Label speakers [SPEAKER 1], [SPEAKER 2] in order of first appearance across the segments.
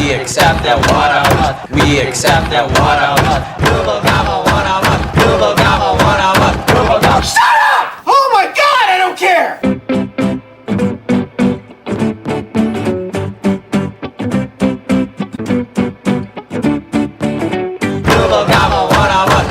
[SPEAKER 1] We accept that one of us. We accept that one of us. Google gobble, one of us. Google gobble, one of us. Google gobble.
[SPEAKER 2] Shut up! Oh my God, I don't care!
[SPEAKER 1] Google gobble, one of us.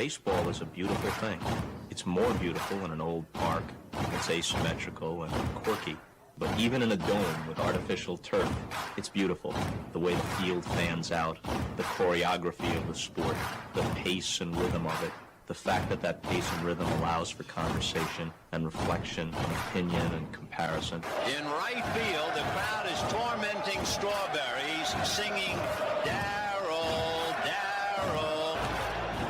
[SPEAKER 3] Baseball is a beautiful thing. It's more beautiful in an old park. It's asymmetrical and quirky. But even in a dome with artificial turf, it's beautiful. The way the field fans out, the choreography of the sport, the pace and rhythm of it, the fact that that pace and rhythm allows for conversation and reflection and opinion and comparison.
[SPEAKER 4] In right field, the crowd is tormenting Strawberries, singing Darryl, Darryl.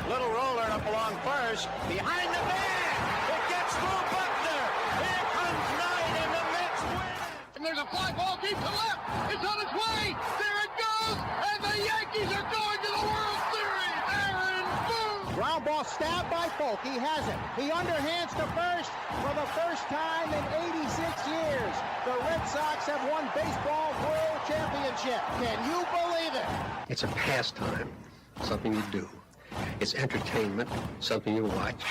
[SPEAKER 4] Little roller up along first, behind the bag. It gets through Buckner. Here comes Knight, and the Mets win.
[SPEAKER 5] And there's a fly ball deep to left. It's on its way. There it goes. And the Yankees are going to the World Series. Aaron Boone.
[SPEAKER 6] Ground ball stabbed by Folk. He has it. He underhands to first for the first time in 86 years. The Red Sox have won baseball world championship. Can you believe it?
[SPEAKER 7] It's a pastime, something you do. It's entertainment, something you watch.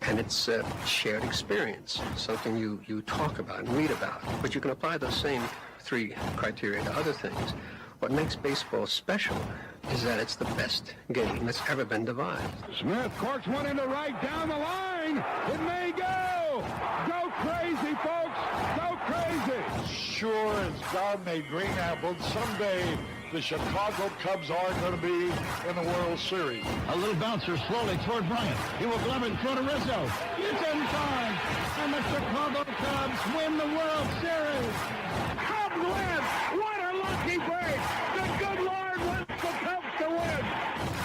[SPEAKER 7] And it's a shared experience, something you talk about and read about. But you can apply those same three criteria to other things. What makes baseball special is that it's the best game that's ever been devised.
[SPEAKER 5] Smith corks one into right down the line. It may go. Go crazy, folks. Go crazy.
[SPEAKER 8] Sure as God made green apples, someday the Chicago Cubs are going to be in the World Series.
[SPEAKER 5] A little bouncer slowly toward Bryant. He will glove it in front of Rizzo. It's in time. And the Chicago Cubs win the World Series. Cubs win. What a lucky break. The good Lord wants the Cubs to win.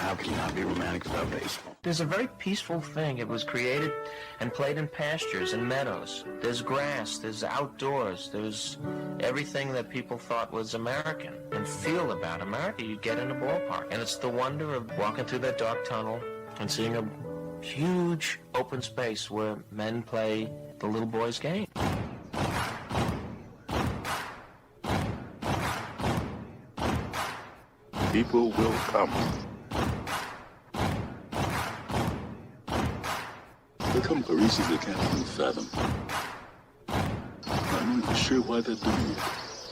[SPEAKER 8] How can you not be romantic about baseball?
[SPEAKER 3] There's a very peaceful thing. It was created and played in pastures and meadows. There's grass, there's outdoors, there's everything that people thought was American and feel about America. You get in a ballpark, and it's the wonder of walking through that dark tunnel and seeing a huge open space where men play the little boy's game.
[SPEAKER 8] People will come. There come caresses they can't even fathom. Not knowing for sure why they're doing it.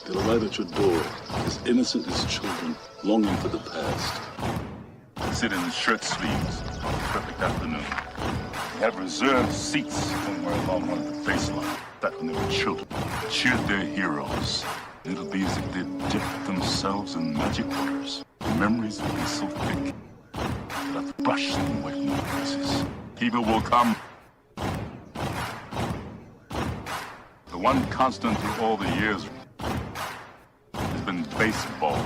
[SPEAKER 8] They'll arrive at your door, as innocent as children, longing for the past. They sit in shirt sleeves on a perfect afternoon. They have reserved seats somewhere along one of the baseline. Back when they were children, cheered their heroes. It'll be as if they'd dipped themselves in magic waters. The memories will be so thick that I've brushed them away from their faces. People will come. The one constant through all the years has been baseball.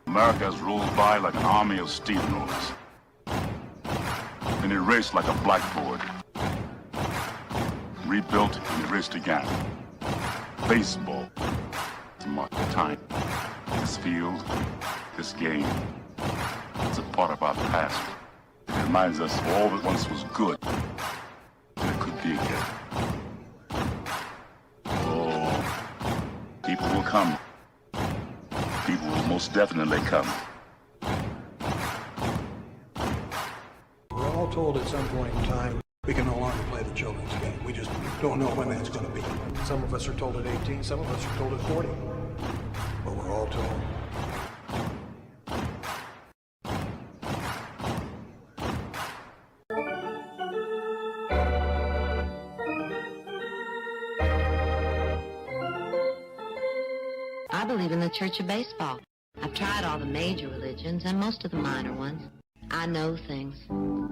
[SPEAKER 8] America has rolled by like an army of steamrollers. Been erased like a blackboard. Rebuilt and erased again. Baseball to mark the time. This field, this game, it's a part of our past. It reminds us of all that once was good. That could be again. Oh, people will come. People will most definitely come.
[SPEAKER 9] We're all told at some point in time we can no longer play the children's game. We just don't know when that's going to be. Some of us are told at 18, some of us are told at 40. But we're all told.
[SPEAKER 10] I believe in the Church of Baseball. I've tried all the major religions and most of the minor ones. I know things.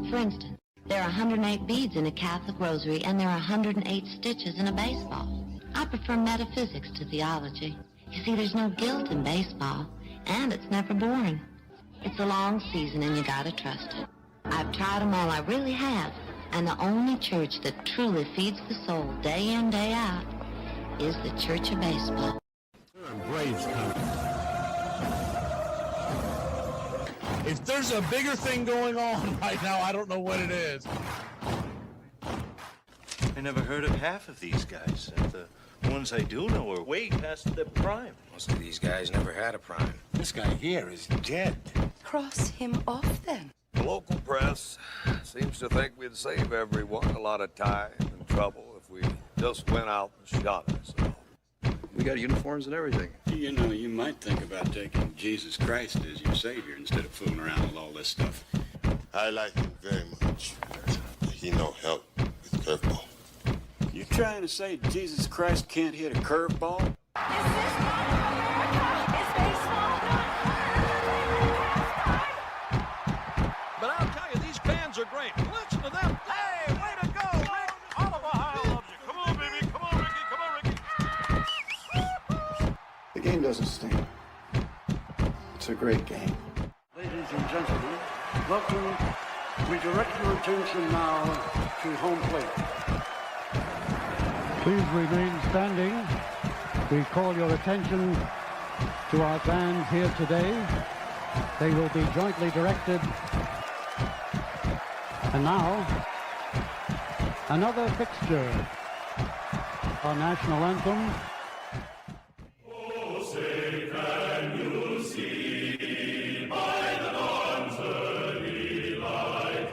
[SPEAKER 10] For instance, there are 108 beads in a Catholic rosary, and there are 108 stitches in a baseball. I prefer metaphysics to theology. You see, there's no guilt in baseball, and it's never boring. It's a long season, and you gotta trust it. I've tried them all, I really have. And the only church that truly feeds the soul day in, day out is the Church of Baseball.
[SPEAKER 5] Braves coming. If there's a bigger thing going on right now, I don't know what it is.
[SPEAKER 11] I never heard of half of these guys. And the ones I do know are way past their prime.
[SPEAKER 12] Most of these guys never had a prime.
[SPEAKER 8] This guy here is dead.
[SPEAKER 13] Cross him off, then.
[SPEAKER 12] The local press seems to think we'd save everyone a lot of time and trouble if we just went out and shot ourselves.
[SPEAKER 14] We got uniforms and everything.
[SPEAKER 15] You know, you might think about taking Jesus Christ as your savior instead of fooling around with all this stuff. I like him very much. He no help with curveball.
[SPEAKER 16] You trying to say Jesus Christ can't hit a curveball?
[SPEAKER 5] But I'll tell you, these fans are great. Listen to them. Hey, way to go, Rick. Oliver High loves you. Come on, baby. Come on, Ricky. Come on, Ricky.
[SPEAKER 9] The game doesn't stink. It's a great game.
[SPEAKER 5] Ladies and gentlemen, welcome. We direct your attention now to home plate. Please remain standing. We call your attention to our fans here today. They will be jointly directed. And now, another fixture. Our national anthem.
[SPEAKER 17] Oh, say can you see by the dawn's early light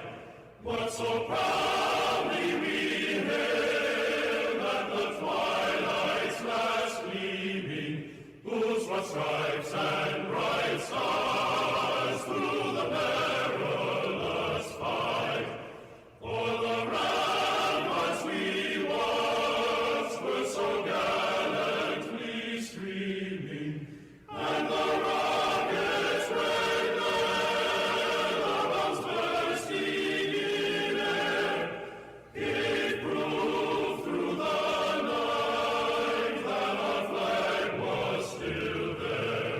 [SPEAKER 17] what so proudly we hailed at the twilight's last gleaming, whose broad stripes and bright stars through the perilous fight for the ramparts we once were so gallantly streaming, and the rockets red the bombs bursting in air gave proof through the night that our flag was still there.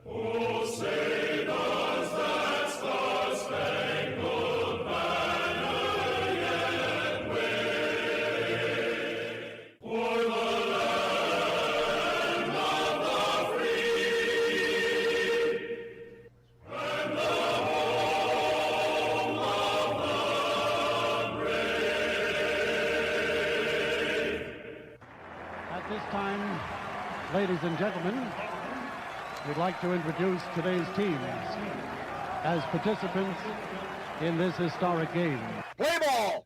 [SPEAKER 17] Oh, say does that star-spangled banner yet wave o'er the land of the free and the home of the brave?
[SPEAKER 5] At this time, ladies and gentlemen, we'd like to introduce today's teams as participants in this historic game.
[SPEAKER 6] Play ball!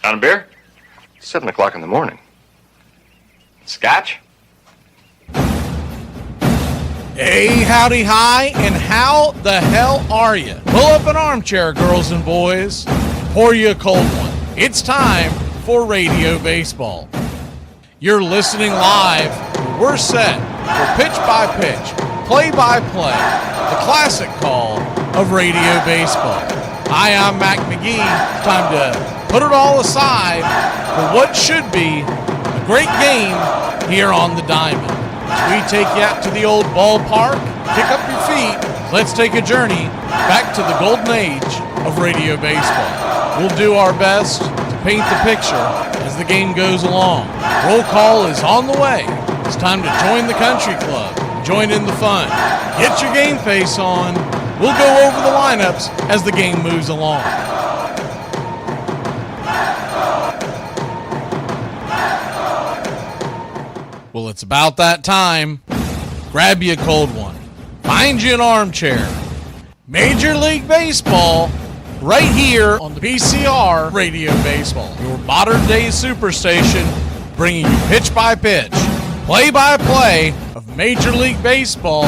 [SPEAKER 18] On a beer? 7 o'clock in the morning. Scotch?
[SPEAKER 19] Hey, howdy, hi, and how the hell are you? Pull up an armchair, girls and boys. Pour you a cold one. It's time for Radio Baseball. You're listening live. We're set for pitch by pitch, play by play, the classic call of Radio Baseball. Hi, I'm Mac McGee. It's time to put it all aside for what should be a great game here on the Diamond. As we take you out to the old ballpark, pick up your feet, let's take a journey back to the golden age of Radio Baseball. We'll do our best to paint the picture as the game goes along. Roll call is on the way. It's time to join the country club, join in the fun. Get your game face on. We'll go over the lineups as the game moves along. Well, it's about that time. Grab you a cold one. Find you an armchair. Major League Baseball, right here on the PCR Radio Baseball. Your modern-day Superstation, bringing you pitch by pitch, play by play of Major League Baseball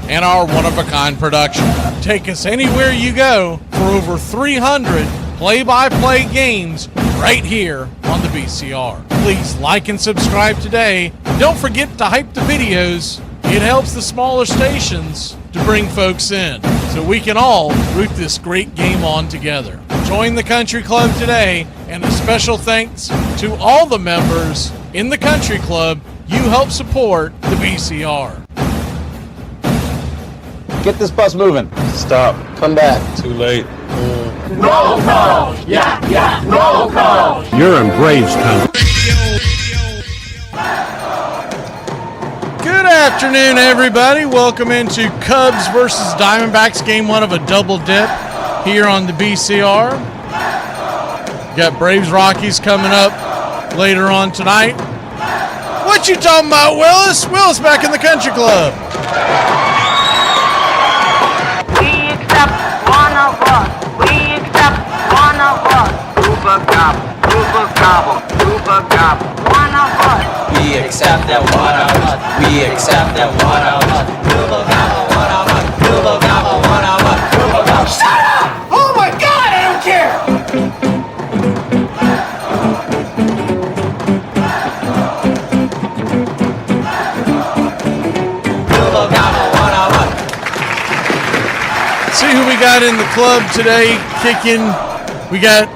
[SPEAKER 19] and our one-of-a-kind production. Take us anywhere you go for over 300 play-by-play games right here on the BCR. Please like and subscribe today. Don't forget to hype the videos. It helps the smaller stations to bring folks in so we can all root this great game on together. Join the country club today, and a special thanks to all the members in the country club. You help support the BCR.
[SPEAKER 1] Get this bus moving.
[SPEAKER 14] Stop.
[SPEAKER 1] Come back.
[SPEAKER 14] Too late.
[SPEAKER 17] Roll call! Yeah, roll call!
[SPEAKER 5] You're in Braves country.
[SPEAKER 19] Good afternoon, everybody. Welcome into Cubs versus Diamondbacks, game one of a double dip here on the BCR. Got Braves Rockies coming up later on tonight. What you talking about, Willis? Willis back in the country club.
[SPEAKER 20] We accept one of us. We accept one of us. Uber gobble, Uber gobble, Uber gobble. One of us.
[SPEAKER 1] We accept that one of us. We accept that one of us. Uber gobble, one of us. Uber gobble, one of us. Uber gobble.
[SPEAKER 2] Shut up! Oh my God, I don't care!
[SPEAKER 1] Uber gobble, one of us.
[SPEAKER 19] See who we got in the club today kicking. We got,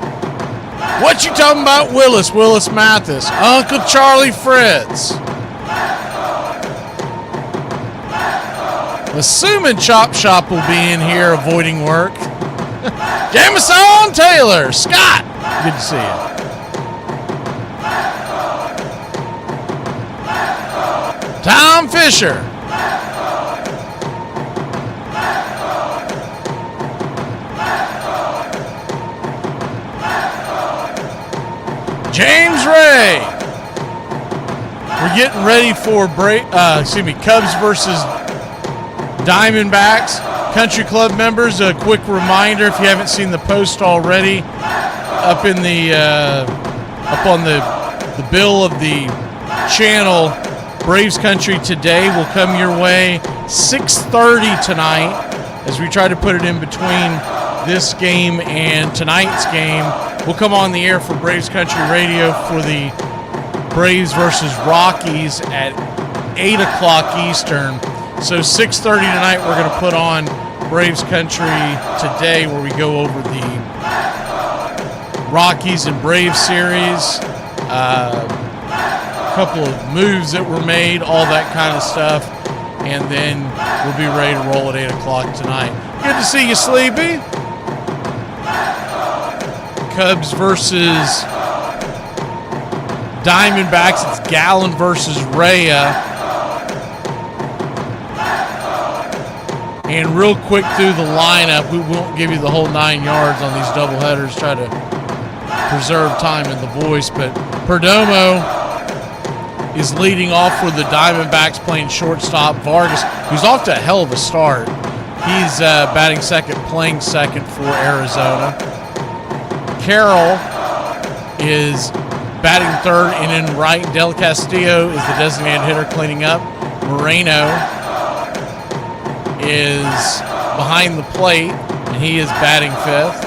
[SPEAKER 19] what you talking about, Willis? Willis Mathis. Uncle Charlie Fritz. Assuming Chop Shop will be in here avoiding work. Jamison Taylor. Scott. Good to see you. Tom Fisher. James Ray. We're getting ready for Cubs versus Diamondbacks. Country Club members, a quick reminder if you haven't seen the post already, up on the bill of the channel, Braves Country Today will come your way 6:30 tonight as we try to put it in between this game and tonight's game. We'll come on the air for Braves Country Radio for the Braves versus Rockies at 8 o'clock Eastern. So 6:30 tonight, we're going to put on Braves Country Today, where we go over the Rockies and Braves series, a couple of moves that were made, all that kind of stuff, and then we'll be ready to roll at 8 o'clock tonight. Good to see you, Sleepy. Cubs versus Diamondbacks. It's Gallen versus Rhea. And real quick through the lineup, we won't give you the whole 9 yards on these doubleheaders, try to preserve time in the voice, but Perdomo is leading off for the Diamondbacks, playing shortstop. Vargas, who's off to a hell of a start, he's batting second, playing second for Arizona. Carroll is batting third and in right. Del Castillo is the designated hitter cleaning up. Moreno is behind the plate, and he is batting fifth.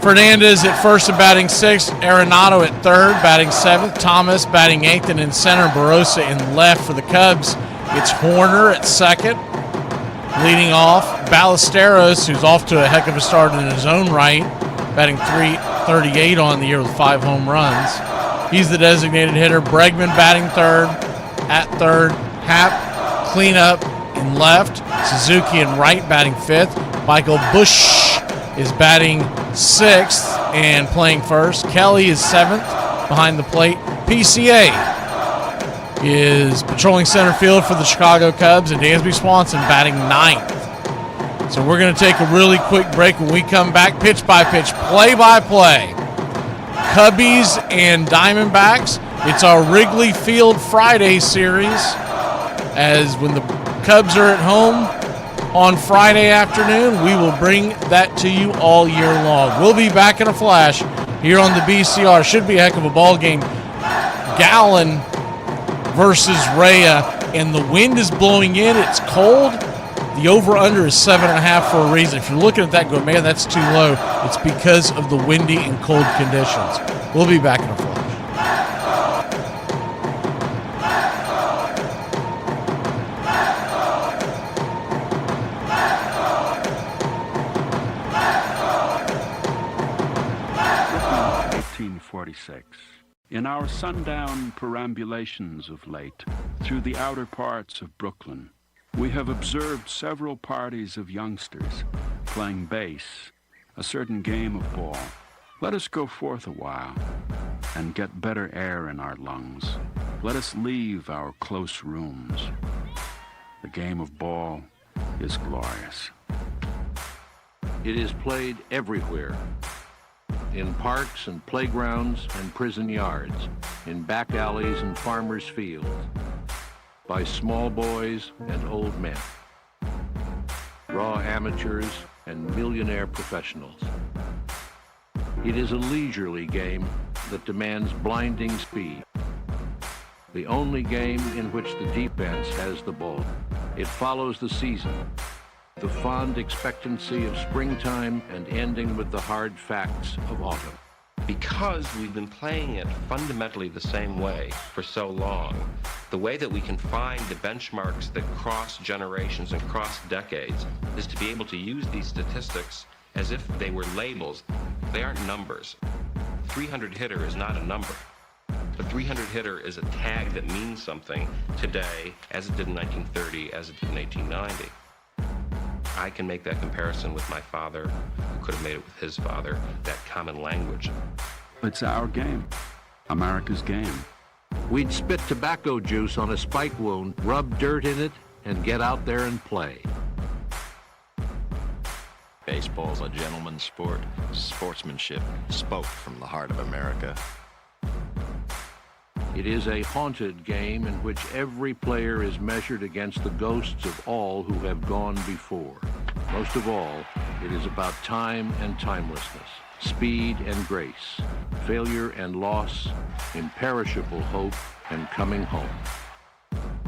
[SPEAKER 19] Fernandez at first and batting sixth. Arenado at third, batting seventh. Thomas batting eighth, and in center, Barossa in left for the Cubs. It's Horner at second, leading off. Ballesteros, who's off to a heck of a start in his own right, batting .338 on the year with 5 home runs. He's the designated hitter. Bregman batting third, at third. Happ cleanup in left. Suzuki in right, batting fifth. Michael Busch is batting sixth and playing first. Kelly is seventh behind the plate. PCA is patrolling center field for the Chicago Cubs, and Dansby Swanson batting ninth. So we're going to take a really quick break. When we come back, pitch by pitch, play by play. Cubbies and Diamondbacks. It's our Wrigley Field Friday series, as when the Cubs are at home on Friday afternoon, we will bring that to you all year long. We'll be back in a flash here on the BCR. Should be a heck of a ball game. Gallen versus Rhea, and the wind is blowing in. It's cold. The over-under is 7.5 for a reason. If you're looking at that going, man, that's too low, it's because of the windy and cold conditions. We'll be back in a flash.
[SPEAKER 16] In our sundown perambulations of late, through the outer parts of Brooklyn, we have observed several parties of youngsters playing base, a certain game of ball. Let us go forth a while and get better air in our lungs. Let us leave our close rooms. The game of ball is glorious.
[SPEAKER 21] It is played everywhere. In parks and playgrounds and prison yards, in back alleys and farmers' fields, by small boys and old men, raw amateurs and millionaire professionals. It is a leisurely game that demands blinding speed. The only game in which the defense has the ball. It follows the season, the fond expectancy of springtime and ending with the hard facts of autumn.
[SPEAKER 18] Because we've been playing it fundamentally the same way for so long, the way that we can find the benchmarks that cross generations and cross decades is to be able to use these statistics as if they were labels. They aren't numbers. 300 hitter is not a number. The 300 hitter is a tag that means something today, as it did in 1930, as it did in 1890. I can make that comparison with my father, who could have made it with his father, that common language.
[SPEAKER 16] It's our game, America's game.
[SPEAKER 21] We'd spit tobacco juice on a spike wound, rub dirt in it, and get out there and play.
[SPEAKER 3] Baseball's a gentleman's sport. Sportsmanship spoke from the heart of America.
[SPEAKER 21] It is a haunted game in which every player is measured against the ghosts of all who have gone before. Most of all, it is about time and timelessness, speed and grace, failure and loss, imperishable hope and coming home.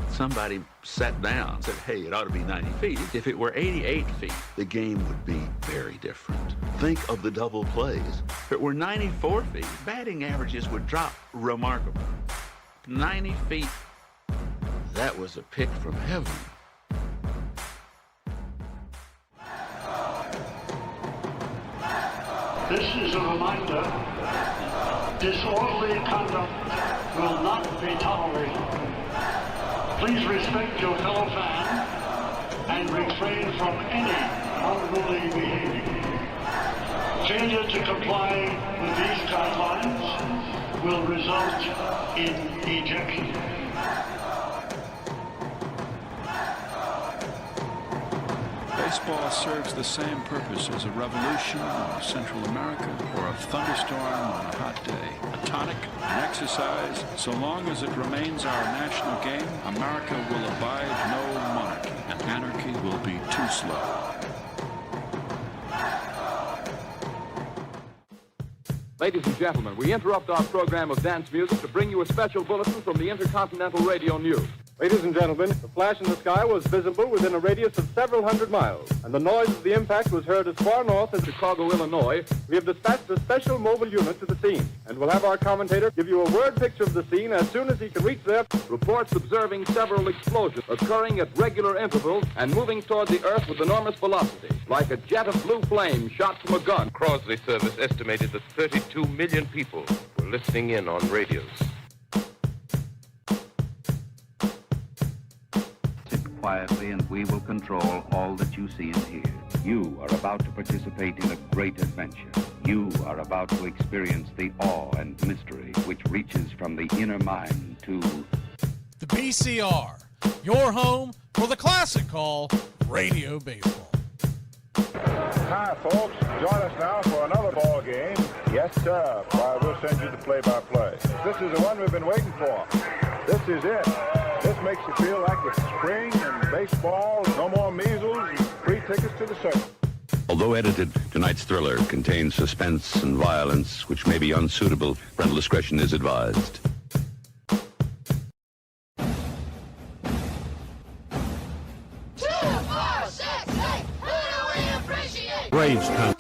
[SPEAKER 22] Somebody sat down and said, hey, it ought to be 90 feet. If it were 88 feet, the game would be very different. Think of the double plays. If it were 94 feet, batting averages would drop remarkably. 90 feet, that was a pick from heaven.
[SPEAKER 5] This is a reminder. Disorderly conduct will not be tolerated. Please respect your fellow fan and refrain from any unruly behavior. Failure to comply with these guidelines will result in ejection.
[SPEAKER 16] Baseball serves the same purpose as a revolution in Central America or a thunderstorm on a hot day. A tonic, an exercise. So long as it remains our national game, America will abide no monarchy, and anarchy will be too slow.
[SPEAKER 23] Ladies and gentlemen, we interrupt our program of dance music to bring you a special bulletin from the Intercontinental Radio News.
[SPEAKER 24] Ladies and gentlemen, the flash in the sky was visible within a radius of several hundred miles, and the noise of the impact was heard as far north as Chicago, Illinois. We have dispatched a special mobile unit to the scene, and we'll have our commentator give you a word picture of the scene as soon as he can reach there.
[SPEAKER 23] Reports observing several explosions occurring at regular intervals and moving toward the Earth with enormous velocity, like a jet of blue flame shot from a gun.
[SPEAKER 18] Crosley Service estimated that 32 million people were listening in on radios.
[SPEAKER 25] Quietly, and we will control all that you see and hear. You are about to participate in a great adventure. You are about to experience the awe and mystery which reaches from the inner mind to
[SPEAKER 19] the BCR, your home for the classic call, Radio Baseball.
[SPEAKER 26] Hi, folks. Join us now for another ball game. Yes, sir. Why, we'll send you the play-by-play. This is the one we've been waiting for. This is it. This makes you feel like it's spring and baseball, no more measles, and free tickets to the circus.
[SPEAKER 27] Although edited, tonight's thriller contains suspense and violence which may be unsuitable. Parental discretion is advised.
[SPEAKER 2] 2, 4, 6, 8. Who do we appreciate?
[SPEAKER 27] Braves count.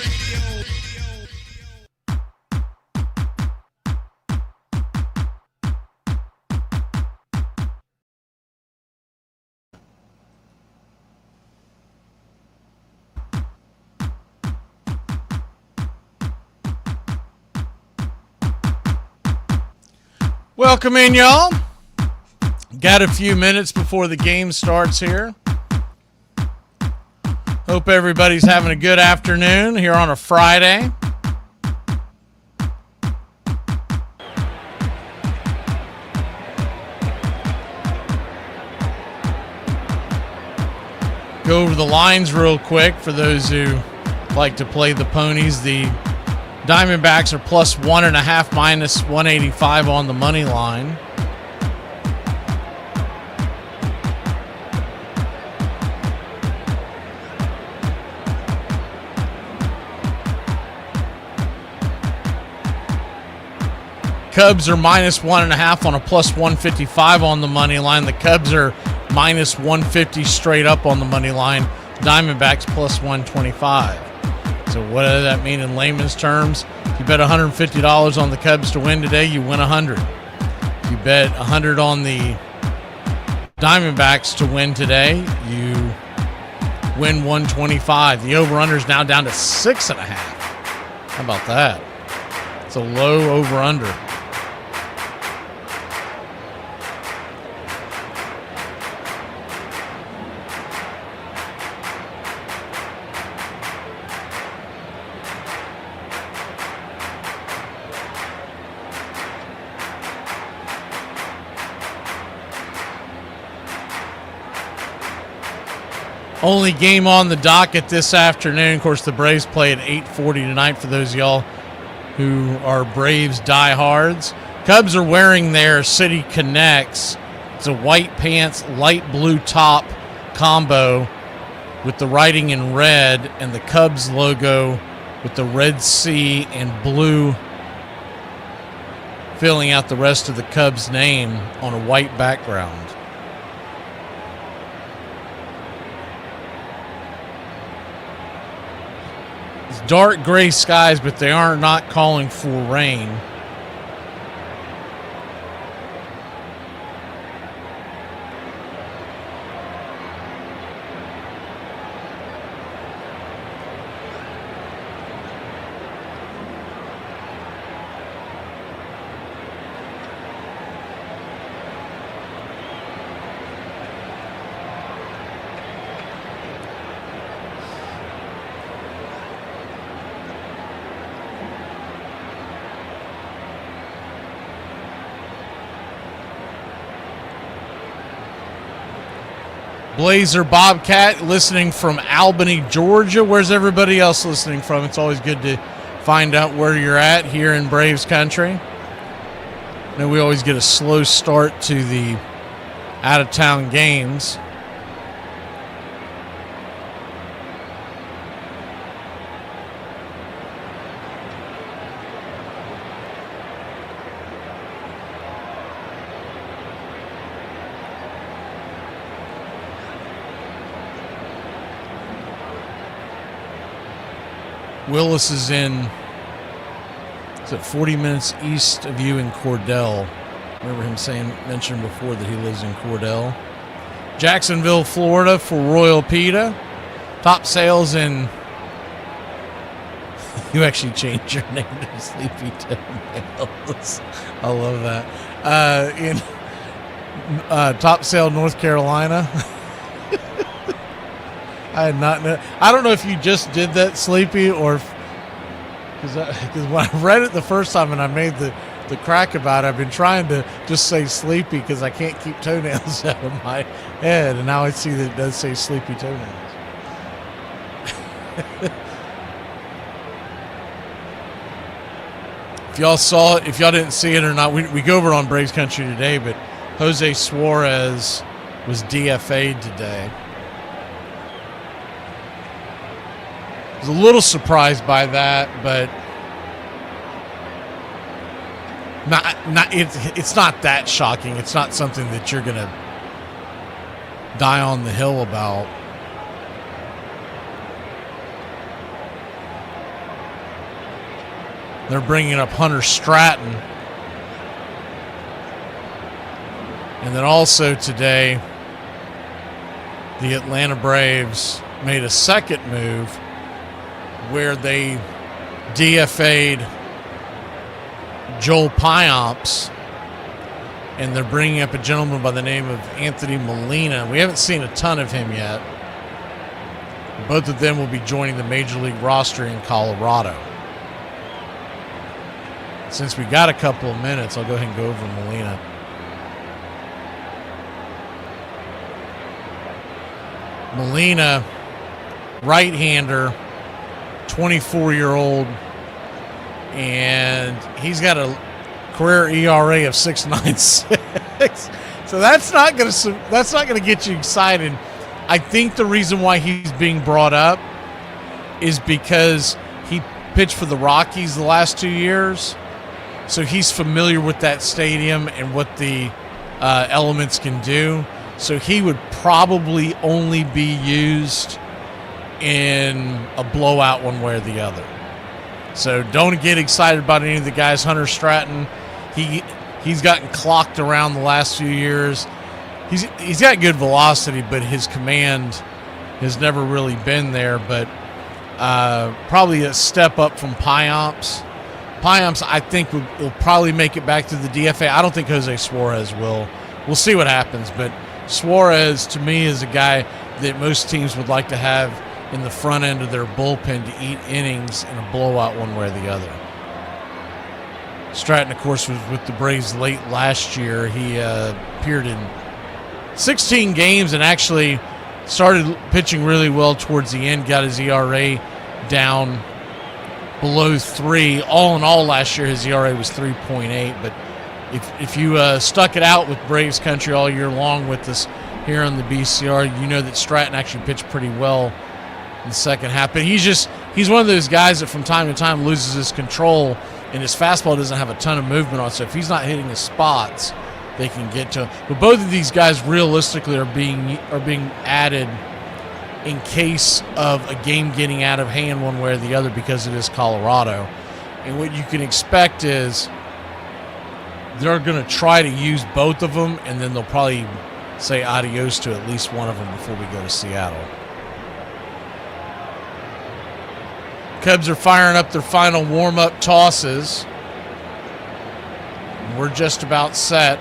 [SPEAKER 19] Welcome in, y'all. Got a few minutes before the game starts here. Hope everybody's having a good afternoon here on a Friday. Go over the lines real quick for those who like to play the ponies. The Diamondbacks are plus 1.5, minus 185 on the money line. Cubs are minus 1.5 on a plus 155 on the money line. The Cubs are minus 150 straight up on the money line. Diamondbacks plus 125. So what does that mean in layman's terms? If you bet $150 on the Cubs to win today, you win 100. If you bet 100 on the Diamondbacks to win today, you win 125. The over-under is now down to 6.5. How about that? It's a low over-under. Only game on the docket this afternoon. Of course, the Braves play at 8:40 tonight for those of y'all who are Braves diehards. Cubs are wearing their City Connects. It's a white pants, light blue top combo with the writing in red and the Cubs logo with the red C and blue filling out the rest of the Cubs name on a white background. It's dark gray skies, but they are not calling for rain. Blazer Bobcat listening from Albany, Georgia. Where's everybody else listening from? It's always good to find out where you're at here in Braves country. I know we always get a slow start to the out-of-town games. Willis is in, it's at 40 minutes east of you in Cordell. Remember him mentioned before that he lives in Cordell. Jacksonville, Florida for Royal PETA. Top sales in, you actually changed your name to Sleepy Toenails. I love that. In Top Sale, North Carolina. I had not know. I don't know if you just did that, Sleepy, or because when I read it the first time and I made the crack about it, I've been trying to just say Sleepy because I can't keep toenails out of my head, and now I see that it does say Sleepy Toenails. If y'all saw it, if y'all didn't see it or not, we go over on Braves Country today, but Jose Suarez was DFA'd today. I was a little surprised by that, but it's not that shocking. It's not something that you're going to die on the hill about. They're bringing up Hunter Stratton. And then also today, the Atlanta Braves made a second move where they DFA'd Joel Pyomps and they're bringing up a gentleman by the name of Anthony Molina. We haven't seen a ton of him yet. Both of them will be joining the Major League roster in Colorado. Since we got a couple of minutes, I'll go ahead and go over Molina. Molina, right-hander, 24-year-old, and he's got a career ERA of 6.96. So that's not going to get you excited. I think the reason why he's being brought up is because he pitched for the Rockies the last 2 years. So he's familiar with that stadium and what the elements can do. So he would probably only be used in a blowout one way or the other. So don't get excited about any of the guys. Hunter Stratton, he's gotten clocked around the last few years. He's got good velocity, but his command has never really been there. But probably a step up from Piamps. Piamps, I think, will probably make it back to the DFA. I don't think Jose Suarez will. We'll see what happens. But Suarez, to me, is a guy that most teams would like to have in the front end of their bullpen to eat innings in a blowout one way or the other. Stratton, of course, was with the Braves late last year. He appeared in 16 games and actually started pitching really well towards the end, got his ERA down below 3. All in all, last year his ERA was 3.8. But if you stuck it out with Braves country all year long with us here on the BCR, you know that Stratton actually pitched pretty well in the second half. But he's one of those guys that from time to time loses his control, and his fastball doesn't have a ton of movement on. So if he's not hitting his spots, they can get to him. But both of these guys realistically are being added in case of a game getting out of hand one way or the other, because it is Colorado. And what you can expect is they're going to try to use both of them, and then they'll probably say adios to at least one of them before we go to Seattle. Cubs are firing up their final warm-up tosses. We're just about set.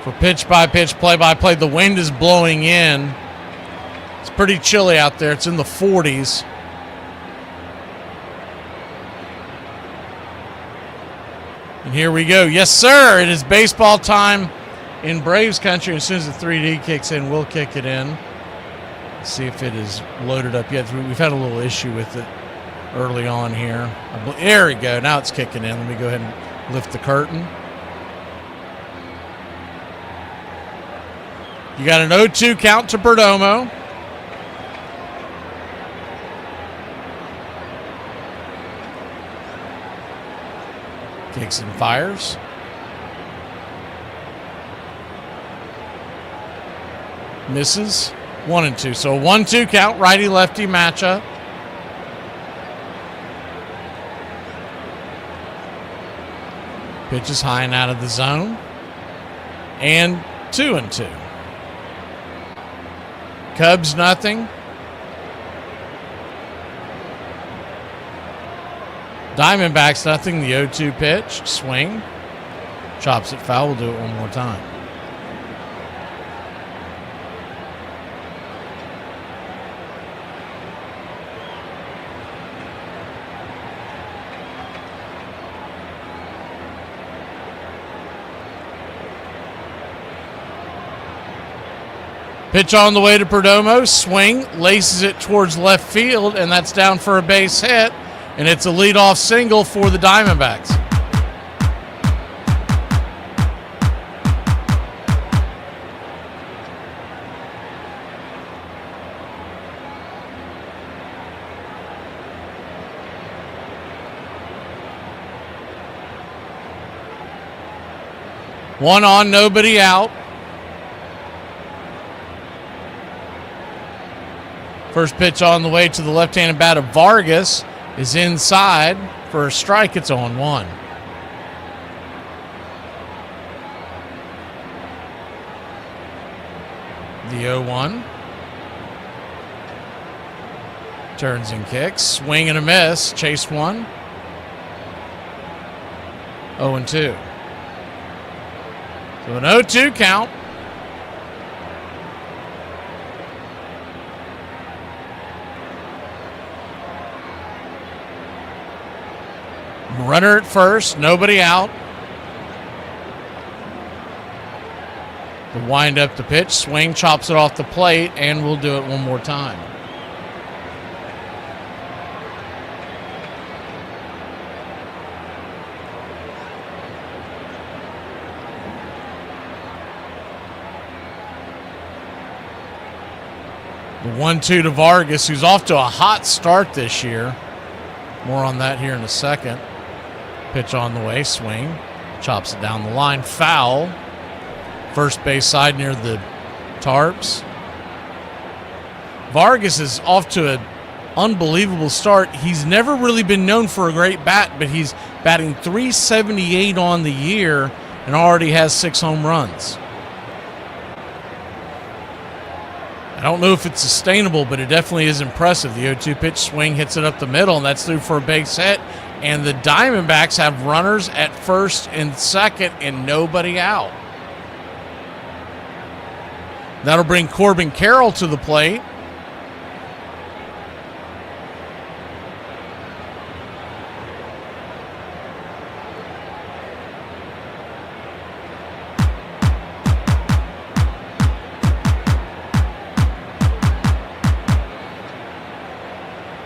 [SPEAKER 19] For pitch-by-pitch, play-by-play, the wind is blowing in. It's pretty chilly out there. It's in the 40s. And here we go. Yes, sir. It is baseball time in Braves country. As soon as the 3D kicks in, we'll kick it in. Let's see if it is loaded up yet. We've had a little issue with it early on here. There we go. Now it's kicking in. Let me go ahead and lift the curtain. You got an 0-2 count to Perdomo. Kicks and fires. Misses. 1-2. So a 1-2 count, righty-lefty matchup. Pitch is high and out of the zone. And 2-2. Cubs nothing. Diamondbacks nothing. The 0-2 pitch. Swing. Chops it foul. We'll do it one more time. Pitch on the way to Perdomo. Swing. Laces it towards left field, and that's down for a base hit. And it's a leadoff single for the Diamondbacks. One on, nobody out. First pitch on the way to the left-handed bat of Vargas is inside for a strike. It's 0-1. The 0-1. Turns and kicks. Swing and a miss. Chase one. 0-2. So an 0-2 count. Runner at first. Nobody out. To wind up the pitch. Swing, chops it off the plate, and we'll do it one more time. The 1-2 to Vargas, who's off to a hot start this year. More on that here in a second. Pitch on the way, swing. Chops it down the line, foul. First base side near the tarps. Vargas is off to an unbelievable start. He's never really been known for a great bat, but he's batting .378 on the year and already has 6 home runs. I don't know if it's sustainable, but it definitely is impressive. The 0-2 pitch, swing, hits it up the middle, and that's through for a base hit. And the Diamondbacks have runners at first and second and nobody out. That'll bring Corbin Carroll to the plate.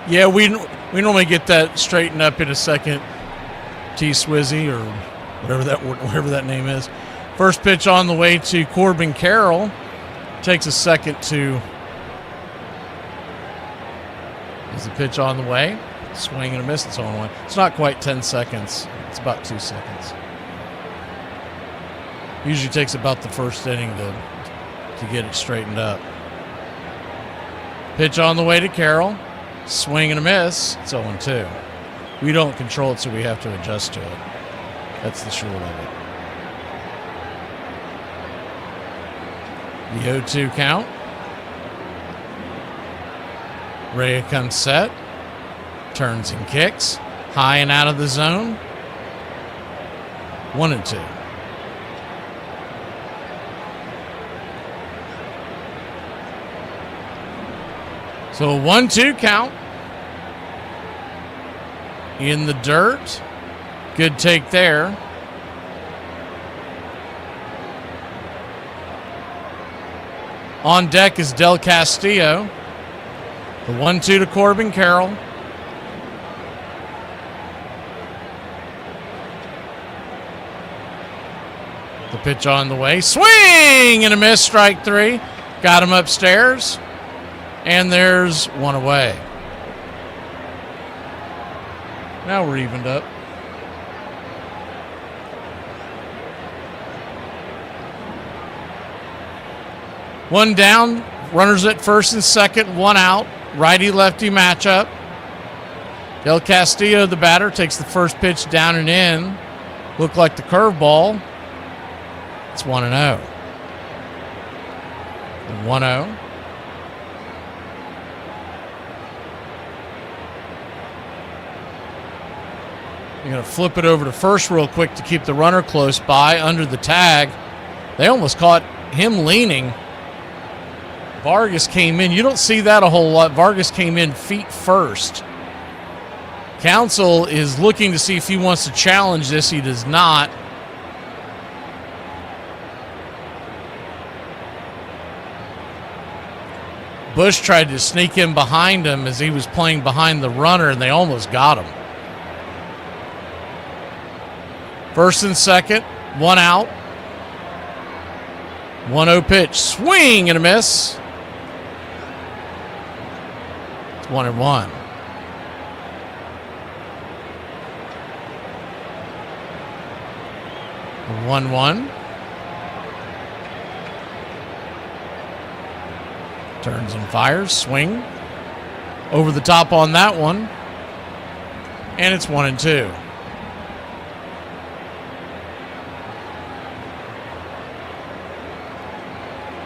[SPEAKER 19] Yeah, we normally get that straightened up in a second. T-Swizzy or whatever that name is. First pitch on the way to Corbin Carroll. Takes a second to. Is the pitch on the way? Swing and a miss. It's on one. It's not quite 10 seconds. It's about 2 seconds. Usually takes about the first inning to get it straightened up. Pitch on the way to Carroll. Swing and a miss. It's 0-2. We don't control it, so we have to adjust to it. That's the short of it. The 0-2 count. Rea comes set. Turns and kicks. High and out of the zone. 1-2. So a 1-2 count. In the dirt. Good take there. On deck is Del Castillo. The 1-2 to Corbin Carroll. The pitch on the way. Swing and a miss. Strike 3. Got him upstairs. And there's one away. Now we're evened up. One down, runners at first and second, one out. Righty-lefty matchup. Del Castillo, the batter, takes the first pitch down and in. Looked like the curveball. It's 1-0. 1-0. You're going to flip it over to first real quick to keep the runner close by under the tag. They almost caught him leaning. Vargas came in. You don't see that a whole lot. Vargas came in feet first. Counsell is looking to see if he wants to challenge this. He does not. Bush tried to sneak in behind him as he was playing behind the runner, and they almost got him. First and second, one out. 1-0 pitch, swing and a miss. It's 1-1. The 1-1. Turns and fires, swing. over the top on that one. And it's 1-2.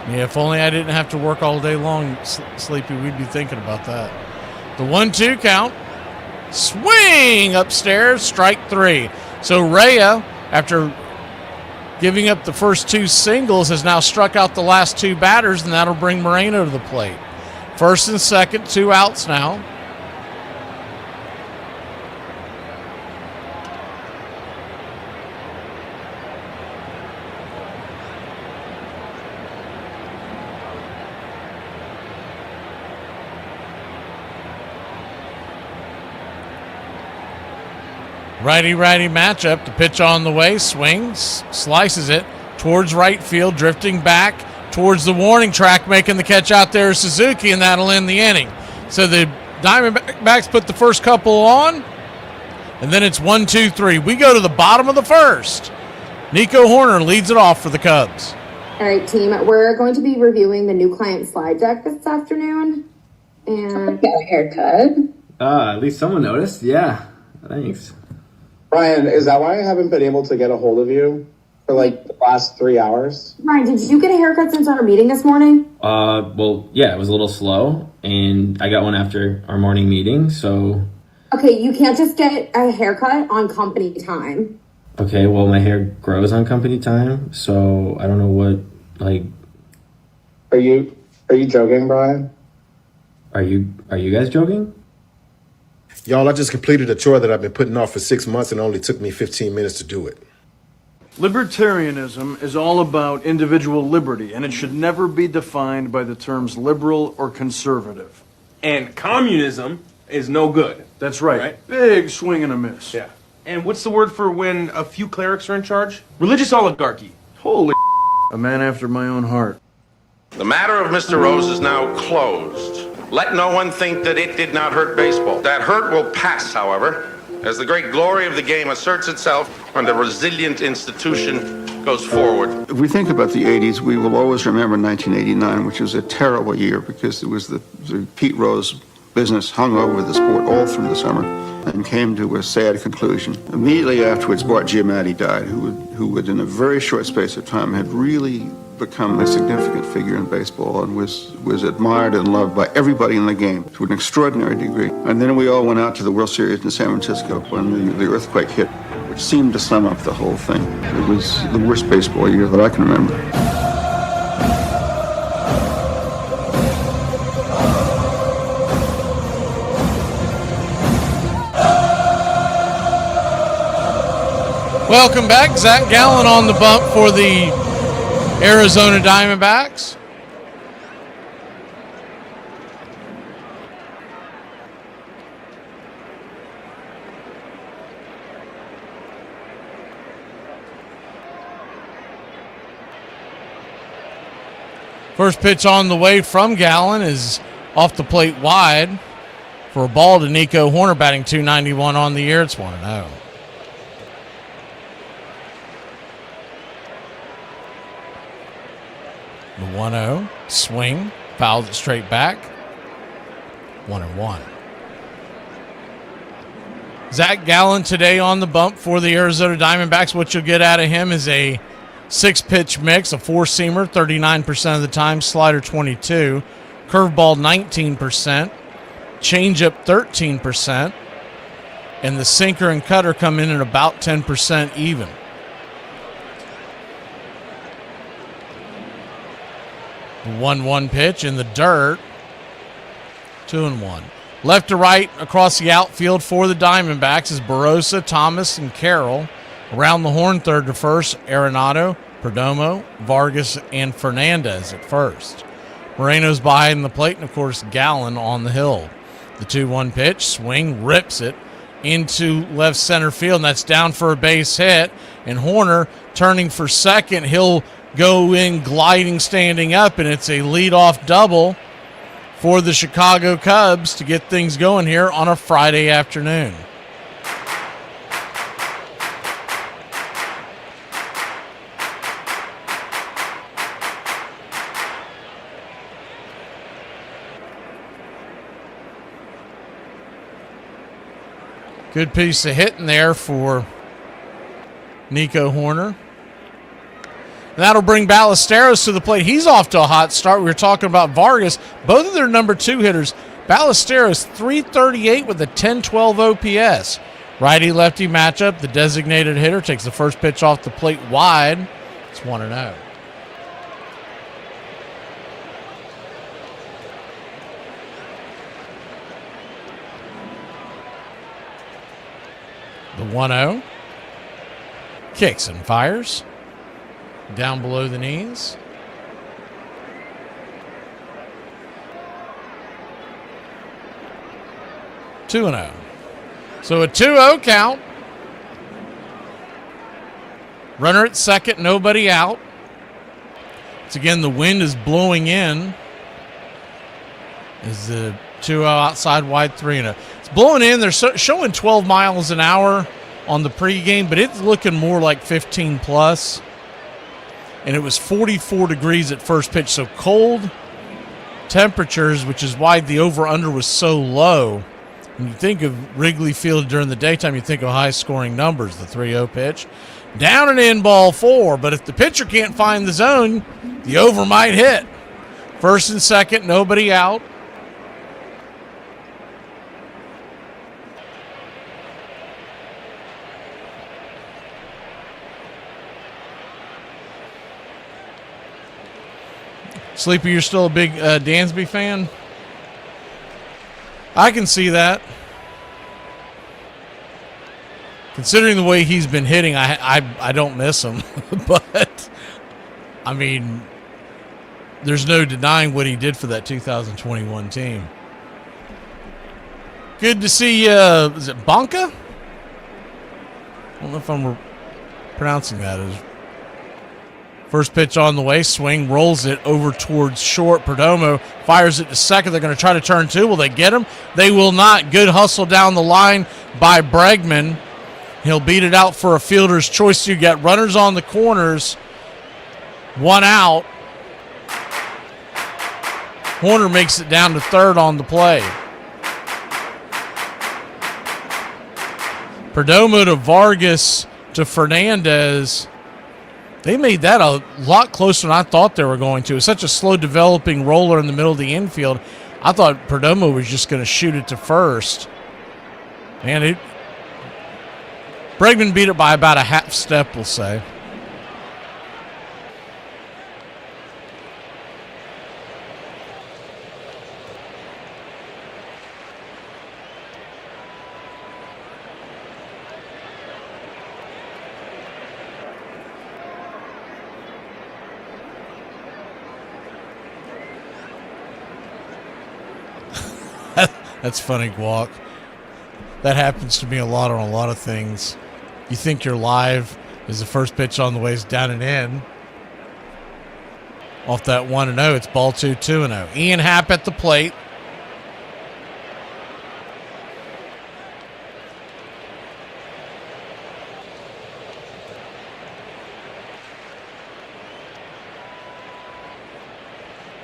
[SPEAKER 19] Yeah, if only I didn't have to work all day long, Sleepy, we'd be thinking about that. The 1-2 count. Swing upstairs, strike 3. So Rhea, after giving up the first 2 singles, has now struck out the last 2 batters, and that'll bring Moreno to the plate. First and second, 2 outs now. Righty-righty matchup. The pitch on the way. Swings. Slices it towards right field. Drifting back towards the warning track. Making the catch out there is Suzuki, and that'll end the inning. So the Diamondbacks put the first couple on. And then it's 1-2-3. We go to the bottom of the first. Nico Horner leads it off for the Cubs.
[SPEAKER 4] All right, team. We're going to be reviewing the new client slide deck this afternoon. And get a haircut.
[SPEAKER 7] At least someone noticed. Yeah. Thanks.
[SPEAKER 8] Ryan, is that why I haven't been able to get a hold of you for like the last 3 hours?
[SPEAKER 4] Ryan, did you get a haircut since our meeting this morning?
[SPEAKER 7] Well, yeah, it was a little slow, and I got one after our morning meeting, so...
[SPEAKER 4] Okay, you can't just get a haircut on company time.
[SPEAKER 7] Okay, well, my hair grows on company time, so I don't know what, like...
[SPEAKER 8] Are you joking, Brian?
[SPEAKER 7] Are you guys joking?
[SPEAKER 10] Y'all, I just completed a chore that I've been putting off for 6 months and it only took me 15 minutes to do it.
[SPEAKER 11] Libertarianism is all about individual liberty, and it should never be defined by the terms liberal or conservative.
[SPEAKER 12] And communism is no good.
[SPEAKER 11] That's right. Big swing and a miss.
[SPEAKER 12] Yeah. And what's the word for when a few clerics are in charge? Religious oligarchy.
[SPEAKER 11] Holy a man after my own heart.
[SPEAKER 13] The matter of Mr. Rose is now closed. Let no one think that it did not hurt baseball. That hurt will pass, however, as the great glory of the game asserts itself and the resilient institution goes forward.
[SPEAKER 28] If we think about the 80s, we will always remember 1989, which was a terrible year because it was the Pete Rose business hung over the sport all through the summer and came to a sad conclusion. Immediately afterwards, Bart Giamatti died, who would in a very short space of time had really become a significant figure in baseball and was admired and loved by everybody in the game to an extraordinary degree. And then we all went out to the World Series in San Francisco when the earthquake hit, which seemed to sum up the whole thing. It was the worst baseball year that I can remember.
[SPEAKER 19] Welcome back. Zach Gallen on the bump for the Arizona Diamondbacks. First pitch on the way from Gallen is off the plate wide for a ball to Nico Horner, batting .291 on the year. It's 1-0. The 1-0 swing, fouls it straight back. 1-1. Zach Gallen today on the bump for the Arizona Diamondbacks. What you'll get out of him is a 6-pitch mix, a 4-seamer 39% of the time, slider 22%, curveball 19%, changeup 13%, and the sinker and cutter come in at about 10% even. The 1-1 pitch in the dirt. 2-1. Left to right across the outfield for the Diamondbacks is Barossa, Thomas, and Carroll. Around the horn, third to first, Arenado, Perdomo, Vargas, and Fernandez at first. Moreno's behind the plate, and of course Gallen on the hill. The 2-1 pitch, swing, rips it into left center field, and that's down for a base hit. And Horner turning for second, he'll go in gliding, standing up, and it's a leadoff double for the Chicago Cubs to get things going here on a Friday afternoon. Good piece of hitting there for Nico Horner. That'll bring Ballesteros to the plate. He's off to a hot start. We were talking about Vargas. Both of their number 2 hitters. Ballesteros, 338 with a 10-12 OPS. Righty-lefty matchup. The designated hitter takes the first pitch off the plate wide. It's 1-0. The 1-0. Kicks and fires. Down below the knees. Two and 0. So a 2-0 count. Runner at second, nobody out. Once again, the wind is blowing in. Is the 2-0 outside wide 3-0. It's blowing in. They're showing 12 miles an hour on the pregame, but it's looking more like 15 plus. And it was 44 degrees at first pitch, so cold temperatures, which is why the over-under was so low. When you think of Wrigley Field during the daytime, you think of high-scoring numbers, the 3-0 pitch. Down and in, ball 4, but if the pitcher can't find the zone, the over might hit. First and second, nobody out. Sleepy, you're still a big Dansby fan? I can see that. Considering the way he's been hitting, I don't miss him. But, I mean, there's no denying what he did for that 2021 team. Good to see, is it Bonka? I don't know if I'm pronouncing that as. First pitch on the way, swing, rolls it over towards short. Perdomo fires it to second. They're going to try to turn 2. Will they get him? They will not. Good hustle down the line by Bregman. He'll beat it out for a fielder's choice. You got runners on the corners. 1 out. Horner makes it down to third on the play. Perdomo to Vargas to Fernandez. They made that a lot closer than I thought they were going to. It's such a slow developing roller in the middle of the infield. I thought Perdomo was just going to shoot it to first. And Bregman beat it by about a half step, we'll say. That's funny, Guac. That happens to me a lot on a lot of things. You think you're live as the first pitch on the way is down and in. Off that 1-0, it's ball 2, 2-0. Ian Happ at the plate.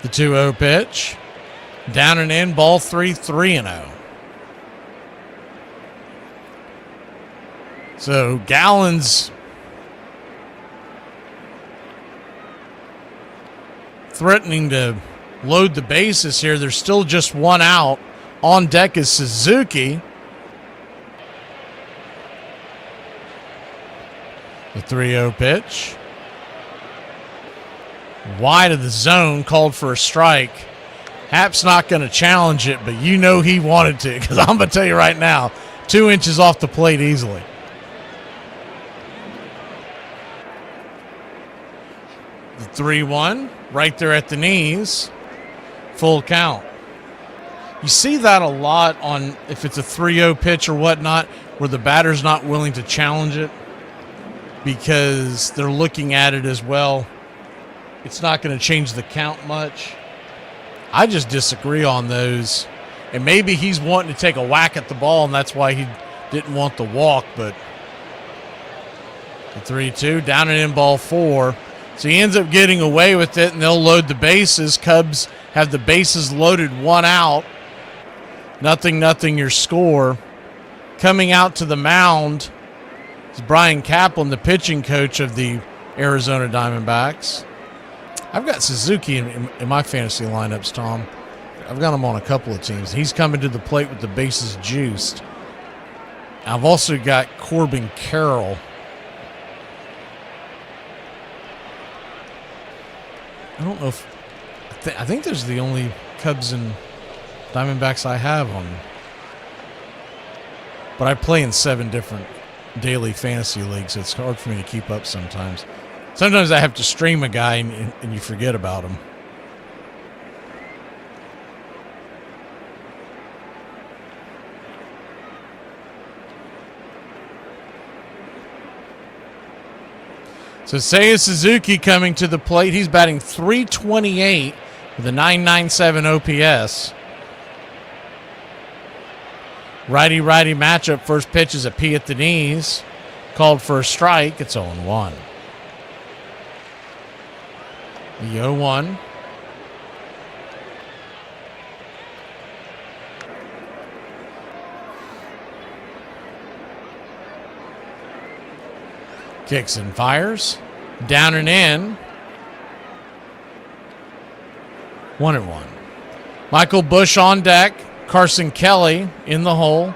[SPEAKER 19] The 2-0 pitch. Down and in, ball 3, 3-0. So Gallons threatening to load the bases here. There's still just 1 out. On deck is Suzuki. The 3-0 pitch. Wide of the zone, called for a strike. Happ's not going to challenge it, but you know he wanted to, because I'm going to tell you right now, 2 inches off the plate easily. The 3-1, right there at the knees, full count. You see that a lot on, if it's a 3-0 pitch or whatnot, where the batter's not willing to challenge it because they're looking at it as well. It's not going to change the count much. I just disagree on those. And maybe he's wanting to take a whack at the ball, and that's why he didn't want the walk. But the 3-2, down and in, ball 4. So he ends up getting away with it, and they'll load the bases. Cubs have the bases loaded, 1 out. 0-0 your score. Coming out to the mound is Brian Kaplan, the pitching coach of the Arizona Diamondbacks. I've got Suzuki in my fantasy lineups, Tom. I've got him on a couple of teams. He's coming to the plate with the bases juiced. I've also got Corbin Carroll. I don't know if... I think those are the only Cubs and Diamondbacks I have on. But I play in 7 different daily fantasy leagues, so it's hard for me to keep up sometimes. Sometimes I have to stream a guy and you forget about him. So Seiya Suzuki coming to the plate. He's batting .328 with a .997 OPS. Righty-righty matchup. First pitch is a P at the knees. Called for a strike. It's 0-1. The 0-1. Kicks and fires. Down and in. 1-1. Michael Busch on deck. Carson Kelly in the hole.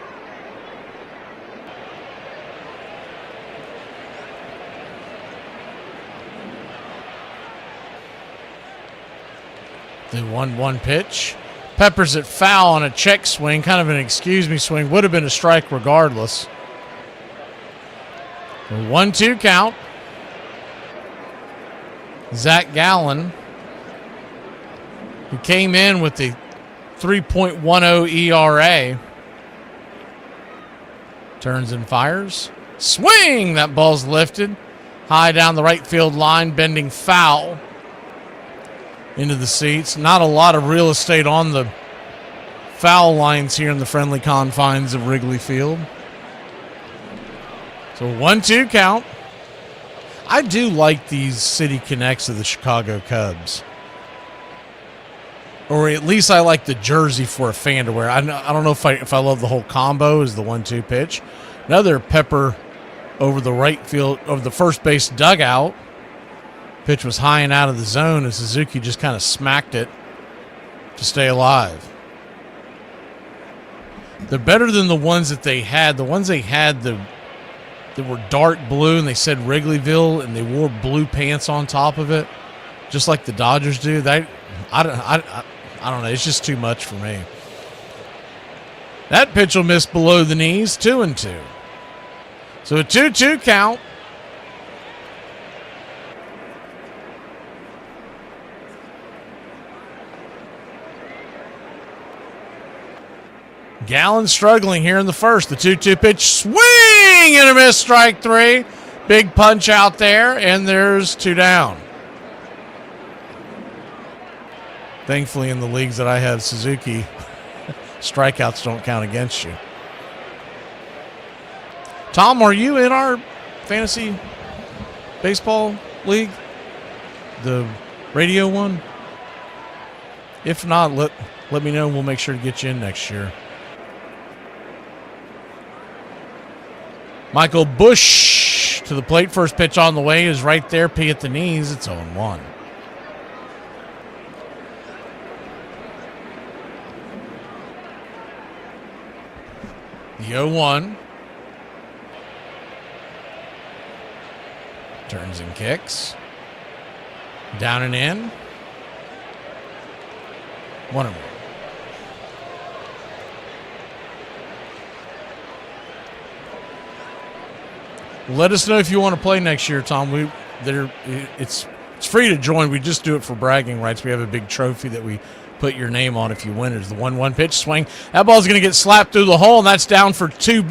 [SPEAKER 19] The 1-1 pitch. Peppers it foul on a check swing. Kind of an excuse me swing. Would have been a strike regardless. A 1-2 count. Zach Gallen, who came in with the 3.10 ERA, turns and fires. Swing! That ball's lifted. High down the right field line, bending foul into the seats. Not a lot of real estate on the foul lines here in the friendly confines of Wrigley Field. So 1-2 count. I do like these City Connects of the Chicago Cubs. Or at least I like the jersey for a fan to wear. I don't know if I love the whole combo as the 1-2 pitch. Another pepper over the right field, over the first base dugout. Pitch was high and out of the zone, and Suzuki just kind of smacked it to stay alive. They're better than the ones that they had. The ones they had that were dark blue, and they said Wrigleyville, and they wore blue pants on top of it, just like the Dodgers do. I don't know. It's just too much for me. That pitch will miss below the knees. 2-2. So a 2-2 count. Gallen struggling here in the first. The 2-2 pitch. Swing and a miss. Strike 3. Big punch out there, and there's 2 down. Thankfully, in the leagues that I have Suzuki, strikeouts don't count against you. Tom, are you in our fantasy baseball league? The radio one? If not, let me know. We'll make sure to get you in next year. Michael Busch to the plate. First pitch on the way is right there. P at the knees. It's 0-1. The 0-1. Turns and kicks. Down and in. 1-1. Let us know if you want to play next year, Tom. It's free to join. We just do it for bragging rights. We have a big trophy that we put your name on if you win. It's the 1-1 pitch swing. That ball's going to get slapped through the hole, and that's down for 2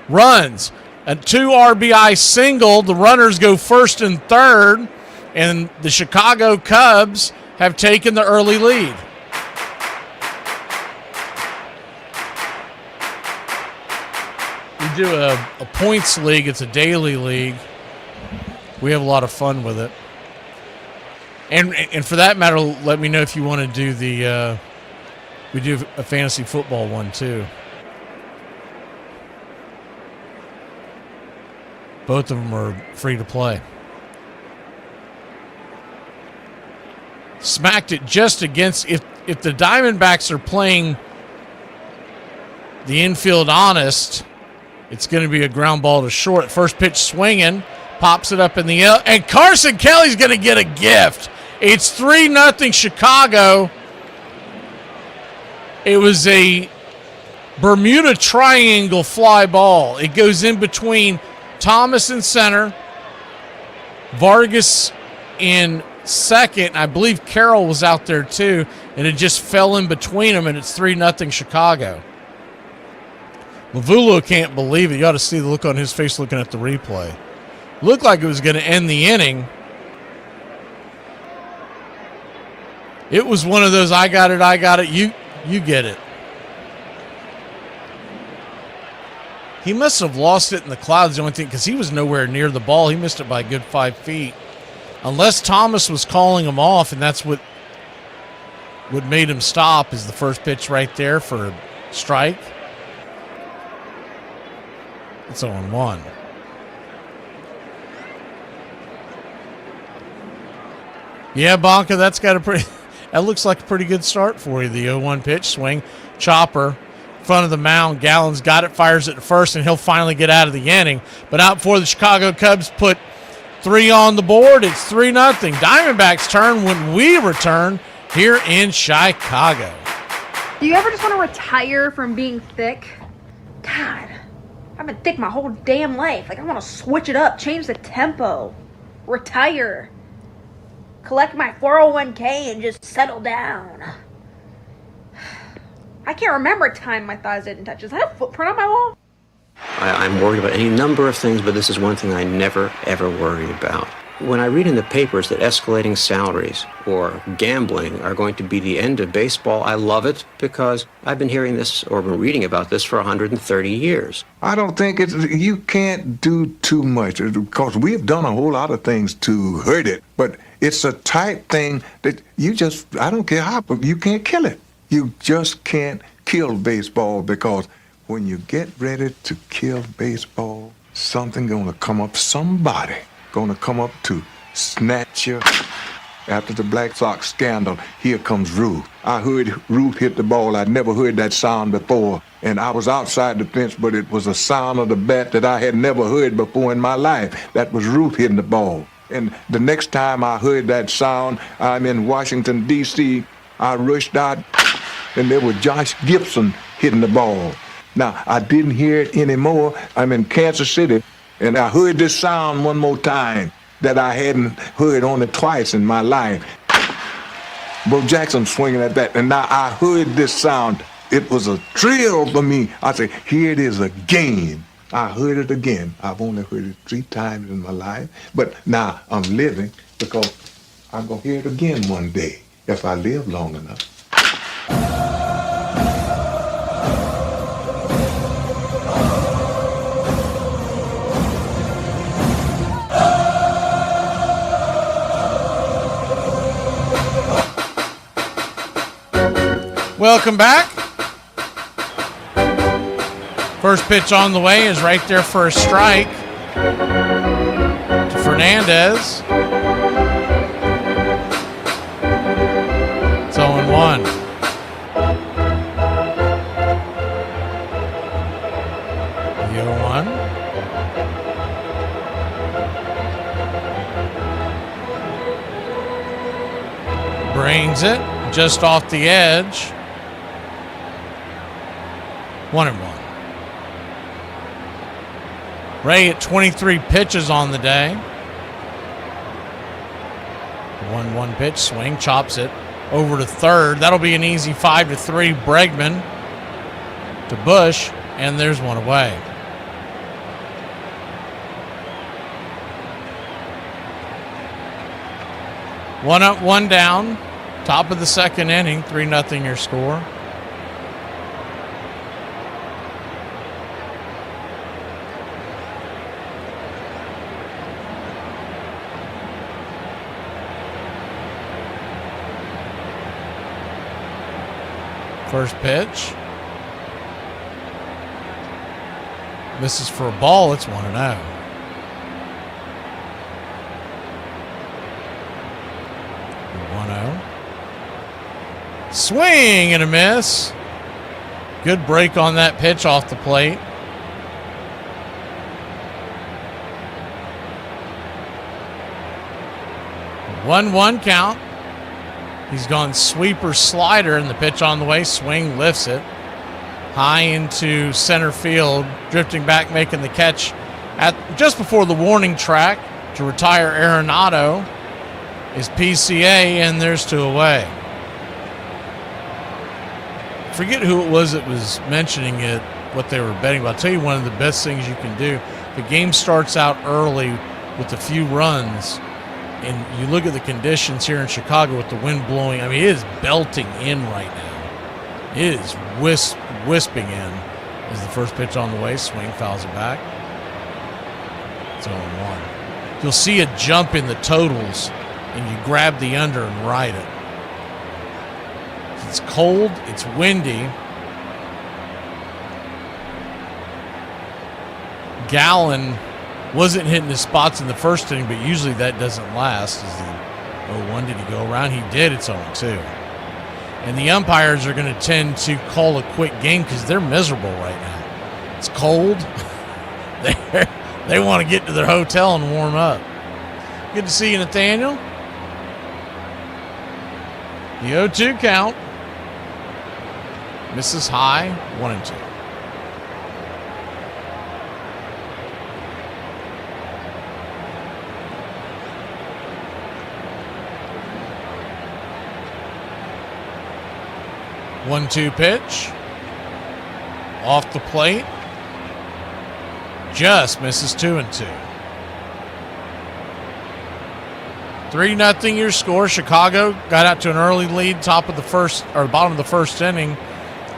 [SPEAKER 19] runs. A 2 RBI single. The runners go first and third, and the Chicago Cubs have taken the early lead. We do a points league. It's a daily league. We have a lot of fun with it. And for that matter, let me know if you want to do the we do a fantasy football one too. Both of them are free to play. Smacked it just against, if the Diamondbacks are playing the infield honest, it's going to be a ground ball to short. First pitch swinging, pops it up in the air, and Carson Kelly's going to get a gift. It's 3-0 Chicago. It was a Bermuda Triangle fly ball. It goes in between Thomas in center, Vargas in second. I believe Carroll was out there too, and it just fell in between them, and it's 3-0 Chicago. Lavulo can't believe it. You ought to see the look on his face looking at the replay. Looked like it was going to end the inning. It was one of those, I got it, you get it. He must have lost it in the clouds, the only thing, because he was nowhere near the ball. He missed it by a good 5 feet. Unless Thomas was calling him off, and that's what made him stop, is the first pitch right there for a strike. It's 0-1. Yeah, Bonka, that looks like a pretty good start for you. The 0-1 pitch, swing, chopper, front of the mound. Gallen's got it, fires it to first, and he'll finally get out of the inning. But out before the Chicago Cubs put 3 on the board, it's 3-0. Diamondbacks turn when we return here in Chicago.
[SPEAKER 1] Do you ever just want to retire from being thick? God, I've been thick my whole damn life. Like, I want to switch it up, change the tempo, retire, collect my 401k and just settle down. I can't remember a time my thighs didn't touch. Is that a footprint on my wall?
[SPEAKER 3] I'm worried about any number of things, but this is one thing I never, ever worry about. When I read in the papers that escalating salaries or gambling are going to be the end of baseball, I love it because I've been hearing this or been reading about this for 130 years.
[SPEAKER 6] I don't think you can't do too much because we have done a whole lot of things to hurt it, but it's a type thing that I don't care how, but you can't kill it. You just can't kill baseball because when you get ready to kill baseball, somebody's gonna come up to snatch you. After the Black Sox scandal, here comes Ruth. I heard Ruth hit the ball. I'd never heard that sound before. And I was outside the fence, but it was a sound of the bat that I had never heard before in my life. That was Ruth hitting the ball. And the next time I heard that sound, I'm in Washington, D.C., I rushed out, and there was Josh Gibson hitting the ball. Now, I didn't hear it anymore. I'm in Kansas City, and I heard this sound one more time that I hadn't heard only twice in my life. Bo Jackson swinging at that, and now I heard this sound. It was a thrill for me. I said, here it is again. I heard it again. I've only heard it 3 times in my life, but now I'm living because I'm going to hear it again one day if I live long enough.
[SPEAKER 19] Welcome back. First pitch on the way is right there for a strike to Fernandez. It's 0-1. The 0-1. Brings it just off the edge. 1-1. Ray at 23 pitches on the day. 1-1 pitch, swing, chops it over to third. That'll be an easy 5-3. Bregman to Bush, and there's one away. One up, one down. Top of the second inning, 3-0 your score. First pitch. Misses for a ball. It's 1-0. Swing and a miss. Good break on that pitch off the plate. One count. He's gone sweeper slider, and the pitch on the way. Swing, lifts it high into center field. Drifting back, making the catch at just before the warning track to retire Arenado is PCA, and there's 2 away. Forget who it was that was mentioning it, what they were betting about. I'll tell you one of the best things you can do. The game starts out early with a few runs, and you look at the conditions here in Chicago with the wind blowing. I mean, it is belting in right now. It is wisping in. Is the first pitch on the way. Swing, fouls it back. It's 0-1. You'll see a jump in the totals, and you grab the under and ride it. It's cold. It's windy. Gallen wasn't hitting his spots in the first inning, but usually that doesn't last. Is the 0-1, did he go around? He did. It's 0-2. And the umpires are going to tend to call a quick game because they're miserable right now. It's cold. They want to get to their hotel and warm up. Good to see you, Nathaniel. The 0-2 count. Misses high, 1-2. One-two pitch. Off the plate. Just misses 2-2. 3-0 your score. Chicago got out to an early lead, top of the first or bottom of the first inning.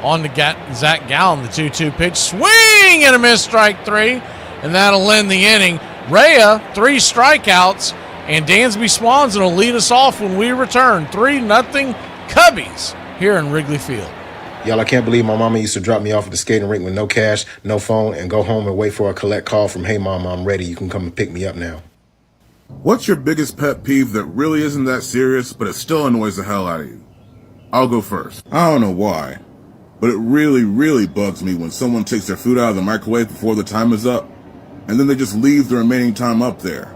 [SPEAKER 19] On to Zach Gallen, the 2-2 pitch. Swing and a miss, strike 3. And that'll end the inning. Rhea, 3 strikeouts. And Dansby Swanson will lead us off when we return. 3-0 Cubbies here in Wrigley Field.
[SPEAKER 10] Y'all, I can't believe my mama used to drop me off at the skating rink with no cash, no phone, and go home and wait for a collect call from, "Hey, Mama, I'm ready. You can come and pick me up now."
[SPEAKER 5] What's your biggest pet peeve that really isn't that serious, but it still annoys the hell out of you? I'll go first. I don't know why, but it really, really bugs me when someone takes their food out of the microwave before the time is up, and then they just leave the remaining time up there.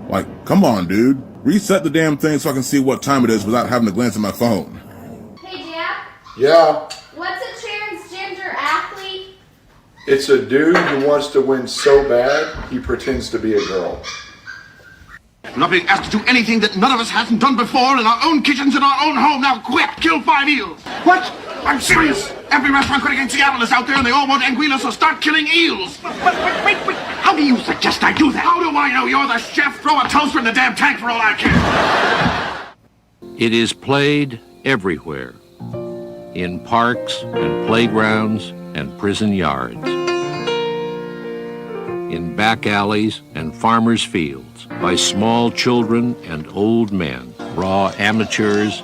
[SPEAKER 5] Like, come on, dude. Reset the damn thing so I can see what time it is without having to glance at my phone.
[SPEAKER 9] Hey, Dad.
[SPEAKER 6] Yeah,
[SPEAKER 9] What's a transgender athlete?
[SPEAKER 6] it's a dude who wants to win so bad, he pretends to be a girl.
[SPEAKER 14] I'm not being asked to do anything that none of us hasn't done before in our own kitchens in our own home. Now quit! Kill 5 eels! What? I'm serious! Every restaurant critic in Seattle is out there and they all want anguilla, so start killing eels! Wait! How do you suggest I do that? How do I know you're the chef? Throw a toaster in the damn tank for all I care!
[SPEAKER 27] It is played everywhere, in parks and playgrounds and prison yards, in back alleys and farmers' fields, by small children and old men, raw amateurs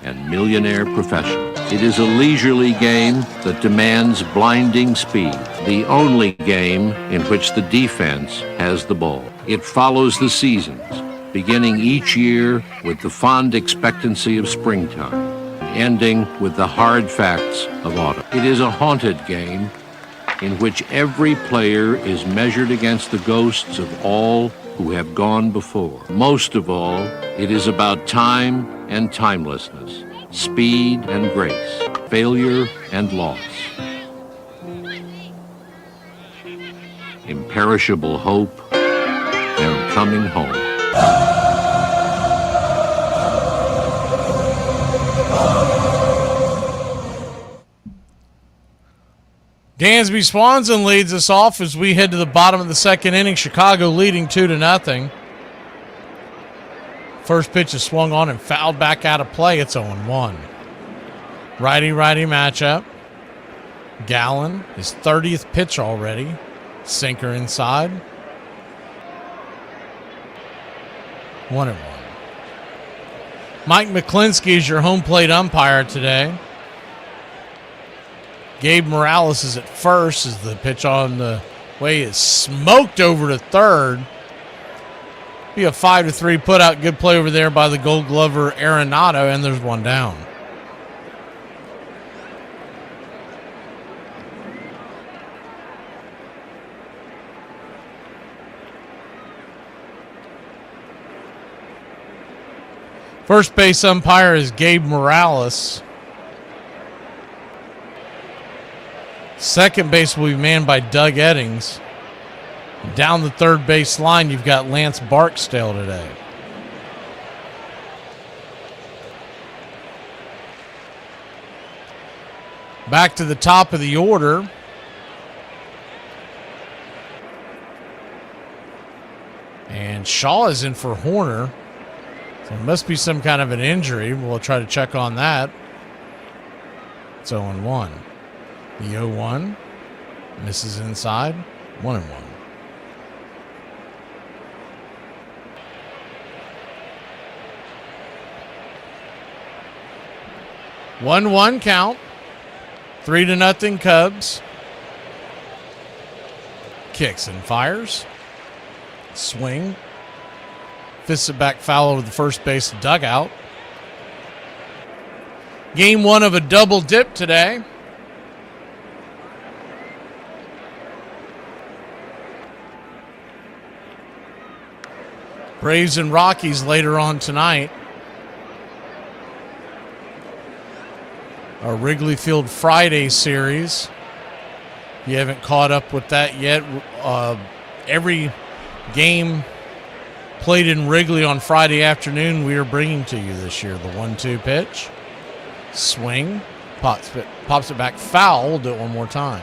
[SPEAKER 27] and millionaire professionals. It is a leisurely game that demands blinding speed, the only game in which the defense has the ball. It follows the seasons, beginning each year with the fond expectancy of springtime, ending with the hard facts of autumn. It is a haunted game in which every player is measured against the ghosts of all who have gone before. Most of all, it is about time and timelessness, speed and grace, failure and loss, imperishable hope and coming home.
[SPEAKER 19] Dansby Swanson leads us off as we head to the bottom of the second inning. Chicago leading 2-0. First pitch is swung on and fouled back out of play. It's 0-1. Righty-righty matchup. Gallen, his 30th pitch already. Sinker inside. 1-1. Mike McClinsky is your home plate umpire today. Gabe Morales is at first as the pitch on the way is smoked over to third. Be a 5-3 put out. Good play over there by the Gold Glover Arenado, and there's one down. First base umpire is Gabe Morales. Second base will be manned by Doug Eddings. Down the third base line, you've got Lance Barksdale today. Back to the top of the order. And Shaw is in for Horner. So it must be some kind of an injury. We'll try to check on that. It's 0-1. The 0-1 misses inside. 1-1. 1-1 count. 3-0 Cubs. Kicks and fires. Swing. Fists it back foul over the first base dugout. Game one of a double dip today. Braves and Rockies later on tonight. Our Wrigley Field Friday series. If you haven't caught up with that yet, every game played in Wrigley on Friday afternoon we are bringing to you this year. The 1-2 pitch. Swing. Pops it back foul. We'll do it one more time.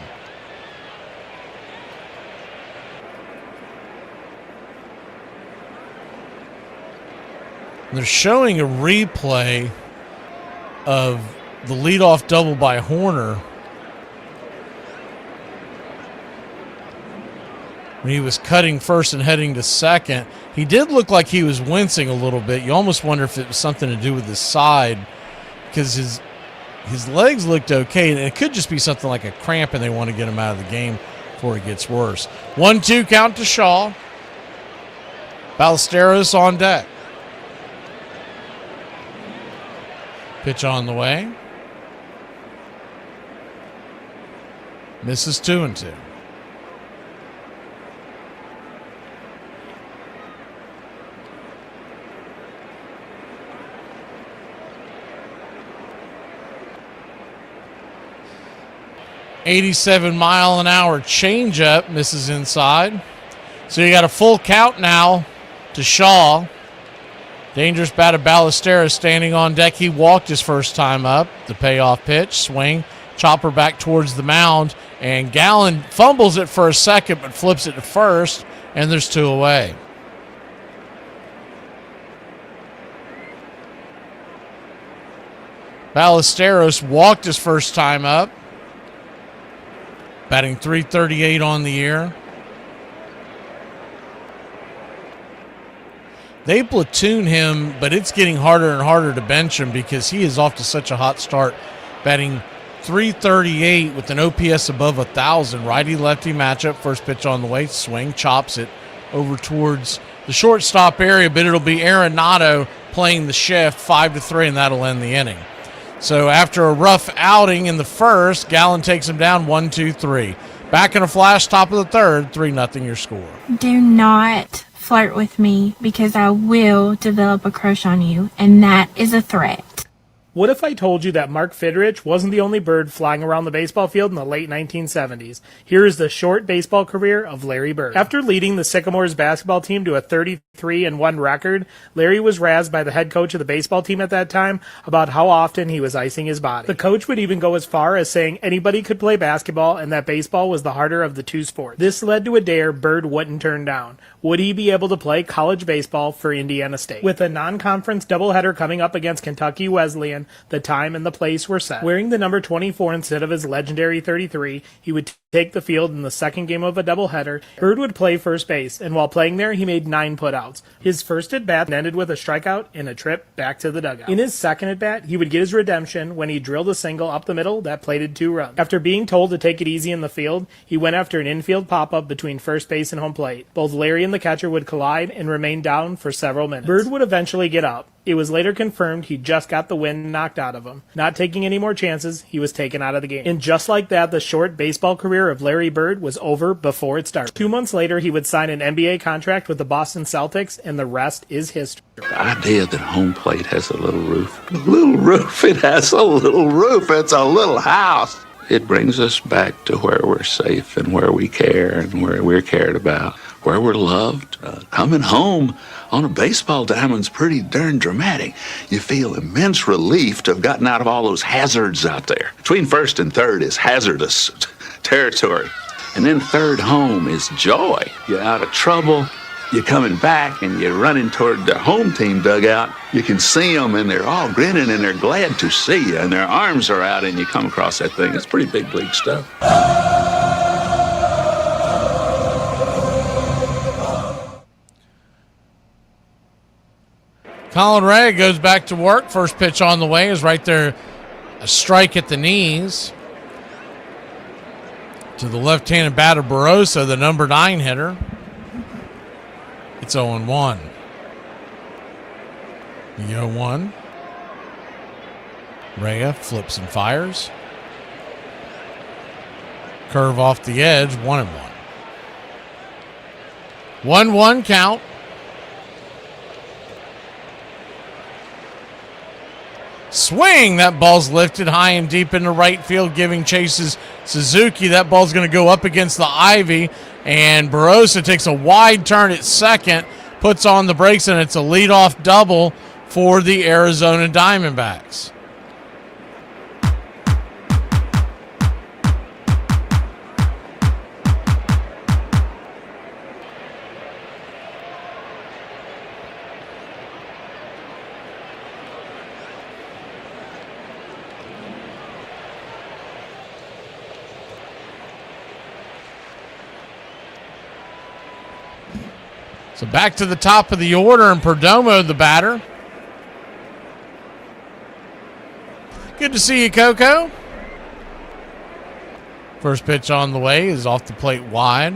[SPEAKER 19] They're showing a replay of the leadoff double by Horner when he was cutting first and heading to second. He did look like he was wincing a little bit. You almost wonder if it was something to do with his side, because his legs looked okay, and it could just be something like a cramp and they want to get him out of the game before it gets worse. 1-2 count to Shaw. Ballesteros on deck. Pitch on the way. Misses 2-2. .87-mile-an-hour changeup misses inside. So you got a full count now to Shaw. Dangerous bat of Ballesteros standing on deck. He walked his first time up. The payoff pitch, swing, chopper back towards the mound, and Gallen fumbles it for a second but flips it to first, and there's 2 away. Ballesteros walked his first time up, batting .338 on the year. They platoon him, but it's getting harder and harder to bench him because he is off to such a hot start, batting .338 with an OPS above 1,000. Righty-lefty matchup. First pitch on the way. Swing, chops it over towards the shortstop area, but it'll be Arenado playing the shift, 5-3, and that'll end the inning. So after a rough outing in the first, Gallen takes him down 1-2-3. Back in a flash, top of the third, 3-0 your score.
[SPEAKER 15] Do not flirt with me, because I will develop a crush on you, and that is a threat.
[SPEAKER 16] What if I told you that Mark Fidrich wasn't the only bird flying around the baseball field in the late 1970s? Here is the short baseball career of Larry Bird. After leading the Sycamores basketball team to a 33-1 record, Larry was razzed by the head coach of the baseball team at that time about how often he was icing his body. The coach would even go as far as saying anybody could play basketball and that baseball was the harder of the two sports. This led to a dare Bird wouldn't turn down. Would he be able to play college baseball for Indiana State? With a non-conference doubleheader coming up against Kentucky Wesleyan, the time and the place were set. Wearing the number 24 instead of his legendary 33, he would take the field in the second game of a doubleheader. Bird would play first base, and while playing there, he made 9 putouts. His first at-bat ended with a strikeout and a trip back to the dugout. In his second at-bat, he would get his redemption when he drilled a single up the middle that plated 2 runs. After being told to take it easy in the field, he went after an infield pop-up between first base and home plate. Both Larry and the catcher would collide and remain down for several minutes. Bird would eventually get up. It was later confirmed he just got the wind knocked out of him. Not taking any more chances, he was taken out of the game. And just like that, the short baseball career career of Larry Bird was over before it started. 2 months later, he would sign an NBA contract with the Boston Celtics, and the rest is history.
[SPEAKER 27] The idea that home plate has a little roof. A little roof, it has a little roof. It's a little house. It brings us back to where we're safe and where we care and where we're cared about, where we're loved. Coming home on a baseball diamond's pretty darn dramatic. You feel immense relief to have gotten out of all those hazards out there. Between first and third is hazardous territory. And then third home is joy. You're out of trouble. You're coming back and you're running toward the home team dugout. You can see them and they're all grinning and they're glad to see you and their arms are out and you come across that thing. It's pretty big league stuff.
[SPEAKER 19] Colin Ray goes back to work. First pitch on the way is right there. A strike at the knees to the left-handed batter Barossa, the number 9 hitter. It's 0-1. The 0-1. Rhea flips and fires. Curve off the edge, 1-1. 1-1 count. Swing. That ball's lifted high and deep into right field, giving chases Suzuki. That ball's going to go up against the ivy, and Barossa takes a wide turn at second, puts on the brakes, and it's a leadoff double for the Arizona Diamondbacks. So back to the top of the order, and Perdomo, the batter. Good to see you, Coco. First pitch on the way is off the plate wide.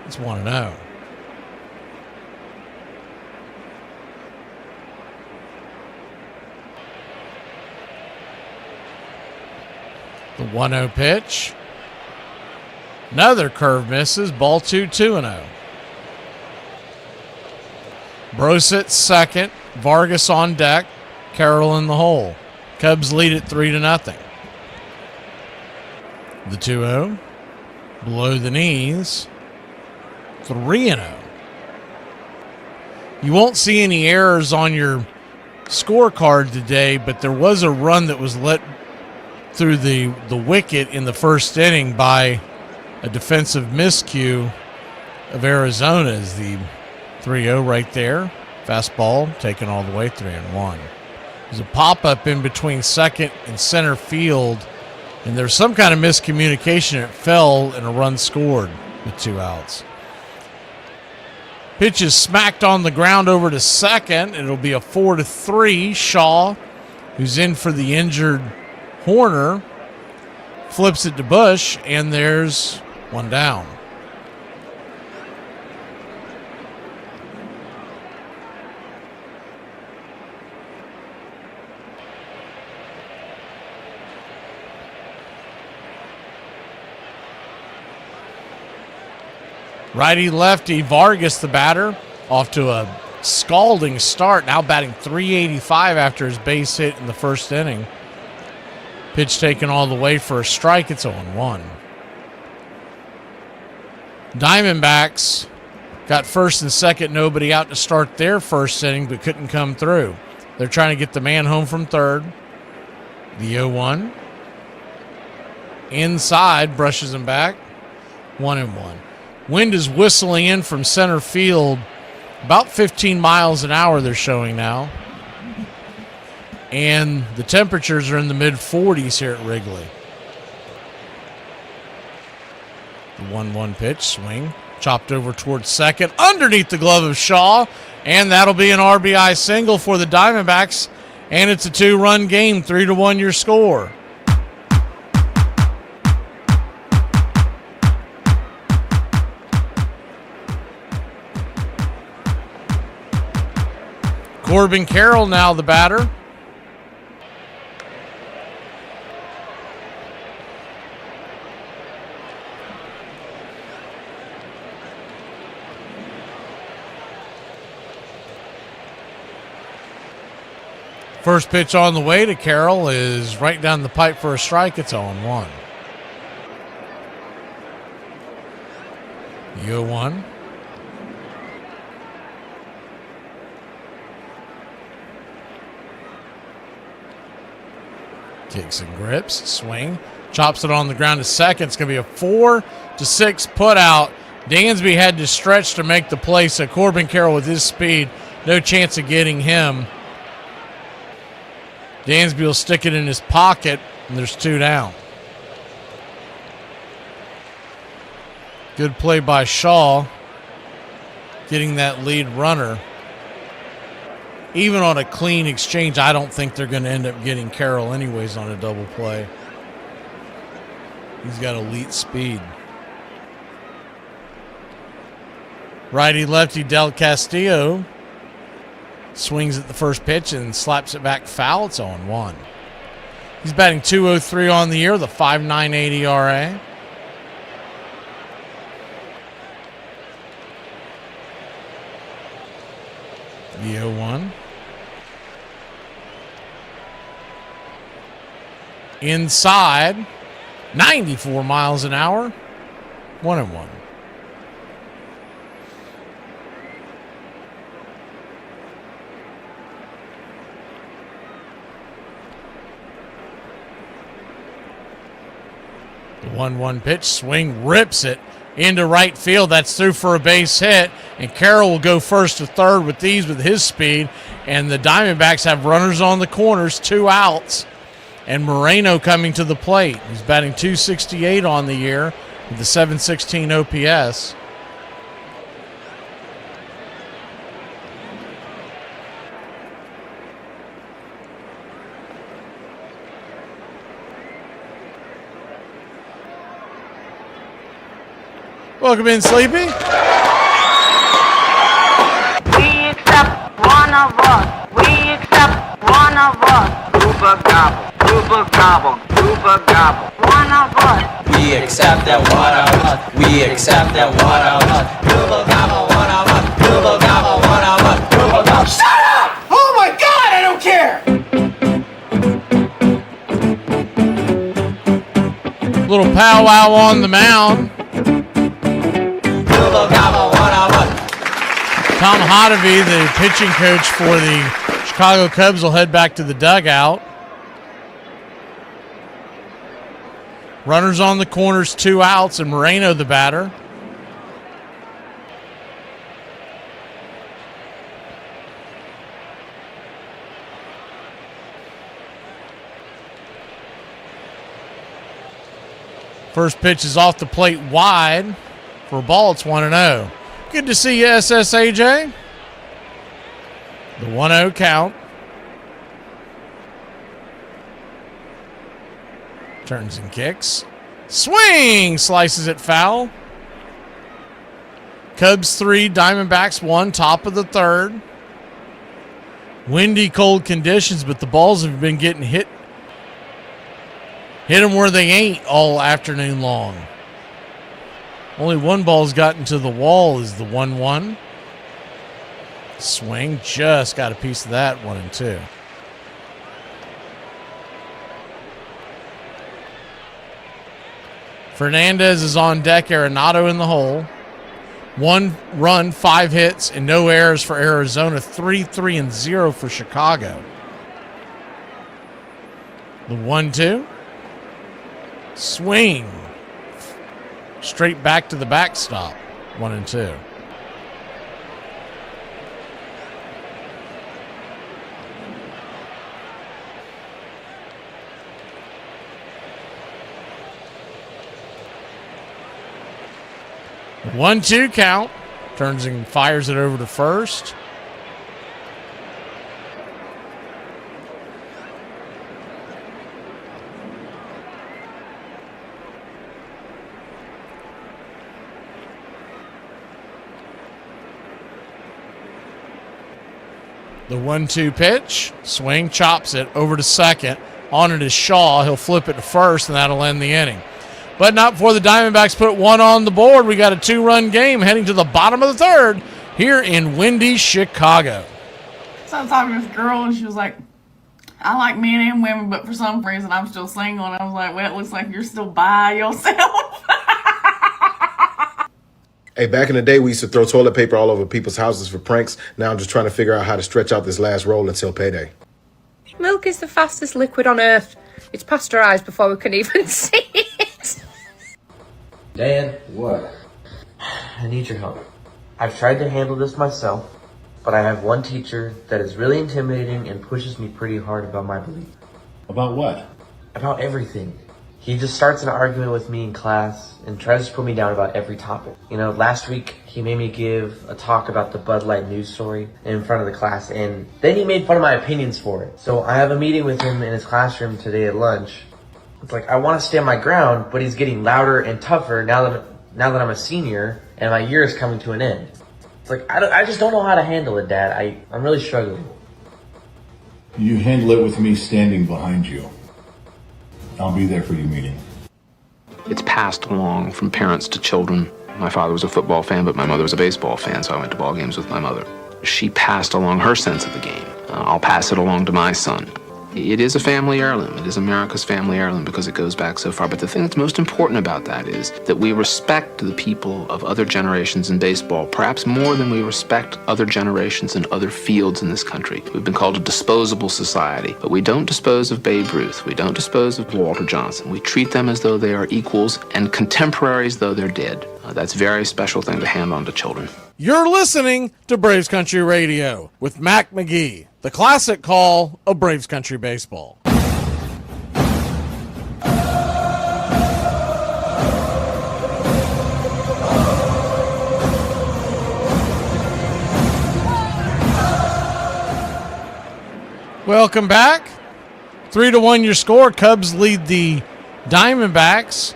[SPEAKER 19] It's 1-0. The 1-0 pitch. Another curve misses. Ball 2-0. Brosett second. Vargas on deck. Carroll in the hole. Cubs lead it 3-0. The 2-0. Below the knees. 3-0. You won't see any errors on your scorecard today, but there was a run that was let through the wicket in the first inning by a defensive miscue of Arizona's. The 3-0 right there. Fastball taken all the way, 3-1. There's a pop-up in between second and center field, and there's some kind of miscommunication. It fell, and a run scored with 2 outs. Pitch is smacked on the ground over to second. It'll be a 4-3. Shaw, who's in for the injured Horner, flips it to Bush, and there's 1 down. Righty-lefty, Vargas, the batter, off to a scalding start, now batting .385 after his base hit in the first inning. Pitch taken all the way for a strike. It's 0-1. Diamondbacks got first and second, nobody out to start their first inning, but couldn't come through. They're trying to get the man home from third. The 0-1. Inside, brushes him back. 1-1. Wind is whistling in from center field, about 15 miles an hour they're showing now. And the temperatures are in the mid-40s here at Wrigley. The 1-1 pitch, swing, chopped over towards second, underneath the glove of Shaw, and that'll be an RBI single for the Diamondbacks, and it's a 2-run game, 3-1 your score. Corbin Carroll now the batter. First pitch on the way to Carroll is right down the pipe for a strike. It's 0-1. 0-1. Kicks and grips, swing, chops it on the ground to second. It's going to be a 4-6 put out. Dansby had to stretch to make the play, so Corbin Carroll with his speed, no chance of getting him. Dansby will stick it in his pocket, and there's 2 down. Good play by Shaw, getting that lead runner. Even on a clean exchange, I don't think they're going to end up getting Carroll anyways on a double play. He's got elite speed. Righty-lefty Del Castillo swings at the first pitch and slaps it back foul. It's 0-1. He's batting .203 on the year, the 5.98 ERA. The 0-1. Inside, 94 miles an hour, 1-1. The 1-1 pitch, swing, rips it into right field. That's through for a base hit, and Carroll will go first to third with these with his speed, and the Diamondbacks have runners on the corners, 2 outs, and Moreno coming to the plate. He's batting .268 on the year with the .716 OPS. Welcome in, Sleepy.
[SPEAKER 2] We accept one of us. We accept one of us. Uber gobble, Uber gobble, Uber gobble. One of us.
[SPEAKER 17] We accept that one of us. We accept that one of us. Uber gobble, one of us. Uber gobble, one of us. Uber gobble. Shut up! Oh my God, I don't care.
[SPEAKER 19] Little powwow on the mound. Tom Hotovy, the pitching coach for the Chicago Cubs, will head back to the dugout. Runners on the corners, 2 outs, and Moreno the batter. First pitch is off the plate wide. For a ball, it's 1-0. Good to see you, SSAJ. The 1-0 count. Turns and kicks. Swing! Slices it foul. Cubs 3, Diamondbacks 1, top of the third. Windy, cold conditions, but the balls have been getting hit. Hit them where they ain't all afternoon long. Only one ball's gotten to the wall is the 1-1. Swing, just got a piece of that, 1-2. Fernandez is on deck, Arenado in the hole. 1 run, 5 hits, and no errors for Arizona. 3-3-0 for Chicago. The 1-2. Swing. Straight back to the backstop. 1-2. The 1-2 count. Turns and fires it over to first. The 1-2 pitch, swing, chops it over to second. On it is Shaw. He'll flip it to first, and that'll end the inning. But not before the Diamondbacks put 1 on the board. We got a 2-run game heading to the bottom of the third here in windy Chicago.
[SPEAKER 18] So I was talking to this girl, and she was like, I like men and women, but for some reason I'm still single, and I was like, well, it looks like you're still by yourself.
[SPEAKER 10] Hey, back in the day, we used to throw toilet paper all over people's houses for pranks. Now I'm just trying to figure out how to stretch out this last roll until payday.
[SPEAKER 20] Milk is the fastest liquid on earth. It's pasteurized before we can even see it.
[SPEAKER 21] Dad, what? I need your help. I've tried to handle this myself, but I have one teacher that is really intimidating and pushes me pretty hard about my belief.
[SPEAKER 22] About what?
[SPEAKER 21] About everything. He just starts an argument with me in class and tries to put me down about every topic. You know, last week he made me give a talk about the Bud Light news story in front of the class, and then he made fun of my opinions for it. So I have a meeting with him in his classroom today at lunch. It's like, I want to stand my ground, but he's getting louder and tougher now that I'm a senior and my year is coming to an end. It's like, I just don't know how to handle it, Dad. I'm really struggling.
[SPEAKER 22] You handle it with me standing behind you. I'll be there for your meeting.
[SPEAKER 23] It's passed along from parents to children. My father was a football fan, but my mother was a baseball fan, so I went to ball games with my mother. She passed along her sense of the game. I'll pass it along to my son. It is a family heirloom. It is America's family heirloom because it goes back so far. But the thing that's most important about that is that we respect the people of other generations in baseball, perhaps more than we respect other generations in other fields in this country. We've been called a disposable society, but we don't dispose of Babe Ruth. We don't dispose of Walter Johnson. We treat them as though they are equals and contemporaries though they're dead. That's a very special thing to hand on to children.
[SPEAKER 19] You're listening to Braves Country Radio with Mac McGee, the classic call of Braves Country baseball. Welcome back. 3-1 your score. Cubs lead the Diamondbacks.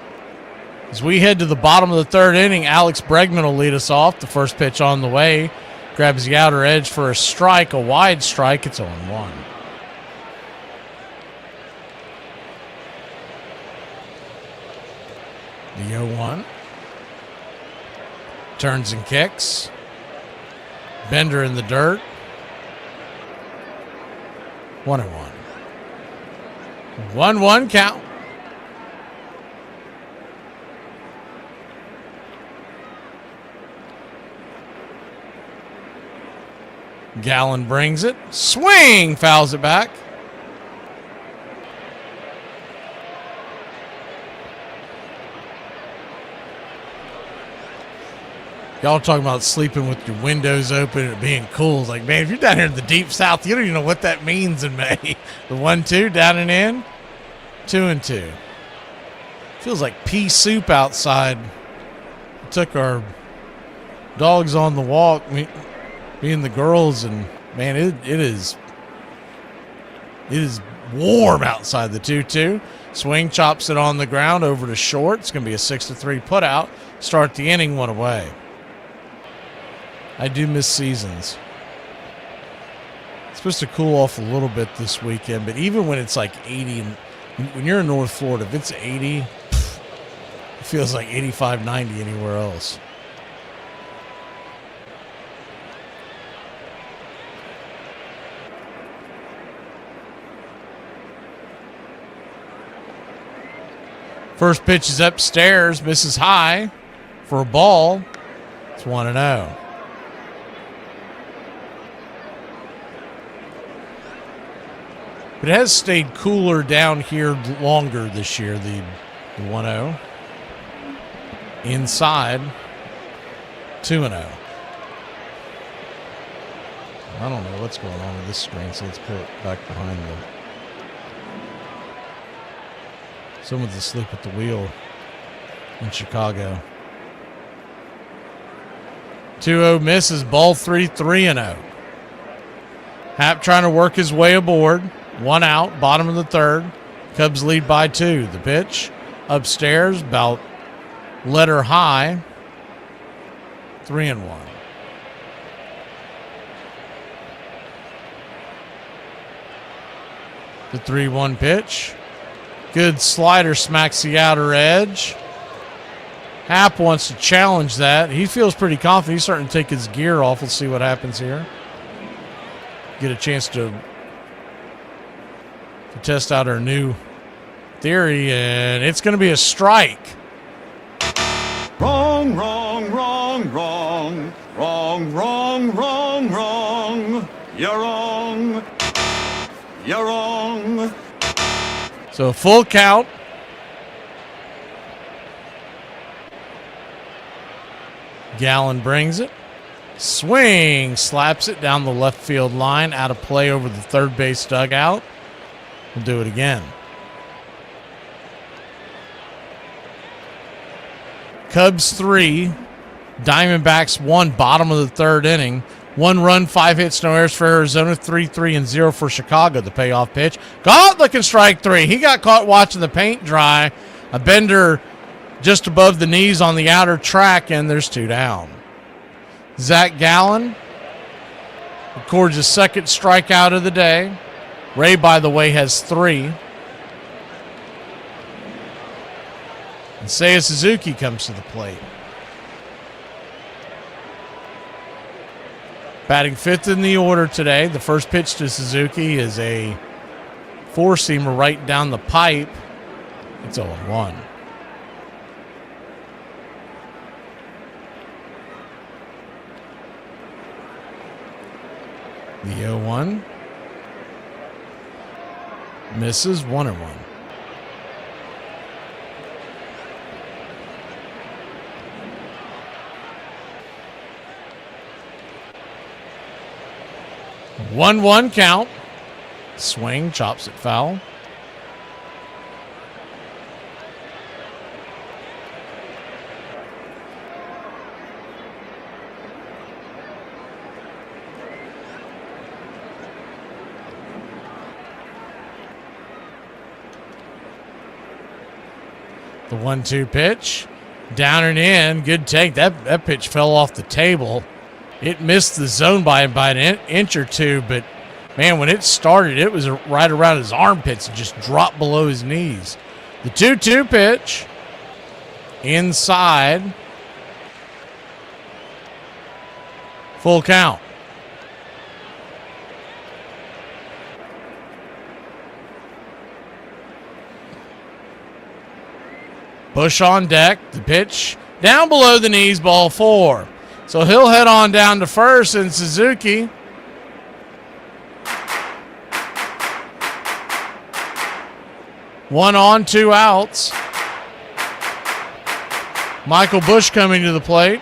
[SPEAKER 19] As we head to the bottom of the third inning, Alex Bregman will lead us off. The first pitch on the way. Grabs the outer edge for a strike, a wide strike. It's 0-1. The 0-1. Turns and kicks. Bender in the dirt. 1-1. 1-1 count. Gallen brings it. Swing! Fouls it back. Y'all talking about sleeping with your windows open and it being cool. It's like, man, if you're down here in the deep south, you don't even know what that means in May. The 1-2 down and in. 2-2. Feels like pea soup outside. We took our dogs on the walk. Me and the girls, and man, it is warm outside. The 2-2. Swing chops it on the ground over to short. It's going to be a 6-3 put out. Start the inning, 1 away. I do miss seasons. It's supposed to cool off a little bit this weekend, but even when it's like 80, and when you're in North Florida, if it's 80, it feels like 85, 90 anywhere else. First pitch is upstairs, misses high for a ball. It's 1-0. But it has stayed cooler down here longer this year, the 1-0. Inside, 2-0. I don't know what's going on with this screen, so let's put it back behind the... Someone's asleep at the wheel in Chicago. 2-0 misses, ball 3, 3-0. Happ trying to work his way aboard. 1 out, bottom of the third. Cubs lead by 2. The pitch upstairs, about letter high. 3-1. The 3-1 pitch. Good slider, smacks the outer edge. Happ wants to challenge that. He feels pretty confident. He's starting to take his gear off. Let's see what happens here. Get a chance to to test out our new theory, and it's going to be a strike.
[SPEAKER 4] Wrong, wrong, wrong, wrong. Wrong, wrong, wrong, wrong. You're wrong. You're wrong.
[SPEAKER 19] So a full count. Gallen brings it. Swing. Slaps it down the left field line. Out of play over the third base dugout. We'll do it again. Cubs 3. Diamondbacks 1. Bottom of the third inning. 1 run, 5 hits, no errors for Arizona. 3-3-0 for Chicago. The payoff pitch. Caught looking strike 3. He got caught watching the paint dry. A bender just above the knees on the outer track, and there's 2 down. Zach Gallen records his second strikeout of the day. Ray, by the way, has 3. And Seiya Suzuki comes to the plate. Batting 5th in the order today. The first pitch to Suzuki is a 4-seamer right down the pipe. It's 0-1. The 0-1 misses. 1-1. One count. Swing, chops it foul. The 1-2 pitch. Down and in. Good take. That pitch fell off the table. It missed the zone by an inch or two, but, man, when it started, it was right around his armpits and just dropped below his knees. The 2-2 pitch. Inside. Full count. Bush on deck. The pitch down below the knees, ball 4. So he'll head on down to first, and Suzuki one on, 2 outs. Michael Bush coming to the plate,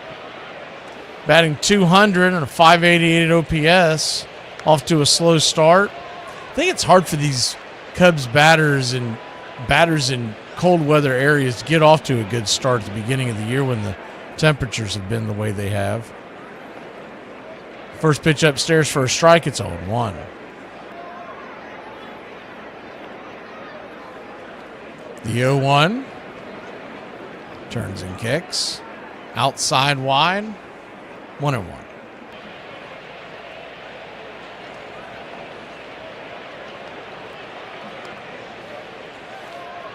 [SPEAKER 19] batting 200 and a 588 OPS, off to a slow start. I think it's hard for these Cubs batters in cold weather areas to get off to a good start at the beginning of the year when the temperatures have been the way they have. First pitch upstairs for a strike. It's 0-1. The 0-1 turns and kicks. Outside wide. 1-1.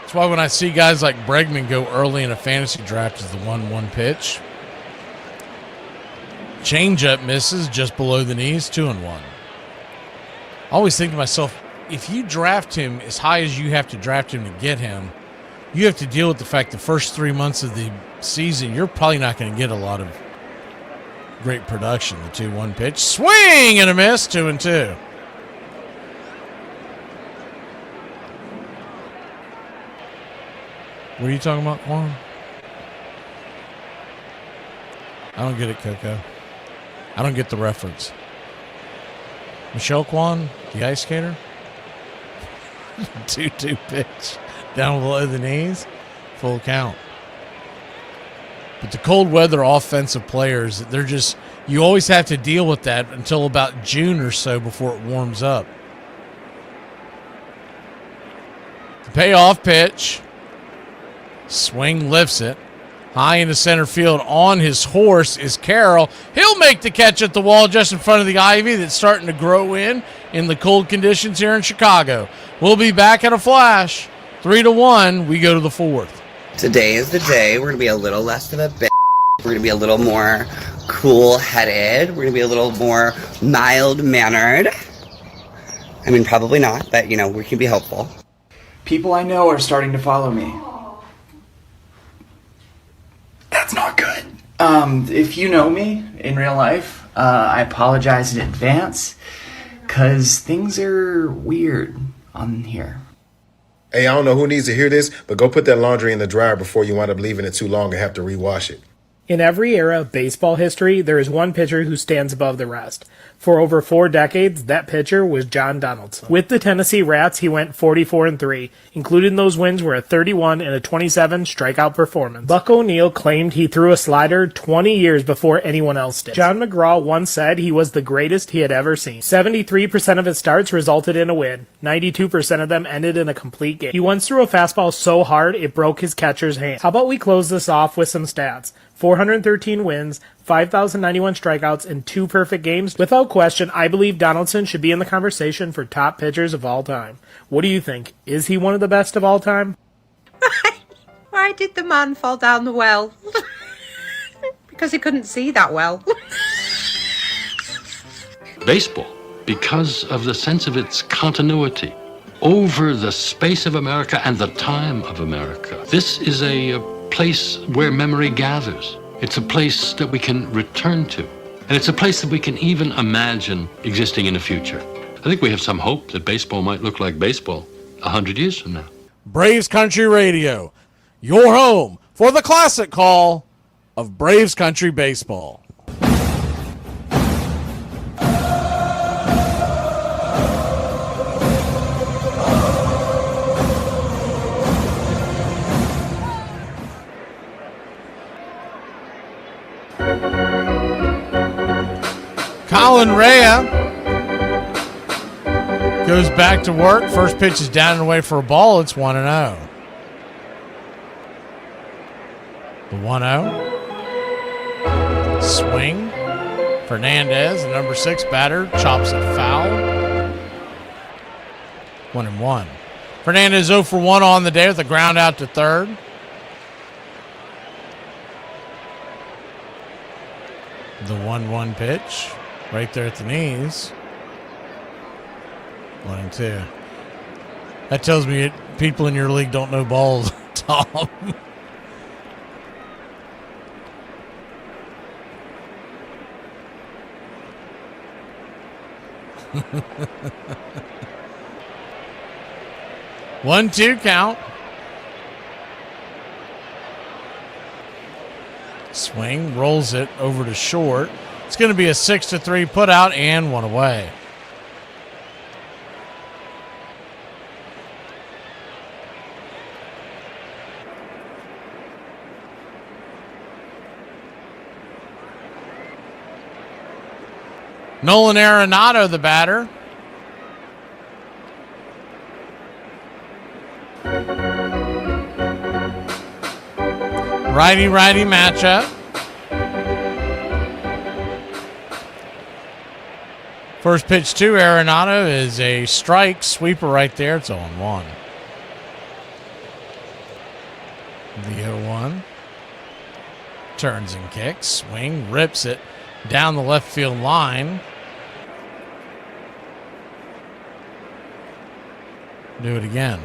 [SPEAKER 19] That's why when I see guys like Pregame go early in a fantasy draft as the 1-1 pitch. Changeup misses just below the knees, 2-1. I always think to myself, if you draft him as high as you have to draft him to get him, you have to deal with the fact the first 3 months of the season, you're probably not going to get a lot of great production. The 2-1 pitch. Swing and a miss, 2-2. What are you talking about, Quan? I don't get it, Coco. I don't get the reference. Michelle Kwan, the ice skater? 2-2 pitch. Down below the knees. Full count. But the cold weather offensive players, they're just, you always have to deal with that until about June or so before it warms up. The payoff pitch. Swing lifts it. High into center field on his horse is Carroll. He'll make the catch at the wall just in front of the ivy that's starting to grow in the cold conditions here in Chicago. We'll be back in a flash. 3-1, we go to the 4th.
[SPEAKER 7] Today is the day. We're going to be a little less of a bitch. We're going to be a little more cool-headed. We're going to be a little more mild-mannered. I mean, probably not, but, we can be helpful.
[SPEAKER 8] People I know are starting to follow me. That's not good. If you know me in real life, I apologize in advance, because things are weird on here.
[SPEAKER 10] Hey, I don't know who needs to hear this, but go put that laundry in the dryer before you wind up leaving it too long and have to rewash it.
[SPEAKER 16] In every era of baseball history, there is one pitcher who stands above the rest. For over 4 decades, that pitcher was John Donaldson. With the Tennessee Rats, he went 44-3, including those wins were a 31 and a 27 strikeout performance. Buck O'Neil claimed he threw a slider 20 years before anyone else did. John McGraw once said he was the greatest he had ever seen. 73% of his starts resulted in a win. 92% of them ended in a complete game. He once threw a fastball so hard it broke his catcher's hand. How about we close this off with some stats? 413 wins, 5,091 strikeouts, and 2 perfect games. Without question, I believe Donaldson should be in the conversation for top pitchers of all time. What do you think? Is he one of the best of all time?
[SPEAKER 20] Why did the man fall down the well? Because he couldn't see that well.
[SPEAKER 27] Baseball, because of the sense of its continuity over the space of America and the time of America. This is a place where memory gathers. It's a place that we can return to. And it's a place that we can even imagine existing in the future. I think we have some hope that baseball might look like baseball 100 years from now.
[SPEAKER 19] Braves Country Radio, your home for the classic call of Braves Country Baseball. Colin Rea goes back to work. First pitch is down and away for a ball. It's 1-0. The 1-0. Swing. Fernandez, the number 6 batter, chops it foul. 1-1. Fernandez 0 for 1 on the day with a ground out to third. The 1-1 pitch. Right there at the knees. 1-2. That tells me people in your league don't know balls, Tom. One, 2 count. Swing, rolls it over to short. It's going to be a 6-3 put out and 1 away. Nolan Arenado, the batter. Righty-righty matchup. First pitch to Arenado is a strike. Sweeper right there. It's 0-1. The 0-1. Turns and kicks. Swing. Rips it down the left field line. Do it again.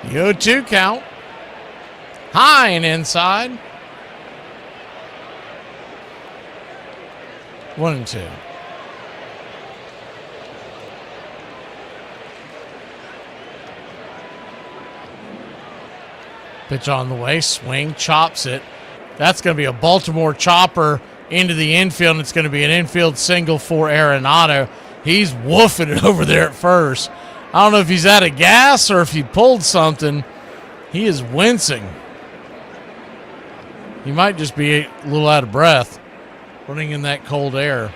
[SPEAKER 19] The 0-2 count. High and inside. 1-2. Pitch on the way. Swing. Chops it. That's going to be a Baltimore chopper into the infield, and it's going to be an infield single for Arenado. He's woofing it over there at first. I don't know if he's out of gas or if he pulled something. He is wincing. He might just be a little out of breath running in that cold air.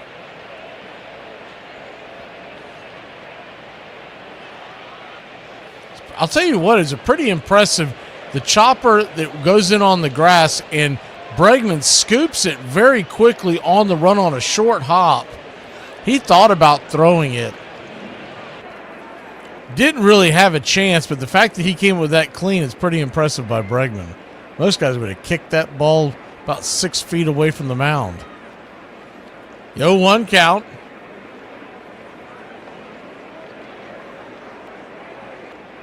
[SPEAKER 19] I'll tell you what is a pretty impressive. The chopper that goes in on the grass, and Bregman scoops it very quickly on the run on a short hop. He thought about throwing it. didn't really have a chance, but the fact that he came with that clean is pretty impressive by Bregman. Most guys would have kicked that ball about 6 feet away from the mound. 0-1 count.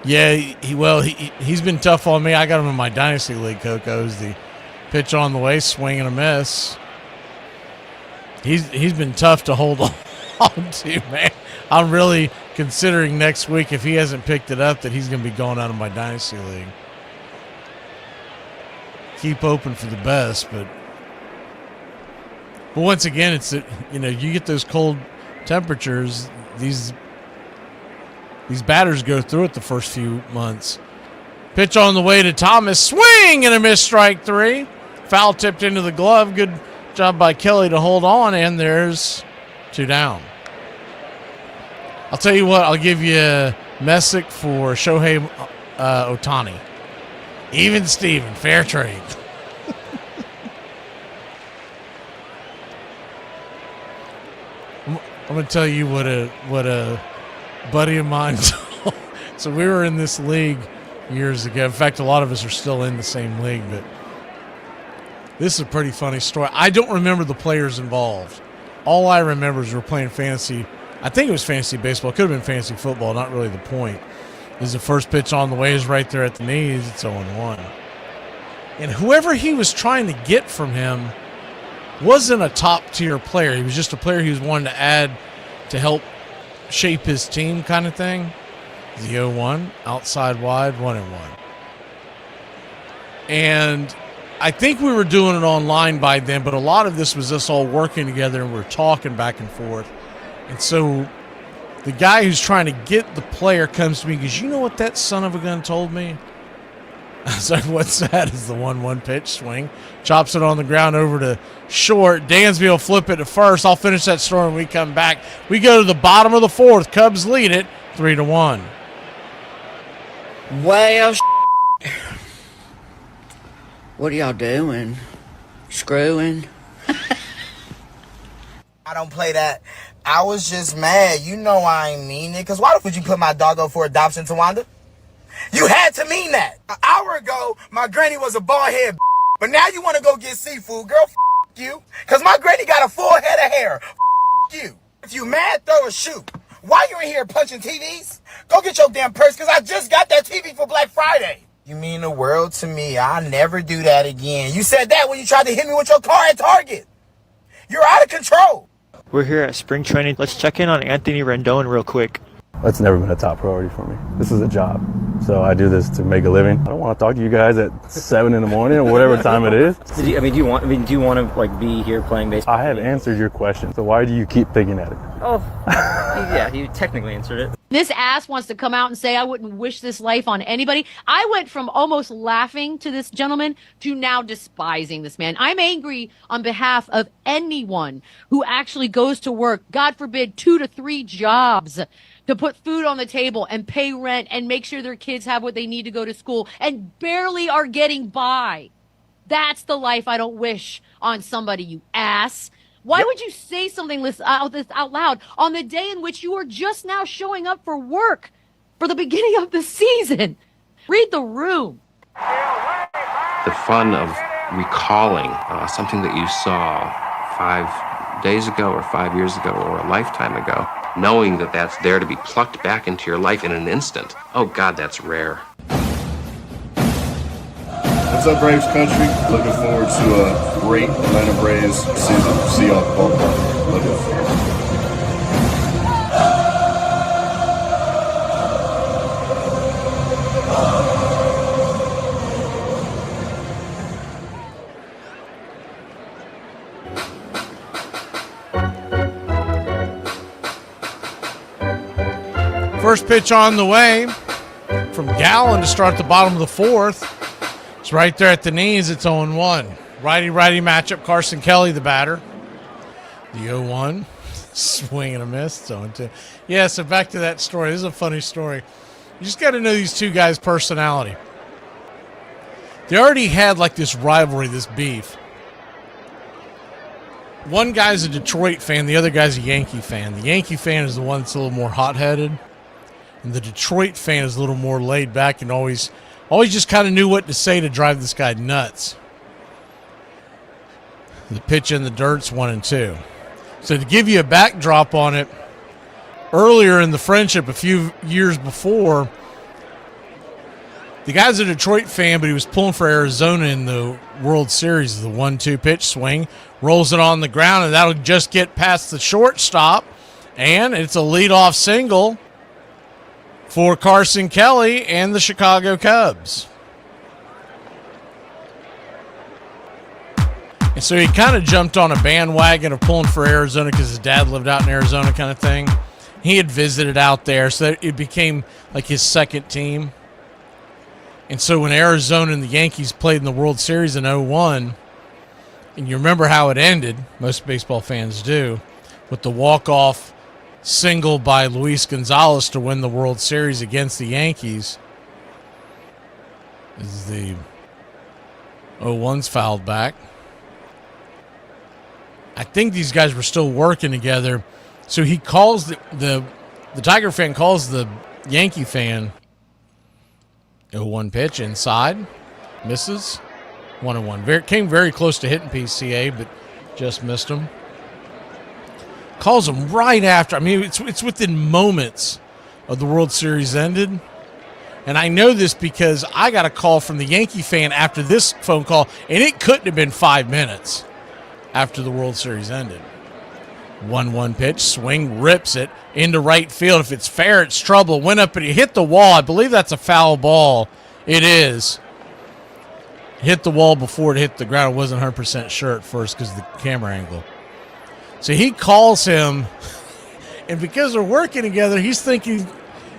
[SPEAKER 19] Yeah, he's been tough on me. I got him in my Dynasty League, Coco's. The pitch on the way, swing and a miss. He's been tough to hold on to, man. I'm really considering next week, if he hasn't picked it up, that he's going to be going out of my Dynasty League. Keep open for the best, but once again, it's you get those cold temperatures. These batters go through it the first few months. Pitch on the way to Thomas, swing and a miss, strike 3. Foul tipped into the glove. Good job by Kelly to hold on, and there's 2 down. I'll tell you what, I'll give you Messick for Shohei Ohtani. Even Steven, fair trade. I'm going to tell you what a buddy of mine told. So we were in this league years ago. In fact, a lot of us are still in the same league, but this is a pretty funny story. I don't remember the players involved. All I remember is we're playing fantasy. I think it was fantasy baseball. It could have been fantasy football. Not really the point. Is the first pitch on the way is right there at the knees. It's 0-1. And whoever he was trying to get from him wasn't a top-tier player. He was just a player he was wanting to add to help shape his team kind of thing. The 0-1, outside wide, 1-1. And I think we were doing it online by then, but a lot of this was us all working together and we were talking back and forth. And so the guy who's trying to get the player comes to me and goes, you know what that son of a gun told me? I was like, what's that? Is the 1-1 pitch, swing. Chops it on the ground over to short. Dansby will flip it to first. I'll finish that story when we come back. We go to the bottom of the 4th. Cubs lead it 3-1.
[SPEAKER 1] Well, what are y'all doing? Screwing?
[SPEAKER 11] I don't play that. I was just mad. You know I ain't mean it. Because why the fuck would you put my dog up for adoption, Tawanda? You had to mean that. An hour ago, my granny was a bald head, but now you want to go get seafood. Girl, you. Because my granny got a full head of hair. You. If you mad, throw a shoe. Why you in here punching TVs? Go get your damn purse, because I just got that TV for Black Friday. You mean the world to me. I'll never do that again. You said that when you tried to hit me with your car at Target. You're out of control.
[SPEAKER 12] We're here at spring training. Let's check in on Anthony Rendon real quick.
[SPEAKER 13] That's never been a top priority for me. This is a job. So I do this to make a living. I don't want to talk to you guys at 7 in the morning or whatever time it is.
[SPEAKER 12] Do you want to like be here playing baseball?
[SPEAKER 13] I have answered your question. So why do you keep thinking at it?
[SPEAKER 12] Oh, yeah, you technically answered it.
[SPEAKER 24] This ass wants to come out and say I wouldn't wish this life on anybody. I went from almost laughing to this gentleman to now despising this man. I'm angry on behalf of anyone who actually goes to work, God forbid, 2 to 3 jobs to put food on the table and pay rent and make sure their kids have what they need to go to school and barely are getting by. That's the life I don't wish on somebody, you ass. Why would you say something this out loud on the day in which you are just now showing up for work for the beginning of the season? Read the room.
[SPEAKER 23] The fun of recalling something that you saw 5 days ago or 5 years ago or a lifetime ago, knowing that that's there to be plucked back into your life in an instant. Oh, God, that's rare.
[SPEAKER 22] What's up, Braves country? Looking forward to a great Atlanta Braves season. See y'all at the ballpark. Love you.
[SPEAKER 19] First pitch on the way from Gallen to start the bottom of the 4th. It's right there at the knees. It's 0-1. Righty-righty matchup. Carson Kelly, the batter. The 0-1. Swing and a miss. It's 0-2. Yeah, so back to that story. This is a funny story. You just got to know these two guys' personality. They already had like this rivalry, this beef. One guy's a Detroit fan. The other guy's a Yankee fan. The Yankee fan is the one that's a little more hot-headed. And the Detroit fan is a little more laid back and always just kind of knew what to say to drive this guy nuts. The pitch in the dirt's 1-2. So to give you a backdrop on it, earlier in the friendship, a few years before, the guy's a Detroit fan, but he was pulling for Arizona in the World Series. The 1-2 pitch swing, rolls it on the ground, and that'll just get past the shortstop, and it's a leadoff single for Carson Kelly and the Chicago Cubs. And so he kind of jumped on a bandwagon of pulling for Arizona because his dad lived out in Arizona kind of thing. He had visited out there, so it became like his second team. And so when Arizona and the Yankees played in the World Series in 2001, and you remember how it ended, most baseball fans do, with the walk-off single by Luis Gonzalez to win the World Series against the Yankees. This is the 0-1's fouled back. I think these guys were still working together. So he calls the Tiger fan calls the Yankee fan. 0-1 pitch inside. Misses. 1-1. Came very close to hitting PCA, but just missed him. Calls him right after. I mean, it's within moments of the World Series ended. And I know this because I got a call from the Yankee fan after this phone call, and it couldn't have been 5 minutes after the World Series ended. 1-1 pitch, swing, rips it into right field. If it's fair, it's trouble. Went up and he hit the wall. I believe that's a foul ball. It is. Hit the wall before it hit the ground. I wasn't 100% sure at first because of the camera angle. So he calls him, and because they're working together, he's thinking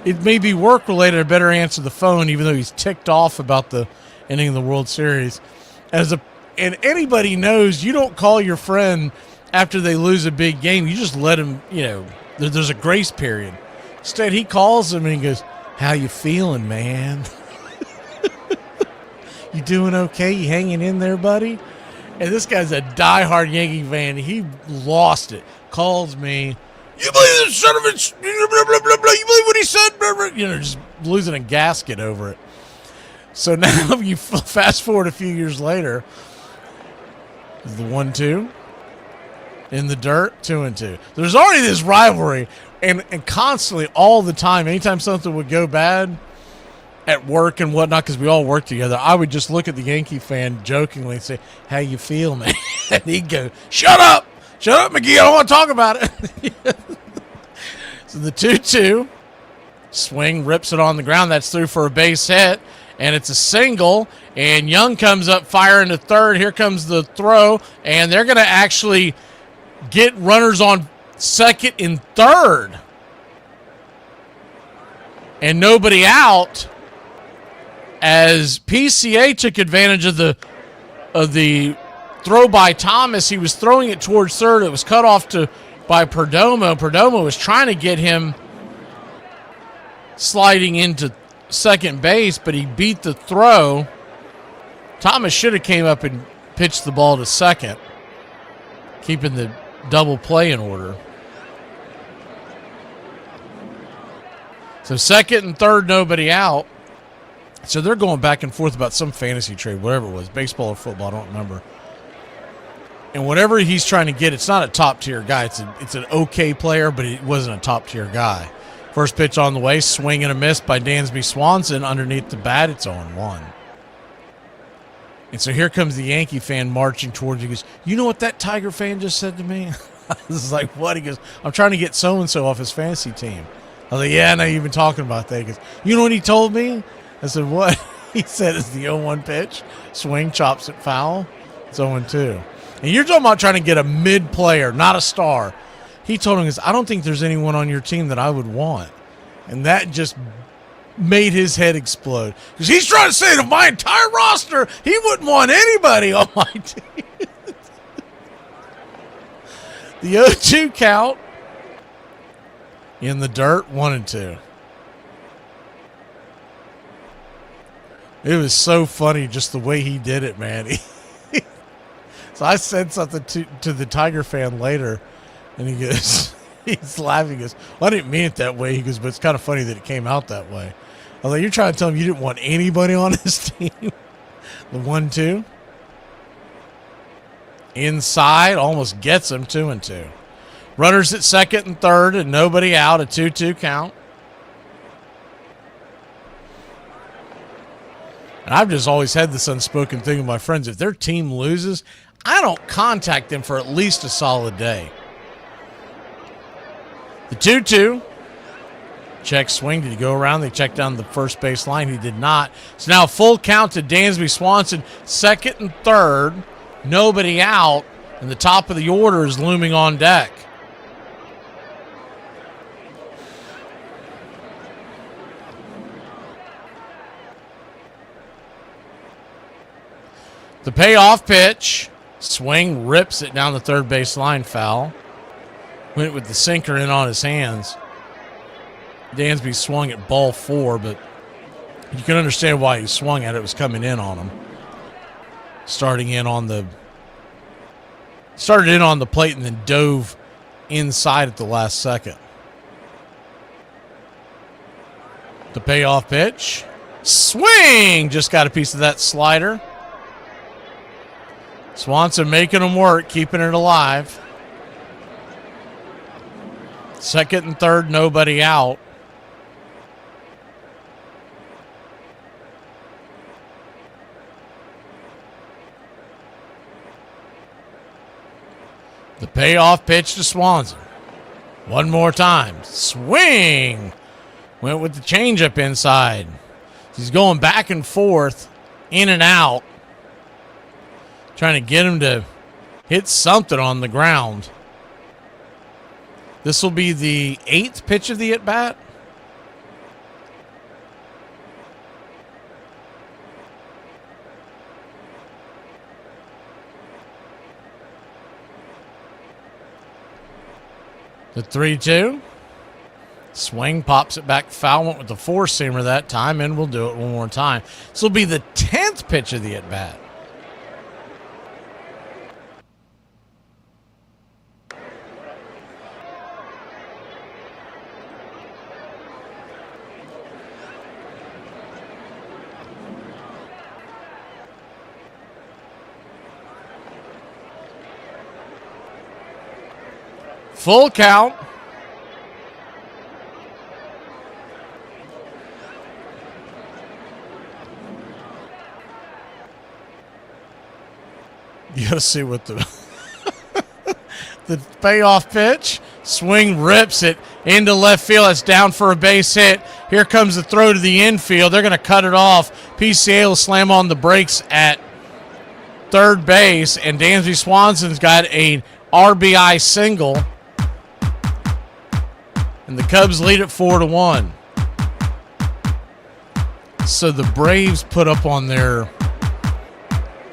[SPEAKER 19] it may be work-related. I better answer the phone, even though he's ticked off about the ending of the World Series. And anybody knows you don't call your friend after they lose a big game. You just let them, there's a grace period. Instead, he calls him and he goes, "How you feeling, man? You doing okay? You hanging in there, buddy?" And this guy's a diehard Yankee fan. He lost it. Calls me, "You believe this son of a blah, blah, blah, blah. You believe what he said?" Blah, blah. Just losing a gasket over it. So now you fast forward a few years later. The 1-2 in the dirt, 2-2. There's already this rivalry, and constantly, all the time, anytime something would go bad at work and whatnot, because we all work together, I would just look at the Yankee fan jokingly and say, "How you feel, man?" And he'd go, "Shut up, McGee, I don't want to talk about it." So the 2-2 swing, rips it on the ground. That's through for a base hit. And it's a single, and Young comes up firing to third. Here comes the throw, and they're going to actually get runners on second and third. And nobody out, as PCA took advantage of the throw by Thomas. He was throwing it towards third. It was cut off by Perdomo. Perdomo was trying to get him sliding into second base, but he beat the throw. Thomas should have came up and pitched the ball to second, keeping the double play in order. So second and third, nobody out. So they're going back and forth about some fantasy trade, whatever it was, baseball or football, I don't remember. And whatever he's trying to get, it's not a top-tier guy. It's an okay player, but it wasn't a top-tier guy. First pitch on the way, swing and a miss by Dansby Swanson underneath the bat. It's 0-1. And so here comes the Yankee fan marching towards you. He goes, "You know what that Tiger fan just said to me?" I was like, "What?" He goes, "I'm trying to get so-and-so off his fantasy team." I was like, "Yeah, I know you've been talking about that." He goes, "You know what he told me?" I said, "What?" He said it's the 0-1 pitch. Swing, chops it foul. It's 0-2. And you're talking about trying to get a mid player, not a star. He told him, "I don't think there's anyone on your team that I would want." And that just made his head explode. Because he's trying to say to my entire roster, he wouldn't want anybody on my team. The 0-2 count in the dirt, 1-2. It was so funny just the way he did it, man. So I said something to the Tiger fan later, and he goes, He's laughing. He goes, well, I didn't mean it that way. He goes, but it's kind of funny that it came out that way. I was like, you're trying to tell him you didn't want anybody on this team? The 1-2. Inside, almost gets him 2-2. Runners at second and third and nobody out, a 2-2 count. And I've just always had this unspoken thing with my friends. If their team loses, I don't contact them for at least a solid day. The 2-2. Check swing. Did he go around? They checked down the first base line. He did not. So now full count to Dansby Swanson. Second and third. Nobody out. And the top of the order is looming on deck. The payoff pitch. Swing, rips it down the third base line, foul. Went with the sinker in on his hands. Dansby swung at ball 4, but you can understand why he swung at it. It was coming in on him. Started in on the plate and then dove inside at the last second. The payoff pitch. Swing! Just got a piece of that slider. Swanson making them work, keeping it alive. Second and third, nobody out. The payoff pitch to Swanson. One more time. Swing! Went with the changeup inside. He's going back and forth, in and out. Trying to get him to hit something on the ground. This will be the 8th pitch of the at-bat. The 3-2. Swing, pops it back foul. Went with the four-seamer that time, and we'll do it one more time. This will be the 10th pitch of the at-bat. Full count. You gotta see what the the payoff pitch. Swing, rips it into left field. That's down for a base hit. Here comes the throw to the infield. They're gonna cut it off. PCA will slam on the brakes at third base, and Dansby Swanson's got a RBI single. And the Cubs lead it 4-1. So the Braves put up on their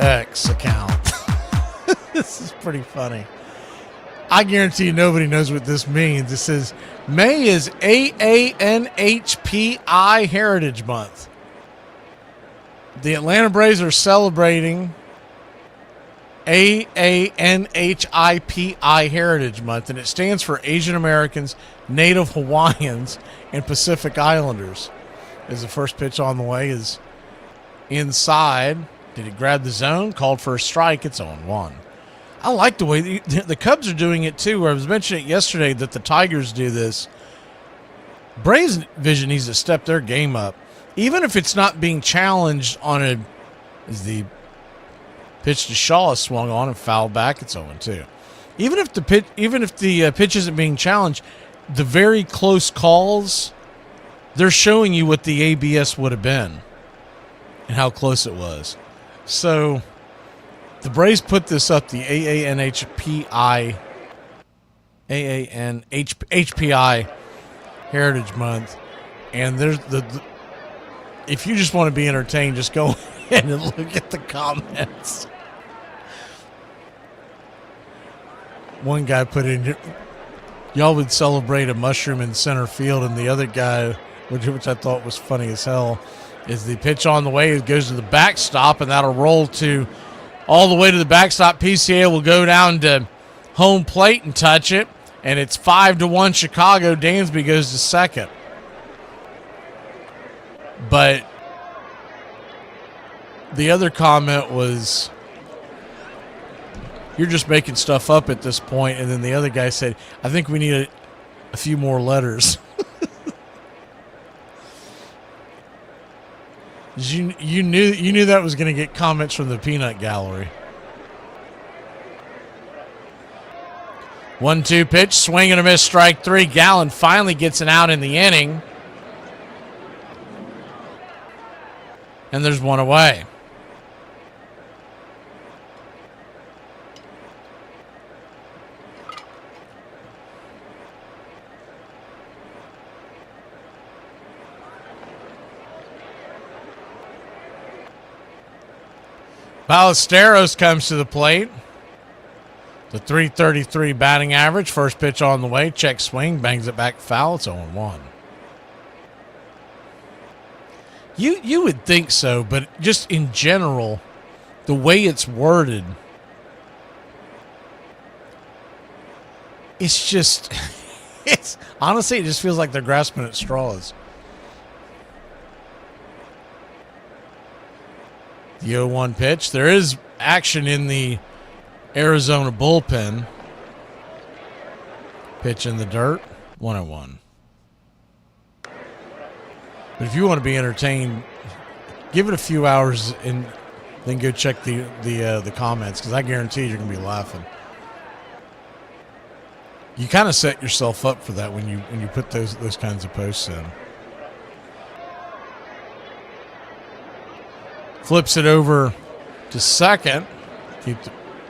[SPEAKER 19] X account. This is pretty funny. I guarantee you nobody knows what this means. It says May is AANHPI Heritage Month. The Atlanta Braves are celebrating AANHIPI Heritage Month, and it stands for Asian Americans, Native Hawaiians, and Pacific Islanders. As the first pitch on the way is inside. Did he grab the zone? Called for a strike. It's 0-1. I like the way the Cubs are doing it too. I was mentioning it yesterday that the Tigers do this. Braves Vision needs to step their game up. Even if it's not being challenged on as the pitch to Shaw is swung on and fouled back, it's 0-2. Even if the pitch isn't being challenged, the very close calls, they're showing you what the ABS would have been and how close it was. So the Braves put this up, the AANHPI Heritage Month, and there's if you just want to be entertained, just go ahead and look at the comments. One guy put in, y'all would celebrate a mushroom in center field, and the other guy, which I thought was funny as hell, is the pitch on the way. It goes to the backstop, and that'll roll to all the way to the backstop. PCA will go down to home plate and touch it, And it's 5-1 Chicago. Dansby goes to second. But the other comment was, you're just making stuff up at this point. And then the other guy said, I think we need a few more letters. You knew that was going to get comments from the peanut gallery. 1-2 pitch, swing and a miss, strike three. Gallen finally gets an out in the inning. And there's one away. Ballesteros comes to the plate. The .333 batting average. First pitch on the way. Check swing. Bangs it back foul. It's 0-1. You would think so, but just in general, the way it's worded, it's just, honestly, it just feels like they're grasping at straws. The 0-1 pitch. There is action in the Arizona bullpen. Pitch in the dirt. 1-1. But if you want to be entertained, give it a few hours and then go check the comments, because I guarantee you're going to be laughing. You kind of set yourself up for that when you put those kinds of posts in. Flips it over to second. Keep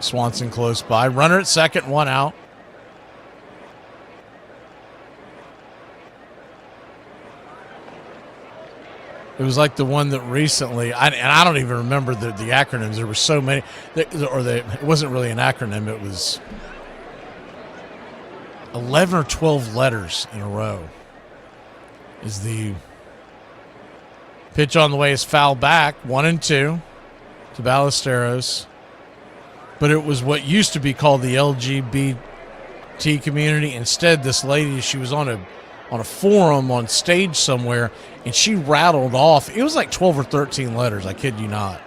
[SPEAKER 19] Swanson close by. Runner at second, one out. It was like the one that recently, and I don't even remember the acronyms. There were so many, it wasn't really an acronym. It was 11 or 12 letters in a row. Is the pitch on the way is foul back, 1-2 to Ballesteros. But it was what used to be called the LGBT community. Instead, this lady, she was on a forum on stage somewhere, and she rattled off. It was like 12 or 13 letters. I kid you not.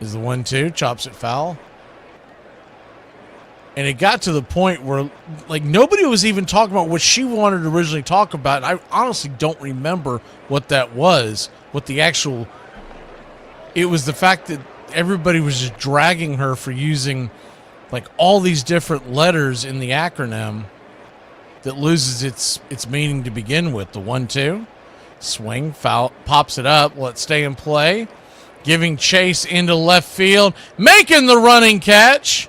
[SPEAKER 19] Is the 1-2, chops it foul. And it got to the point where, like, nobody was even talking about what she wanted to originally talk about. I honestly don't remember what that was, what the actual... It was the fact that everybody was just dragging her for using, like, all these different letters in the acronym that loses its meaning to begin with. The 1-2, swing, foul, pops it up, let it stay in play. Giving chase into left field, making the running catch.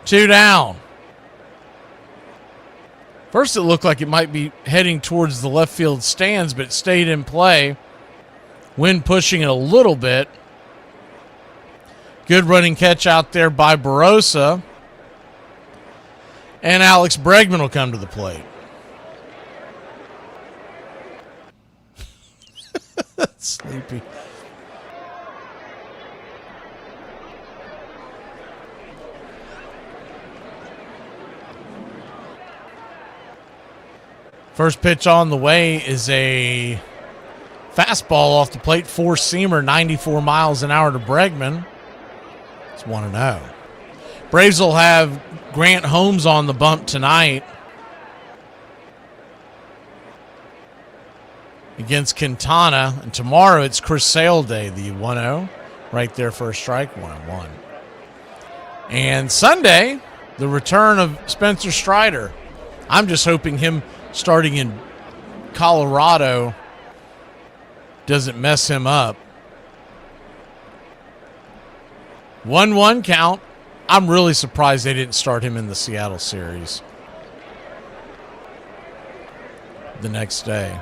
[SPEAKER 19] 2 down. First it looked like it might be heading towards the left field stands, but it stayed in play. Wind pushing it a little bit. Good running catch out there by Barossa. And Alex Bregman will come to the plate. Sleepy. First pitch on the way is a fastball off the plate, four-seamer, 94 miles an hour to Bregman. It's 1-0. Braves will have Grant Holmes on the bump tonight against Quintana. And tomorrow it's Chris Sale Day, the 1-0. Right there for a strike, 1-1. And Sunday, the return of Spencer Strider. I'm just hoping him starting in Colorado doesn't mess him up. 1-1 count. I'm really surprised they didn't start him in the Seattle series the next day.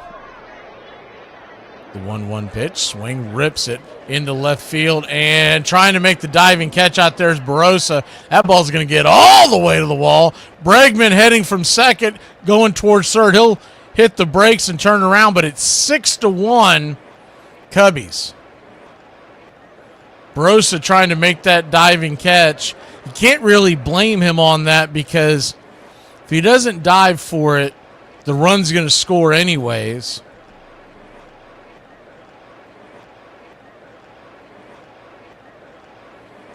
[SPEAKER 19] The 1-1 pitch, swing, rips it into left field, and trying to make the diving catch out there is Barossa. That ball's going to get all the way to the wall. Bregman heading from second, going towards third. He'll hit the brakes and turn around, but it's 6-1 Cubbies. Barossa trying to make that diving catch. You can't really blame him on that because If he doesn't dive for it, the run's going to score anyways.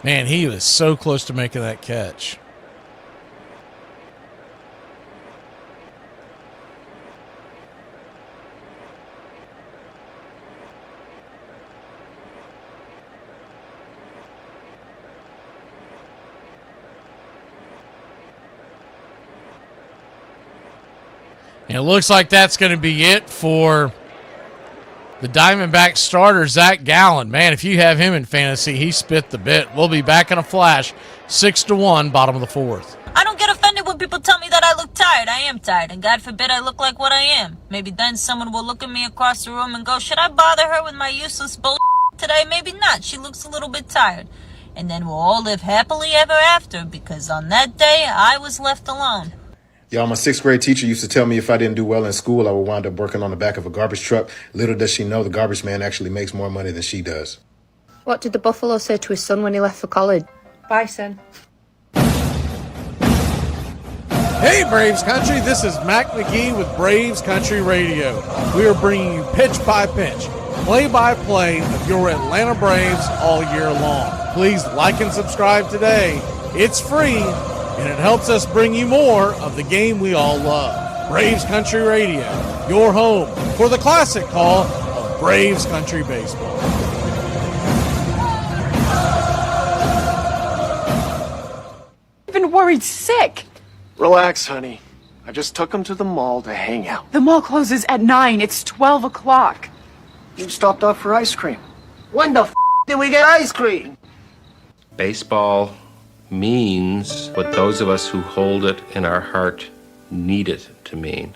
[SPEAKER 19] Man, he was so close to making that catch. And it looks like that's going to be it for the Diamondbacks starter, Zach Gallen. Man, if you have him in fantasy, he spit the bit. We'll be back in a flash. 6-1, bottom of the fourth.
[SPEAKER 3] I don't get offended when people tell me that I look tired. I am tired, and God forbid I look like what I am. Maybe then someone will look at me across the room and go, should I bother her with my useless bullshit today? Maybe not. She looks a little bit tired. And then we'll all live happily ever after, because on that day, I was left alone.
[SPEAKER 10] Y'all, my 6th grade teacher used to tell me if I didn't do well in school, I would wind up working on the back of a garbage truck. Little does she know the garbage man actually makes more money than she does.
[SPEAKER 20] What did the buffalo say to his son when he left for college? Bison.
[SPEAKER 19] Hey, Braves Country, this is Mac McGee with Braves Country Radio. We are bringing you pitch by pitch, play-by-play of your Atlanta Braves all year long. Please like and subscribe today. It's free, and it helps us bring you more of the game we all love. Braves Country Radio, your home for the classic call of Braves Country Baseball.
[SPEAKER 5] I've been worried sick.
[SPEAKER 6] Relax, honey. I just took him to the mall to hang out.
[SPEAKER 5] The mall closes at 9. It's 12 o'clock.
[SPEAKER 6] You stopped off for ice cream.
[SPEAKER 11] When the did we get ice cream?
[SPEAKER 27] Baseball means what those of us who hold it in our heart need it to mean.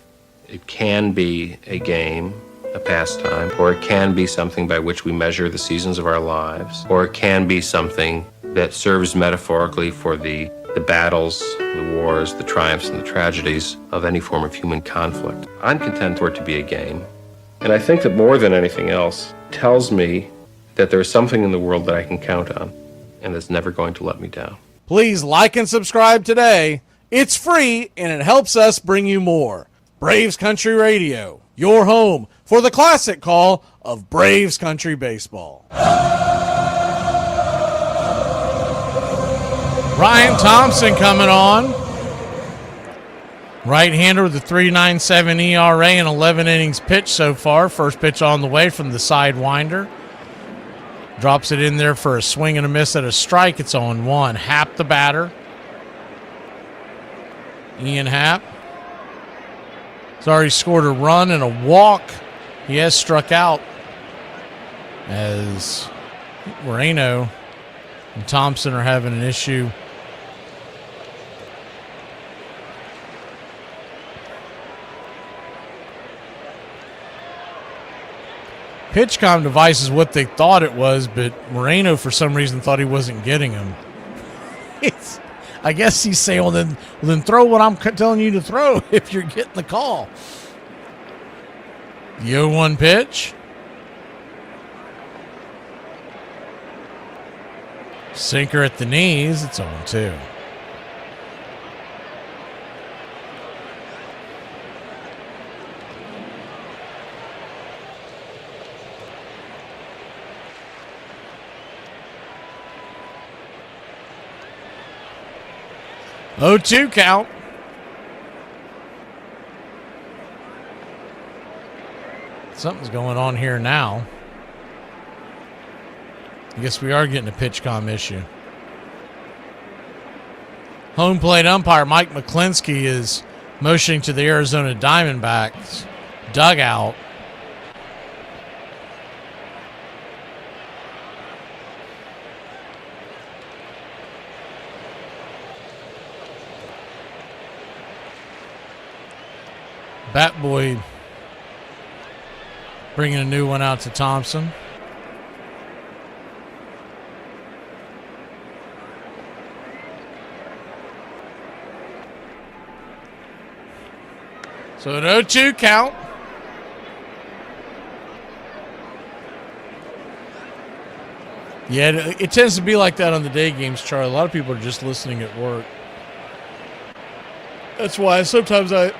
[SPEAKER 27] It can be a game, a pastime, or it can be something by which we measure the seasons of our lives, or it can be something that serves metaphorically for the battles, the wars, the triumphs, and the tragedies of any form of human conflict. I'm content for it to be a game, and I think that more than anything else tells me that there's something in the world that I can count on, and that's never going to let me down.
[SPEAKER 19] Please like and subscribe today. It's free, and it helps us bring you more. Braves Country Radio, your home for the classic call of Braves Country Baseball. Ryan Thompson coming on. Right-hander with a 3.97 ERA and 11 innings pitched so far. First pitch on the way from the sidewinder. Drops it in there for a swing and a miss at a strike. It's on 1. Happ the batter. Ian Happ. He's already scored a run and a walk. He has struck out as Moreno and Thompson are having an issue. PitchCom device is what they thought it was, but Moreno, for some reason, thought he wasn't getting him. I guess he's saying, well, then throw what I'm telling you to throw if you're getting the call. The 0-1 pitch. Sinker at the knees. It's 0-2. Oh, 2 count. Something's going on here now. I guess we are getting a PitchCom issue. Home plate umpire Mike McClinsky is motioning to the Arizona Diamondbacks dugout. Bat Boy bringing a new one out to Thompson. So an 0-2 count. Yeah, it tends to be like that on the day games, Charlie. A lot of people are just listening at work. That's why sometimes I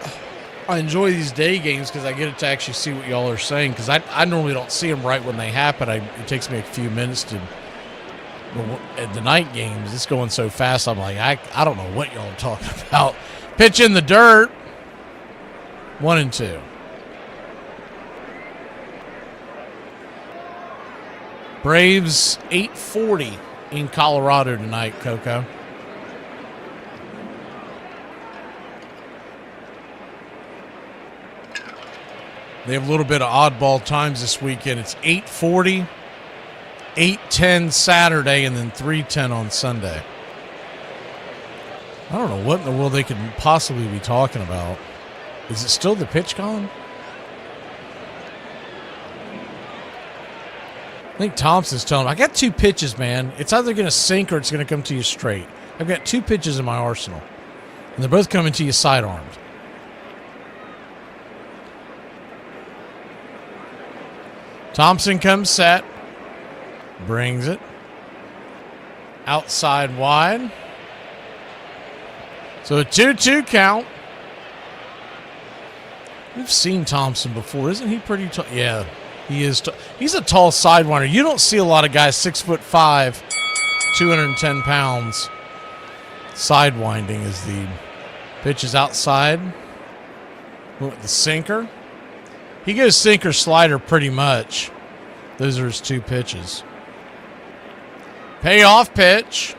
[SPEAKER 19] enjoy these day games because I get to actually see what y'all are saying because I normally don't see them right when they happen. It takes me a few minutes to. At the night games, it's going so fast. I'm like, I don't know what y'all are talking about. Pitch in the dirt. 1-2. Braves 8:40 in Colorado tonight, Coco. They have a little bit of oddball times this weekend. It's 8:40, 8:10 Saturday, and then 3:10 on Sunday. I don't know what in the world they could possibly be talking about. Is it still the pitch column? I think Thompson's telling him, I got 2 pitches, man. It's either going to sink or it's going to come to you straight. I've got 2 pitches in my arsenal. And they're both coming to you sidearmed. Thompson comes set. Brings it. Outside wide. So a 2-2 count. We've seen Thompson before. Isn't he pretty tall? Yeah, he is. He's a tall sidewinder. You don't see a lot of guys 6'5", 210 pounds. Sidewinding as the pitch is outside. With the sinker. He goes sinker slider pretty much. Those are his 2 pitches. Payoff pitch.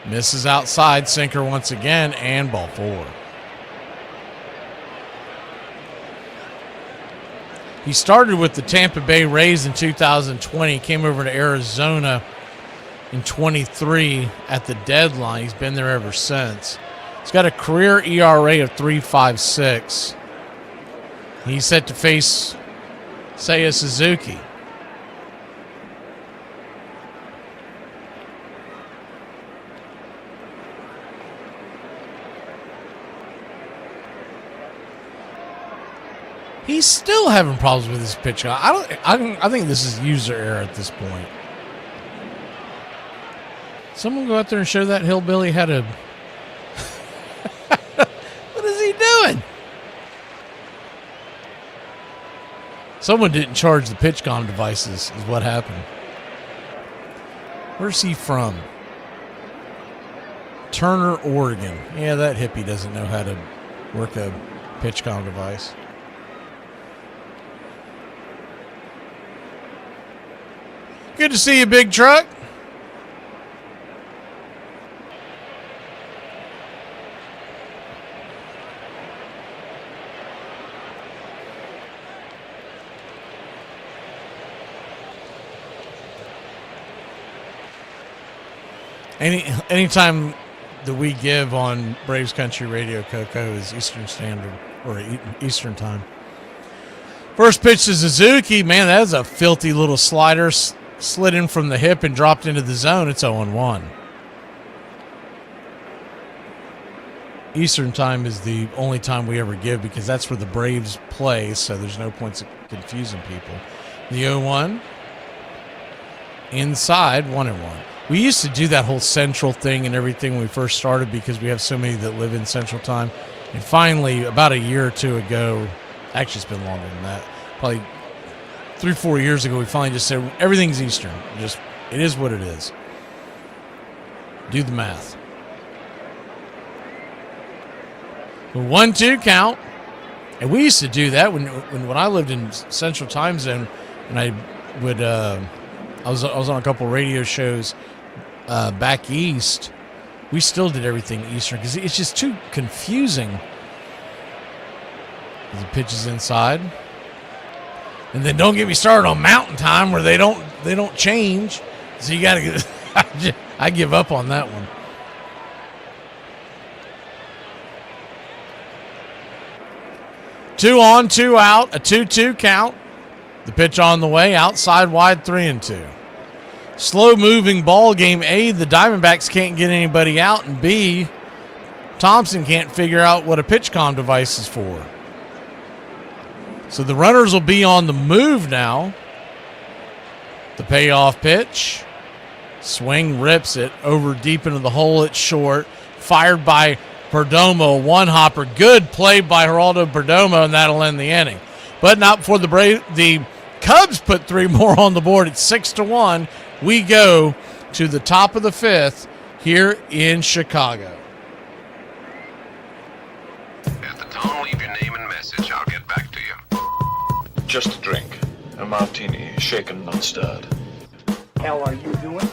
[SPEAKER 19] Misses outside, sinker once again, and ball 4. He started with the Tampa Bay Rays in 2020, came over to Arizona in 23 at the deadline. He's been there ever since. He's got a career ERA of 3.56. He's set to face Seiya Suzuki. He's still having problems with his pitch. I think this is user error at this point. Someone go out there and show that hillbilly how to. What is he doing? Someone didn't charge the PitchCom devices, is what happened. Where's he from? Turner, Oregon. Yeah, that hippie doesn't know how to work a PitchCom device. Good to see you, big truck. Anytime that we give on Braves Country Radio, Coco, is Eastern Standard or Eastern Time. First pitch to Suzuki. Man, that is a filthy little slider. Slid in from the hip and dropped into the zone. It's 0-1. Eastern Time is the only time we ever give because that's where the Braves play, so there's no points of confusing people. The 0-1. Inside, 1-1. We used to do that whole Central thing and everything when we first started because we have so many that live in Central Time. And finally, about a year or 2 ago, actually it's been longer than that, probably 3-4 years ago, we finally just said everything's Eastern. Just it is what it is. Do the math. The 1-2 count, and we used to do that when I lived in Central Time Zone, and I would I was on a couple radio shows back east. We still did everything Eastern because it's just too confusing. The pitch is inside. And then don't get me started on Mountain Time where they don't change. So you got to get I give up on that one. Two on, 2 out, a 2-2 count. The pitch on the way, outside wide, 3-2. Slow moving ball game. A, the Diamondbacks can't get anybody out, and B, Thompson can't figure out what a PitchCom device is for. So the runners will be on the move now. The payoff pitch. Swing, rips it over deep into the hole. It's short. Fired by Perdomo, one hopper. Good play by Geraldo Perdomo, and that'll end the inning. But not before the Cubs put 3 more on the board. It's 6-1. We go to the top of the 5th here in Chicago.
[SPEAKER 2] At the tone, leave your name and message. I'll get back to you.
[SPEAKER 9] Just a drink. A martini, shaken, not stirred.
[SPEAKER 14] Hell are you doing?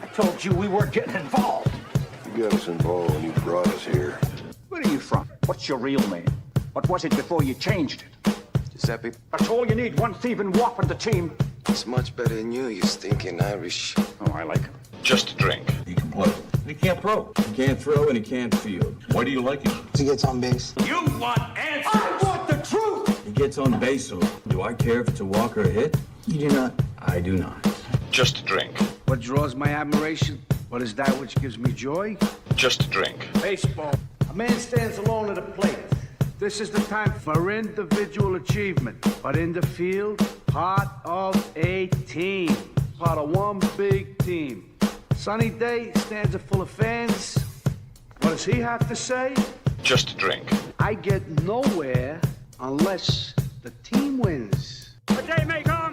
[SPEAKER 14] I told you we weren't getting involved.
[SPEAKER 2] You got us involved when you brought us here.
[SPEAKER 14] Where are you from? What's your real name? What was it before you changed it?
[SPEAKER 2] Giuseppe.
[SPEAKER 14] That's all you need, one thieving wop on the team.
[SPEAKER 2] It's much better than you stinking Irish.
[SPEAKER 14] Oh, I like him.
[SPEAKER 9] Just a drink.
[SPEAKER 22] He can play.
[SPEAKER 14] He can't throw.
[SPEAKER 22] He can't throw and he can't field. Why do you like him?
[SPEAKER 2] He gets on base.
[SPEAKER 14] You want answers! I want the truth!
[SPEAKER 22] He gets on base, so do I care if it's a walk or a hit?
[SPEAKER 2] You do not.
[SPEAKER 22] I do not.
[SPEAKER 9] Just a drink.
[SPEAKER 14] What draws my admiration? What is that which gives me joy?
[SPEAKER 9] Just a drink.
[SPEAKER 14] Baseball. A man stands alone at a plate. This is the time for individual achievement. But in the field, part of a team. Part of one big team. Sunny day, stands full of fans. What does he have to say?
[SPEAKER 9] Just a drink.
[SPEAKER 14] I get nowhere unless the team wins. A day may come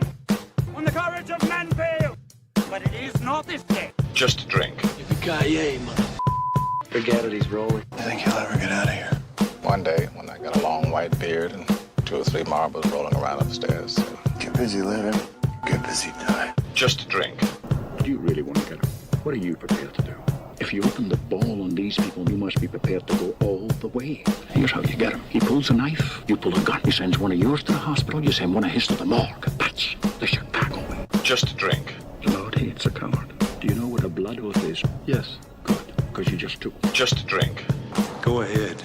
[SPEAKER 14] when the courage of men fail, but it is not this day.
[SPEAKER 9] Just a drink.
[SPEAKER 2] Yippee-ki-yay, mother. Forget it, he's rolling.
[SPEAKER 22] I think he'll ever get out of here.
[SPEAKER 15] One day, when I got a long white beard and 2 or 3 marbles rolling around upstairs.
[SPEAKER 2] Get busy living, get busy dying.
[SPEAKER 9] Just a drink.
[SPEAKER 14] Do you really want to get him? What are you prepared to do? If you open the ball on these people, you must be prepared to go all the way. Here's how you get him. He pulls a knife, you pull a gun. He sends one of yours to the hospital, you send one of his to the morgue. That's the Chicago way.
[SPEAKER 9] Just a drink.
[SPEAKER 14] The Lord hates a coward. Do you know what a blood oath is? Yes. Good, because you just took one.
[SPEAKER 9] Just a drink.
[SPEAKER 2] Go ahead.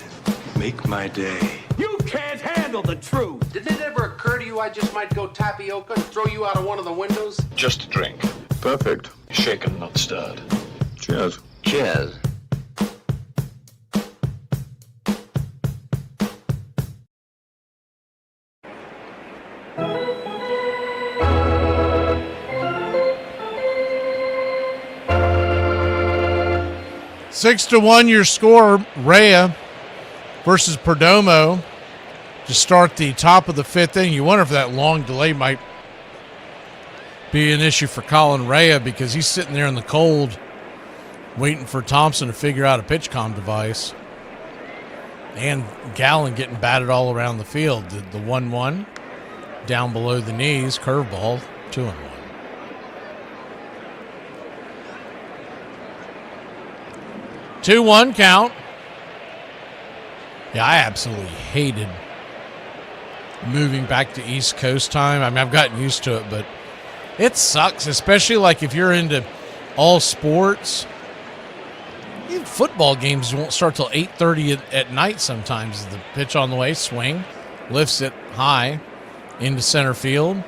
[SPEAKER 2] Make my day.
[SPEAKER 14] You can't handle the truth.
[SPEAKER 11] Did it ever occur to you I just might go tapioca and throw you out of one of the windows?
[SPEAKER 9] Just a drink.
[SPEAKER 22] Perfect.
[SPEAKER 9] Shaken, not stirred.
[SPEAKER 22] Cheers.
[SPEAKER 11] Cheers.
[SPEAKER 19] Six to 1 your score. Rhea versus Perdomo to start the top of the 5th inning. You wonder if that long delay might be an issue for Colin Rhea because he's sitting there in the cold waiting for Thompson to figure out a pitch comm device. And Gallen getting batted all around the field. The 1-1 down below the knees, curveball, 2-1. 2-1 count. Yeah, I absolutely hated moving back to East Coast time. I mean, I've gotten used to it, but it sucks, especially like if you're into all sports. Even football games won't start till 8:30 at night sometimes. The pitch on the way, swing, lifts it high into center field.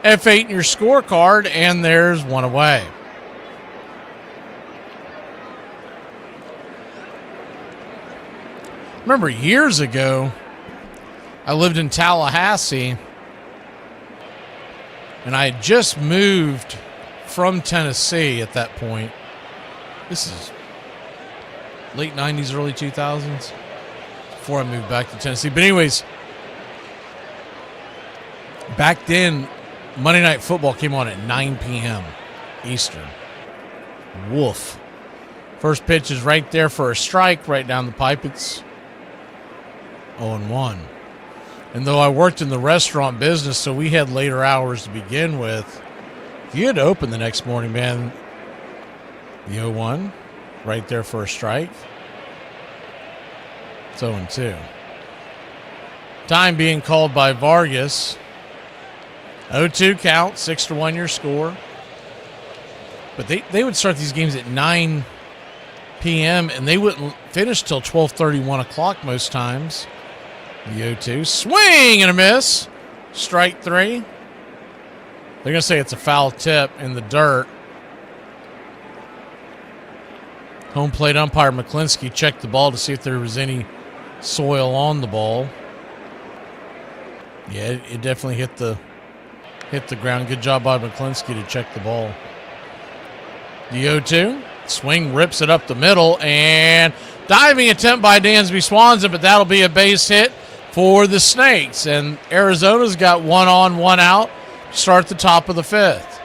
[SPEAKER 19] F8 in your scorecard, and there's one away. Remember years ago, I lived in Tallahassee, and I had just moved from Tennessee at that point. This is late 90s, early 2000s, before I moved back to Tennessee. But anyways, back then, Monday Night Football came on at 9 p.m. Eastern. Woof. First pitch is right there for a strike, right down the pipe. It's 0-1. And though I worked in the restaurant business, so we had later hours to begin with, if you had to open the next morning, man, the 0-1, right there for a strike. It's 0-2. Time being called by Vargas. 0-2 count, 6-1 your score. But they would start these games at 9 p.m. and they wouldn't finish till 12:30, 1 o'clock most times. The 0-2. Swing and a miss. Strike 3. They're going to say it's a foul tip in the dirt. Home plate umpire McClinsky checked the ball to see if there was any soil on the ball. Yeah, it definitely hit the hit the ground. Good job by McClinsky to check the ball. The 0-2. Swing rips it up the middle, and diving attempt by Dansby Swanson, but that'll be a base hit for the Snakes. And Arizona's got 1 on, 1 out. Start the top of the 5th.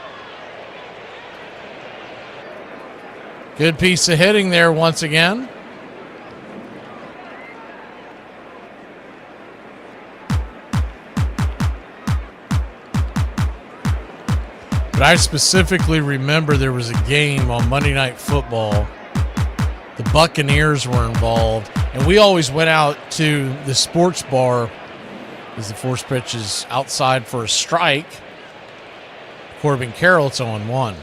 [SPEAKER 19] Good piece of hitting there once again. But I specifically remember there was a game on Monday Night Football. The Buccaneers were involved, and we always went out to the sports bar as the first pitch is outside for a strike. Corbin Carroll, it's 0-1.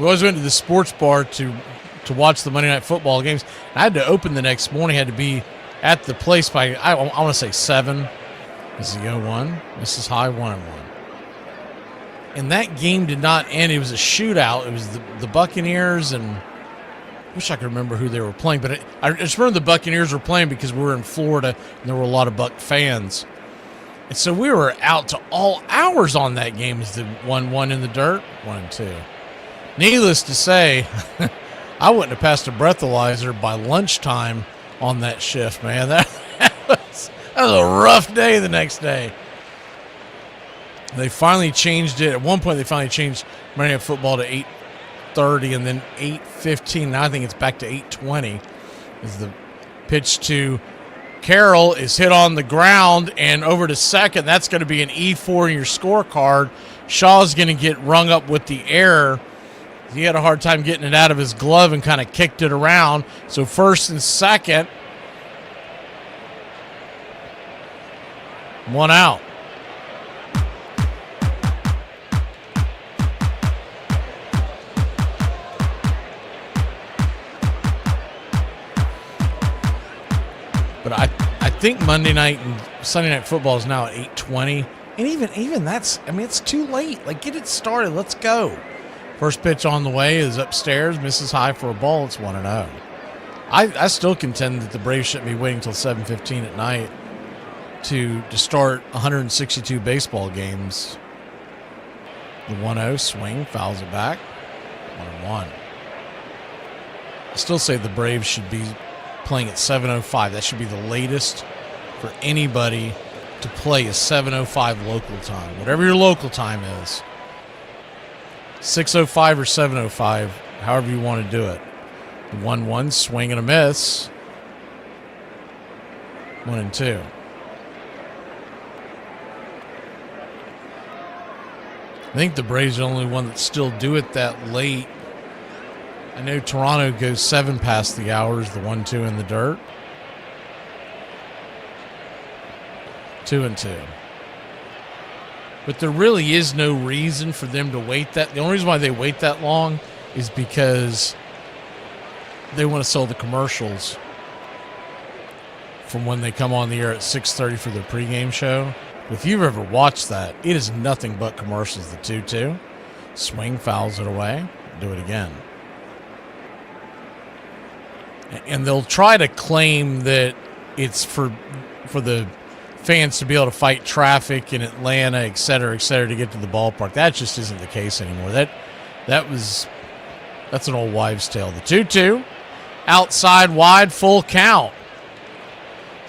[SPEAKER 19] We always went to the sports bar to watch the Monday Night Football games. I had to open the next morning, had to be at the place by, I want to say 7. This is the 0-1. This is high 1-1. And that game did not end. It was a shootout. It was the Buccaneers, and I wish I could remember who they were playing. But I just remember the Buccaneers were playing because we were in Florida, and there were a lot of Buck fans. And so we were out to all hours on that game as the 1-1 in the dirt, 1-2. Needless to say, I wouldn't have passed a breathalyzer by lunchtime on that shift, man. That was a rough day the next day. They finally changed it. At one point, they finally changed Monday Night Football to 8:30 and then 8:15. Now I think it's back to 8:20. As the pitch to Carroll is hit on the ground and over to second. That's going to be an E4 in your scorecard. Shaw's going to get rung up with the error. He had a hard time getting it out of his glove and kind of kicked it around. So first and second, 1 out. But I think Monday night and Sunday Night Football is now at 8:20. And even that's, I mean, it's too late. Like, get it started. Let's go. First pitch on the way is upstairs, misses high for a ball. It's 1-0. I still contend that the Braves shouldn't be waiting until 7:15 at night to start 162 baseball games. The 1-0 swing, fouls it back. 1-1. I still say the Braves should be playing at 7:05. That should be the latest for anybody to play is 7:05 local time, whatever your local time is. 6:05 or 7:05, however you want to do it. 1-1, swing and a miss. 1-2. I think the Braves are the only one that still do it that late. I know Toronto goes 7 past the hours, the 1-2 in the dirt. 2-2. But there really is no reason for them to wait that. The only reason why they wait that long is because they want to sell the commercials from when they come on the air at 6:30 for their pregame show. If you've ever watched that, it is nothing but commercials. The 2-2. Swing, fouls it away. Do it again. And they'll try to claim that it's for the fans to be able to fight traffic in Atlanta, et cetera, to get to the ballpark. That just isn't the case anymore. That's an old wives' tale. The 2-2, outside wide, full count.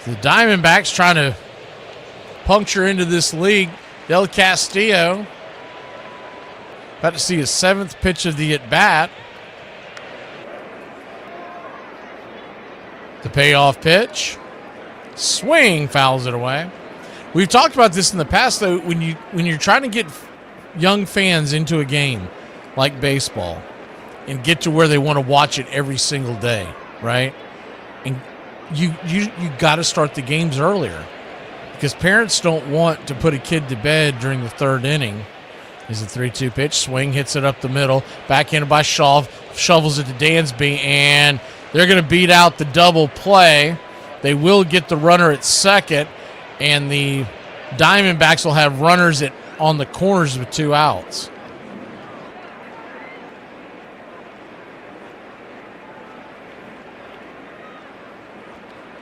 [SPEAKER 19] The Diamondbacks trying to puncture into this league. Del Castillo about to see his 7th pitch of the at-bat. The payoff pitch. Swing, fouls it away. We've talked about this in the past, though. When you're trying to get young fans into a game like baseball and get to where they want to watch it every single day, right? And you got to start the games earlier because parents don't want to put a kid to bed during the 3rd inning. Is a 3-2 pitch. Swing, hits it up the middle. Backhanded by Shaw. Shovels it to Dansby, and they're going to beat out the double play. They will get the runner at second, and the Diamondbacks will have runners on the corners with 2 outs.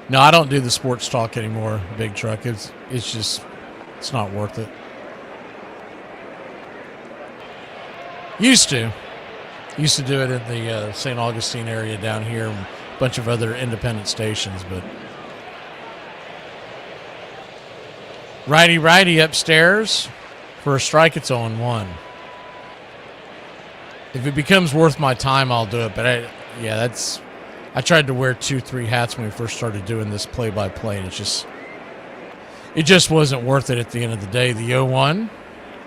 [SPEAKER 19] No, I don't do the sports talk anymore, Big Truck. It's not worth it. Used to do it in the St. Augustine area down here and a bunch of other independent stations, but righty upstairs for a strike. It's 0-1. If it becomes worth my time, I'll do it. But I tried to wear 2-3 hats when we first started doing this play-by-play, and it just wasn't worth it at the end of the day. The 0-1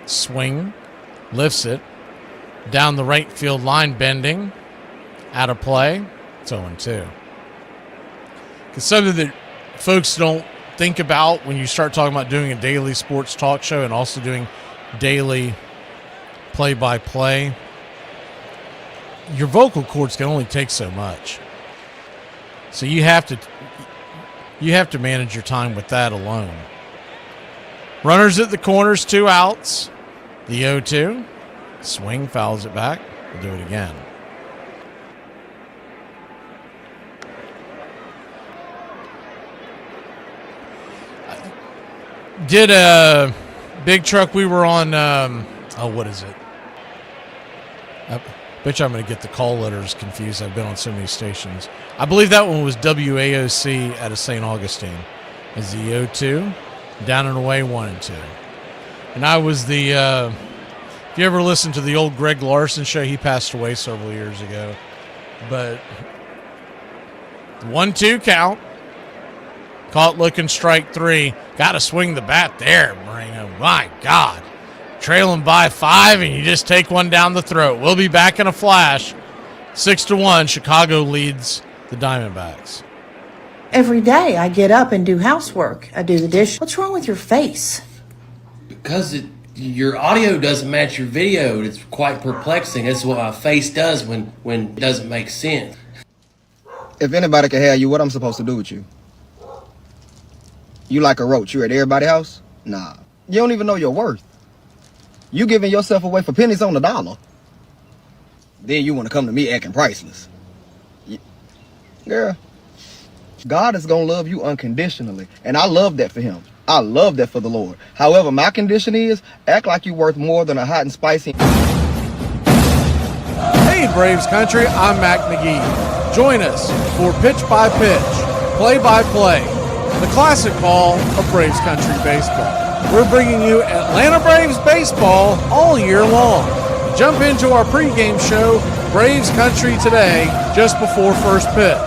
[SPEAKER 19] swing, lifts it down the right field line, bending, out of play. It's 0-2. Because something that folks don't think about when you start talking about doing a daily sports talk show and also doing daily play-by-play, your vocal cords can only take so much. So you have to manage your time with that alone. Runners at the corners, 2 outs. The 0-2. Swing, fouls it back. We'll do it again. Did a big truck. We were on, what is it? I bet you I'm going to get the call letters confused. I've been on so many stations. I believe that one was WAOC out of St. Augustine. Is the 0-2. Down and away, 1-2. And I was the, if you ever listened to the old Greg Larson show, he passed away several years ago. But 1-2 count. Caught looking, strike 3. Got to swing the bat there, Moreno. My God. Trailing by 5, and you just take one down the throat. We'll be back in a flash. 6-1, Chicago leads the Diamondbacks.
[SPEAKER 4] Every day I get up and do housework. I do the dish. What's wrong with your face?
[SPEAKER 7] Because your audio doesn't match your video. It's quite perplexing. That's what my face does when it doesn't make sense.
[SPEAKER 11] If anybody can have you, what I'm supposed to do with you? You like a roach. You at everybody's house? Nah. You don't even know your worth. You giving yourself away for pennies on the dollar. Then you want to come to me acting priceless. Girl, God is going to love you unconditionally. And I love that for him. I love that for the Lord. However, my condition is, act like you're worth more than a hot and spicy.
[SPEAKER 19] Hey, Braves Country, I'm Mac McGee. Join us for Pitch by Pitch, Play by Play, the classic call of Braves Country baseball. We're bringing you Atlanta Braves baseball all year long. Jump into our pregame show, Braves Country Today, just before first pitch.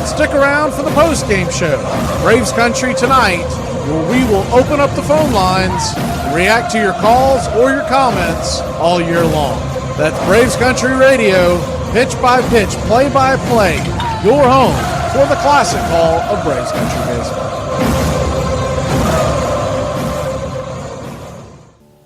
[SPEAKER 19] Stick around for the postgame show, Braves Country Tonight, where we will open up the phone lines and react to your calls or your comments all year long. That's Braves Country Radio, pitch by pitch, play by play, your home for the classic call of Braves Country baseball.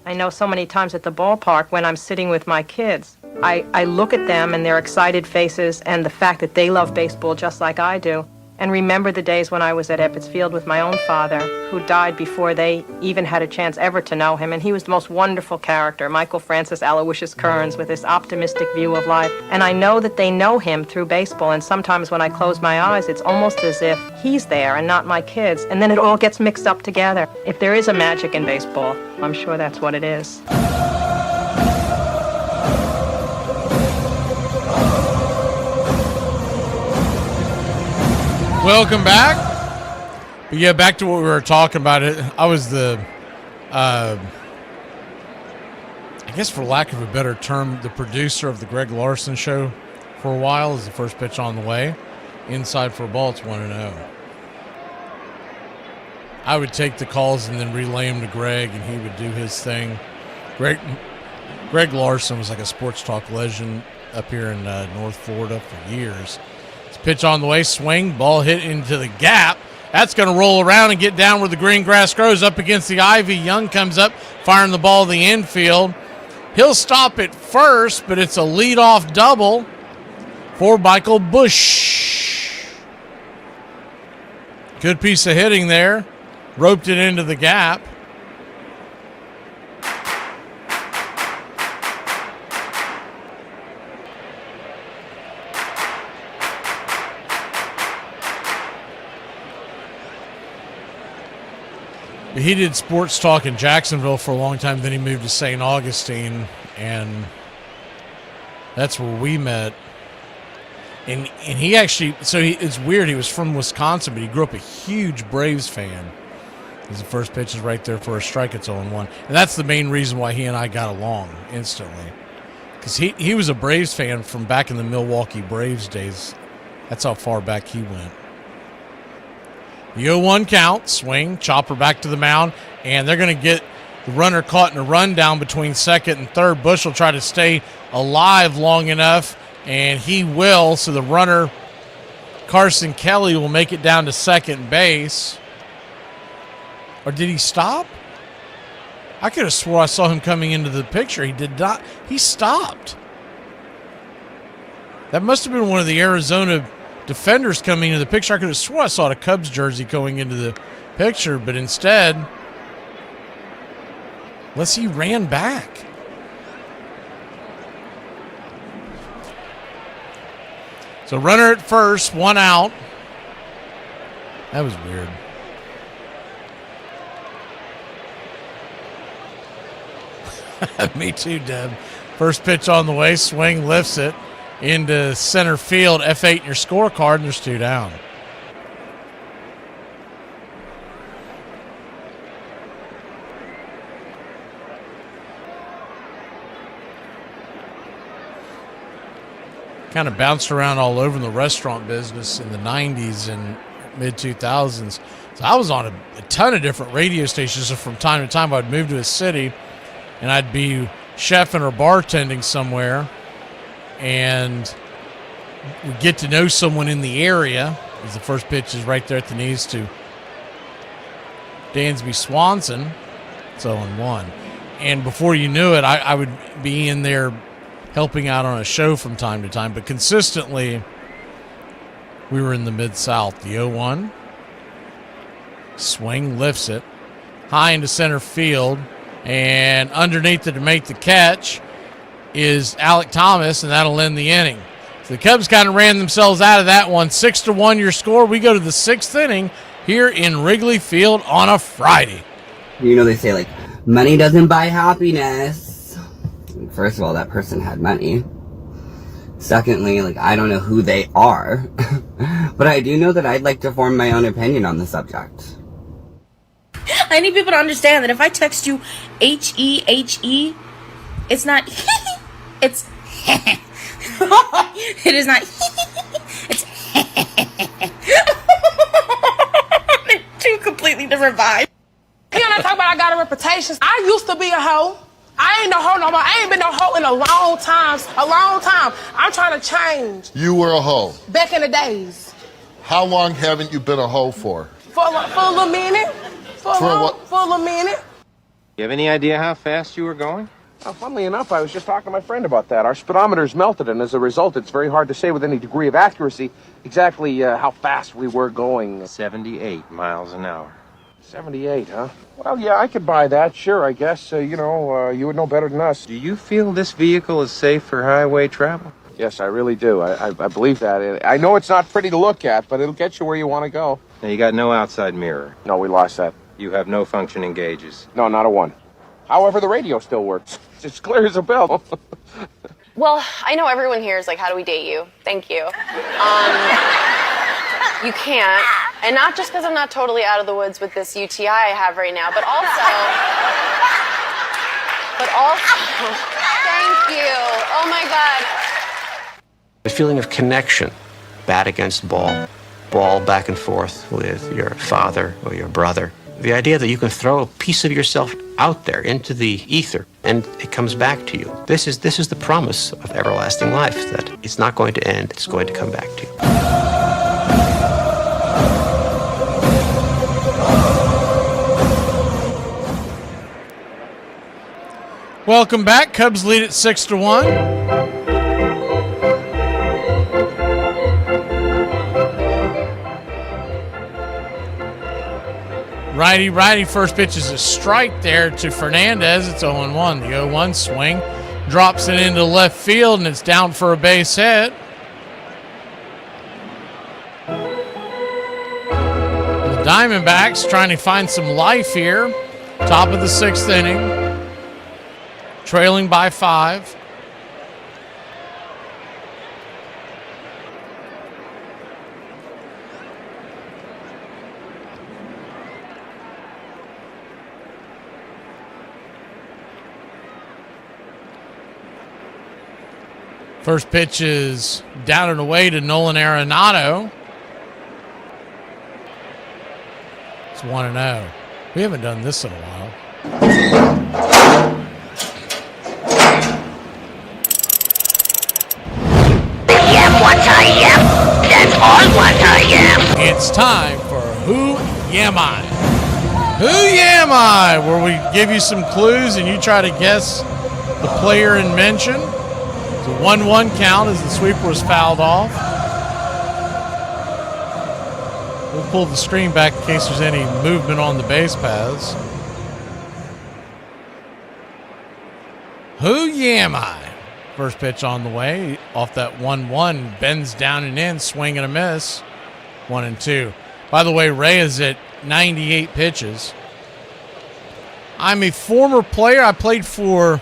[SPEAKER 17] I know so many times at the ballpark when I'm sitting with my kids, I look at them and their excited faces and the fact that they love baseball just like I do, and remember the days when I was at Ebbets Field with my own father, who died before they even had a chance ever to know him, and he was the most wonderful character, Michael Francis Aloysius Kearns, with this optimistic view of life. And I know that they know him through baseball, and sometimes when I close my eyes, it's almost as if he's there and not my kids, and then it all gets mixed up together. If there is a magic in baseball, I'm sure that's what it is.
[SPEAKER 19] Welcome back. But yeah, back to what we were talking about. I was the, I guess for lack of a better term, the producer of the Greg Larson show for a while. As the first pitch on the way. Inside for a ball, it's 1-0. I would take the calls and then relay them to Greg, and he would do his thing. Greg Larson was like a sports talk legend up here in North Florida for years. Pitch on the way, swing, ball hit into the gap. That's going to roll around and get down where the green grass grows up against the ivy. Young comes up, firing the ball to the infield. He'll stop it first, but it's a leadoff double for Michael Bush. Good piece of hitting there. Roped it into the gap. He did sports talk in Jacksonville for a long time. Then he moved to St. Augustine, and That's where we met. And he actually, it's weird. He was from Wisconsin, but he grew up a huge Braves fan. His first pitch is right there for a strike. It's 0-1. And that's the main reason why he and I got along instantly. Because he was a Braves fan from back in the Milwaukee Braves days. That's how far back he went. The 0-1 count, swing, chopper back to the mound, and they're going to get the runner caught in a rundown between second and third. Bush will try to stay alive long enough, and he will. So the runner, Carson Kelly, will make it down to second base. Or did he stop? I could have swore I saw him coming into the picture. He did not. He stopped. That must have been one of the Arizona defenders coming into the picture. I could have swore I saw a Cubs jersey going into the picture, but instead, unless he ran back. So runner at first, 1 out. That was weird. Me too, Deb. First pitch on the way, swing, lifts it into center field. F8 in your scorecard, and there's 2 down. Kind of bounced around all over in the restaurant business in the 90s and mid-2000s. So I was on a ton of different radio stations. So from time to time, I'd move to a city, and I'd be chefing or bartending somewhere, and we get to know someone in the area, as the first pitch is right there at the knees to Dansby Swanson. It's 0-1. And before you knew it, I would be in there helping out on a show from time to time, but consistently we were in the Mid-South. The 0-1. Swing, lifts it high into center field, and underneath it to make the catch is Alec Thomas, and that'll end the inning. So the Cubs kind of ran themselves out of that one. 6-1 your score. We go to the 6th inning here in Wrigley Field on a Friday.
[SPEAKER 1] You know, they say, like, money doesn't buy happiness. First of all, that person had money. Secondly, like, I don't know who they are. But I do know that I'd like to form my own opinion on the subject.
[SPEAKER 8] I need people to understand that if I text you H-E-H-E, it's not it's it is not it's they're 2 completely different vibes.
[SPEAKER 16] You know, I talk about I got a reputation. I used to be a hoe. I ain't no hoe no more. I ain't been no hoe in a long time. I'm trying to change.
[SPEAKER 18] You were a hoe.
[SPEAKER 16] Back in the days.
[SPEAKER 18] How long haven't you been a hoe for?
[SPEAKER 16] For a little minute. For a little minute.
[SPEAKER 21] You have any idea how fast you were going?
[SPEAKER 25] Funnily enough, I was just talking to my friend about that. Our speedometer's melted, and as a result, it's very hard to say with any degree of accuracy exactly how fast we were going.
[SPEAKER 21] 78 miles an hour.
[SPEAKER 25] 78, huh? Well, yeah, I could buy that, sure, I guess. You would know better than us.
[SPEAKER 21] Do you feel this vehicle is safe for highway travel?
[SPEAKER 25] Yes, I really do. I believe that. I know it's not pretty to look at, but it'll get you where you want to go.
[SPEAKER 21] Now, you got no outside mirror?
[SPEAKER 25] No, we lost that.
[SPEAKER 21] You have no functioning gauges?
[SPEAKER 25] No, not a one. However, the radio still works. It's clear as a bell.
[SPEAKER 26] Well, I know everyone here is like, how do we date you? Thank you. You can't. And not just because I'm not totally out of the woods with this UTI I have right now, but also, thank you. Oh my God.
[SPEAKER 28] The feeling of connection, bat against ball, ball back and forth with your father or your brother. The idea that you can throw a piece of yourself out there into the ether and it comes back to you. This is the promise of everlasting life, that it's not going to end, it's going to come back to you.
[SPEAKER 19] Welcome back. Cubs lead at 6-1. Righty, first pitch is a strike there to Fernandez. It's 0-1. The 0-1 swing drops it into left field, and it's down for a base hit. The Diamondbacks trying to find some life here. Top of the 6th inning. Trailing by 5. First pitch is down and away to Nolan Arenado. It's 1-0. We haven't done this in a while.
[SPEAKER 3] What I am, that's all what I am.
[SPEAKER 19] It's time for Who Yam I? Who Yam I? Where we give you some clues and you try to guess the player in mention. It's a 1-1 count as the sweeper was fouled off. We'll pull the screen back in case there's any movement on the base paths. Who Yam I? First pitch on the way. Off that 1-1. Bends down and in. Swing and a miss. 1-2. By the way, Ray is at 98 pitches. I'm a former player. I played for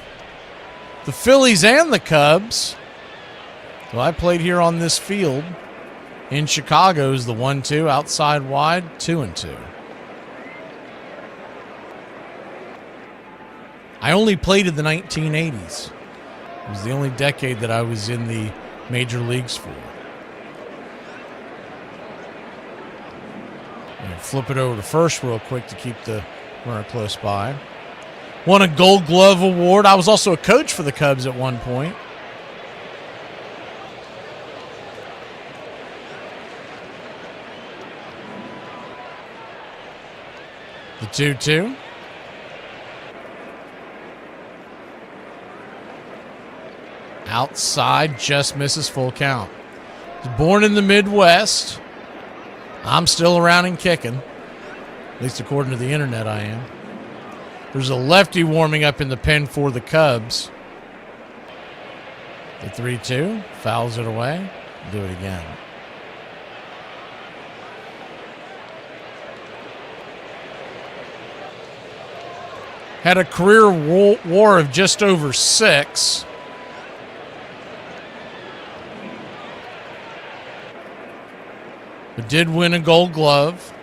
[SPEAKER 19] the Phillies and the Cubs. So I played here on this field. In Chicago is the 1-2. Outside wide. 2-2. I only played in the 1980s. It was the only decade that I was in the major leagues for. And flip it over to first real quick to keep the runner close by. Won a Gold Glove award. I was also a coach for the Cubs at one point. The 2-2. Outside, just misses, full count. Was born in the Midwest. I'm still around and kicking. At least according to the internet, I am. There's a lefty warming up in the pen for the Cubs. The 3-2. Fouls it away. Do it again. Had a career WAR of just over 6. But did win a Gold Glove.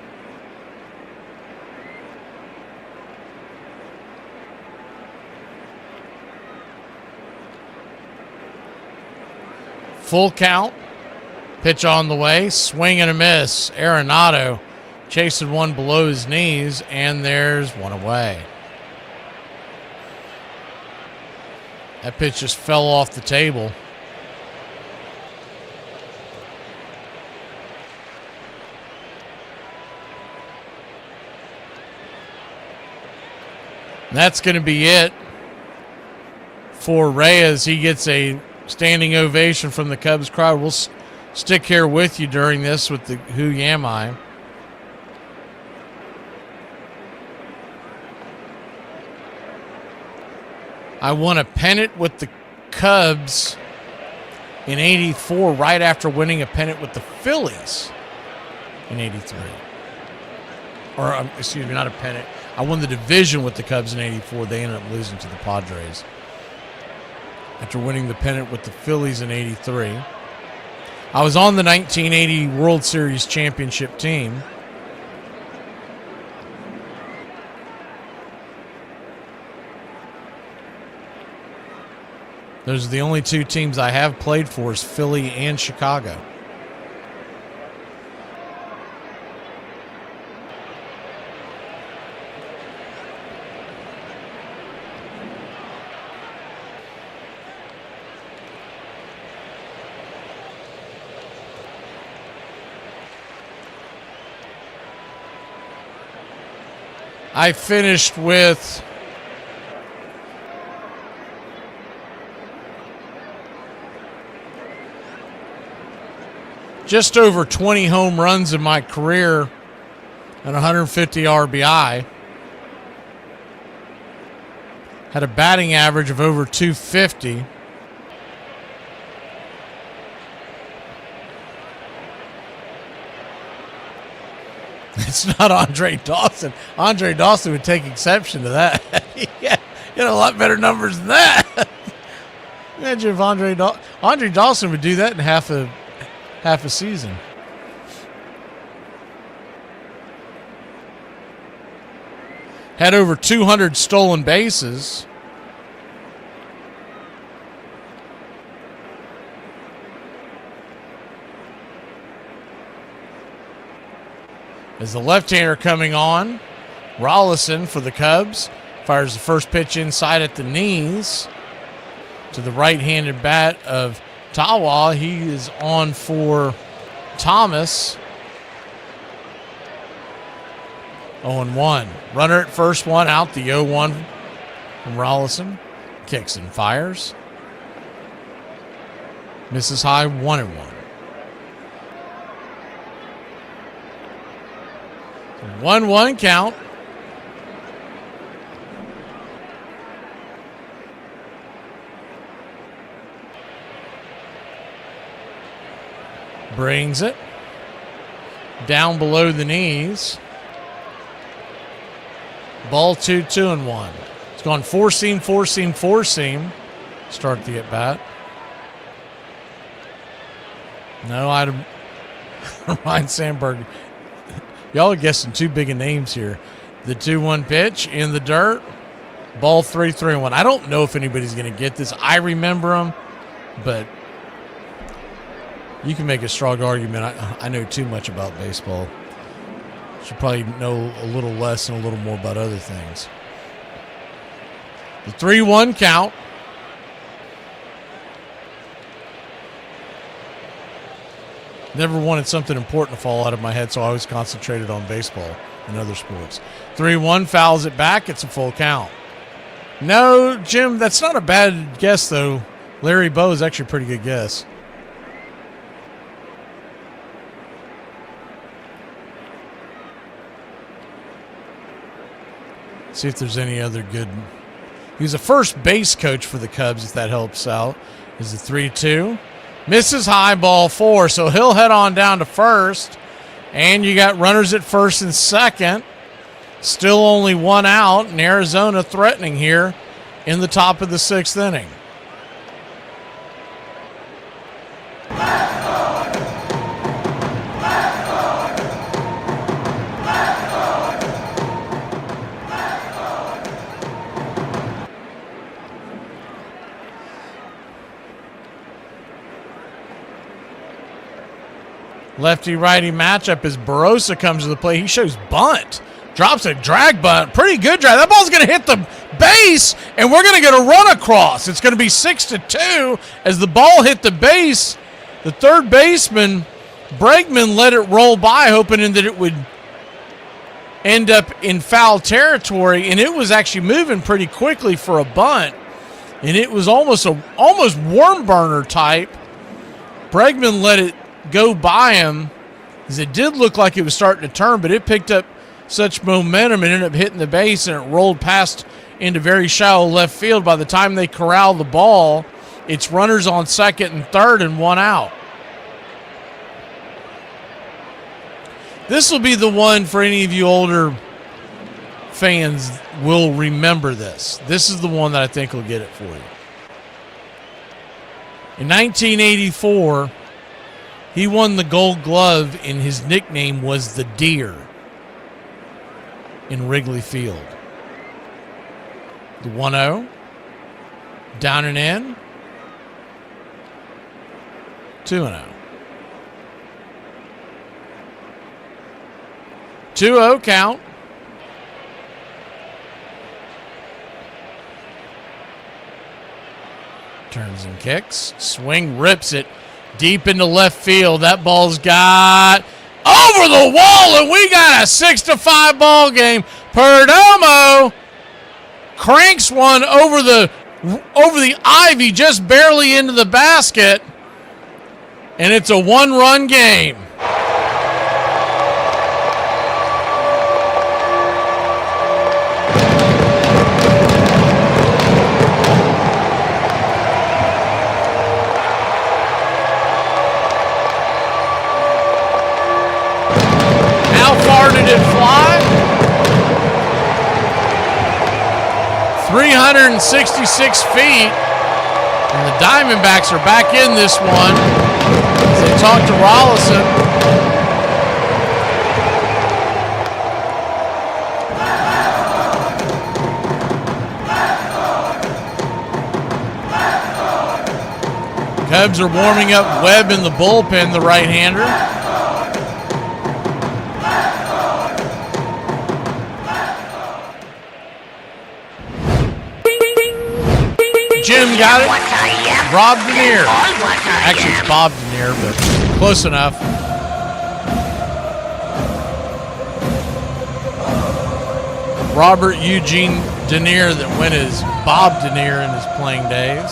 [SPEAKER 19] Full count. Pitch on the way. Swing and a miss. Arenado chasing one below his knees, and there's one away. That pitch just fell off the table. And that's going to be it for Reyes. He gets a standing ovation from the Cubs crowd. We'll stick here with you during this with the Who Yam I. I won a pennant with the Cubs in '84 right after winning a pennant with the Phillies in '83. Or, excuse me, not a pennant. I won the division with the Cubs in '84. They ended up losing to the Padres. After winning the pennant with the Phillies in '83. I was on the 1980 World Series championship team. Those are the only two teams I have played for, is Philly and Chicago. I finished with just over 20 home runs in my career and 150 RBI. Had a batting average of over 250. It's not Andre Dawson. Andre Dawson would take exception to that. Yeah, he had a lot better numbers than that. Imagine if Andre Dawson would do that in half a season. Had over 200 stolen bases. As the left-hander coming on, Rollison for the Cubs fires the first pitch inside at the knees to the right-handed bat of Tawa. He is on for Thomas. 0-1. Runner at first, one out. The 0-1 from Rollison. Kicks and fires. Misses high, 1-1. 1-1 count. Brings it down below the knees. Ball 2-1. It's gone four-seam. Start the at-bat. No, I'd Ryan Sandberg. Y'all are guessing too big of names here. The 2-1 pitch in the dirt. Ball 3-1. I don't know if anybody's going to get this. I remember them, but you can make a strong argument. I know too much about baseball. Should probably know a little less and a little more about other things. The 3-1 count. Never wanted something important to fall out of my head, so I always concentrated on baseball and other sports. 3-1, fouls it back. It's a full count. No, Jim, that's not a bad guess, though. Larry Bow is actually a pretty good guess. See if there's any other good. He was a first base coach for the Cubs, if that helps out. Is the 3-2. Misses high, ball 4, so he'll head on down to first. And you got runners at first and second. Still only one out, and Arizona threatening here in the top of the 6th inning. Lefty-righty matchup as Barossa comes to the plate. He shows bunt. Drops a drag bunt. Pretty good drag. That ball's going to hit the base, and we're going to get a run across. It's going to be 6-2 as the ball hit the base. The third baseman, Bregman, let it roll by, hoping that it would end up in foul territory, and it was actually moving pretty quickly for a bunt, and it was almost worm burner type. Bregman let it go by him, as it did look like it was starting to turn, but it picked up such momentum and ended up hitting the base, and it rolled past into very shallow left field. By the time they corral the ball, it's runners on second and third and one out. This will be the one for any of you older fans will remember this. This is the one that I think will get it for you. In 1984, he won the Gold Glove, and his nickname was the Deer in Wrigley Field. The 1-0, down and in, 2-0. 2-0 count. Turns and kicks. Swing, rips it deep into left field. That ball's got over the wall, and we got a 6-5 ball game. Perdomo cranks one over the ivy, just barely into the basket, and it's a one-run game. Did it fly? 366 feet. And the Diamondbacks are back in this one as they talk to Rollison. Cubs are warming up Webb in the bullpen, the right-hander. Jim got it. Rob Denier. Actually, it's Bob Denier, but close enough. Robert Eugene Denier that went as Bob Denier in his playing days.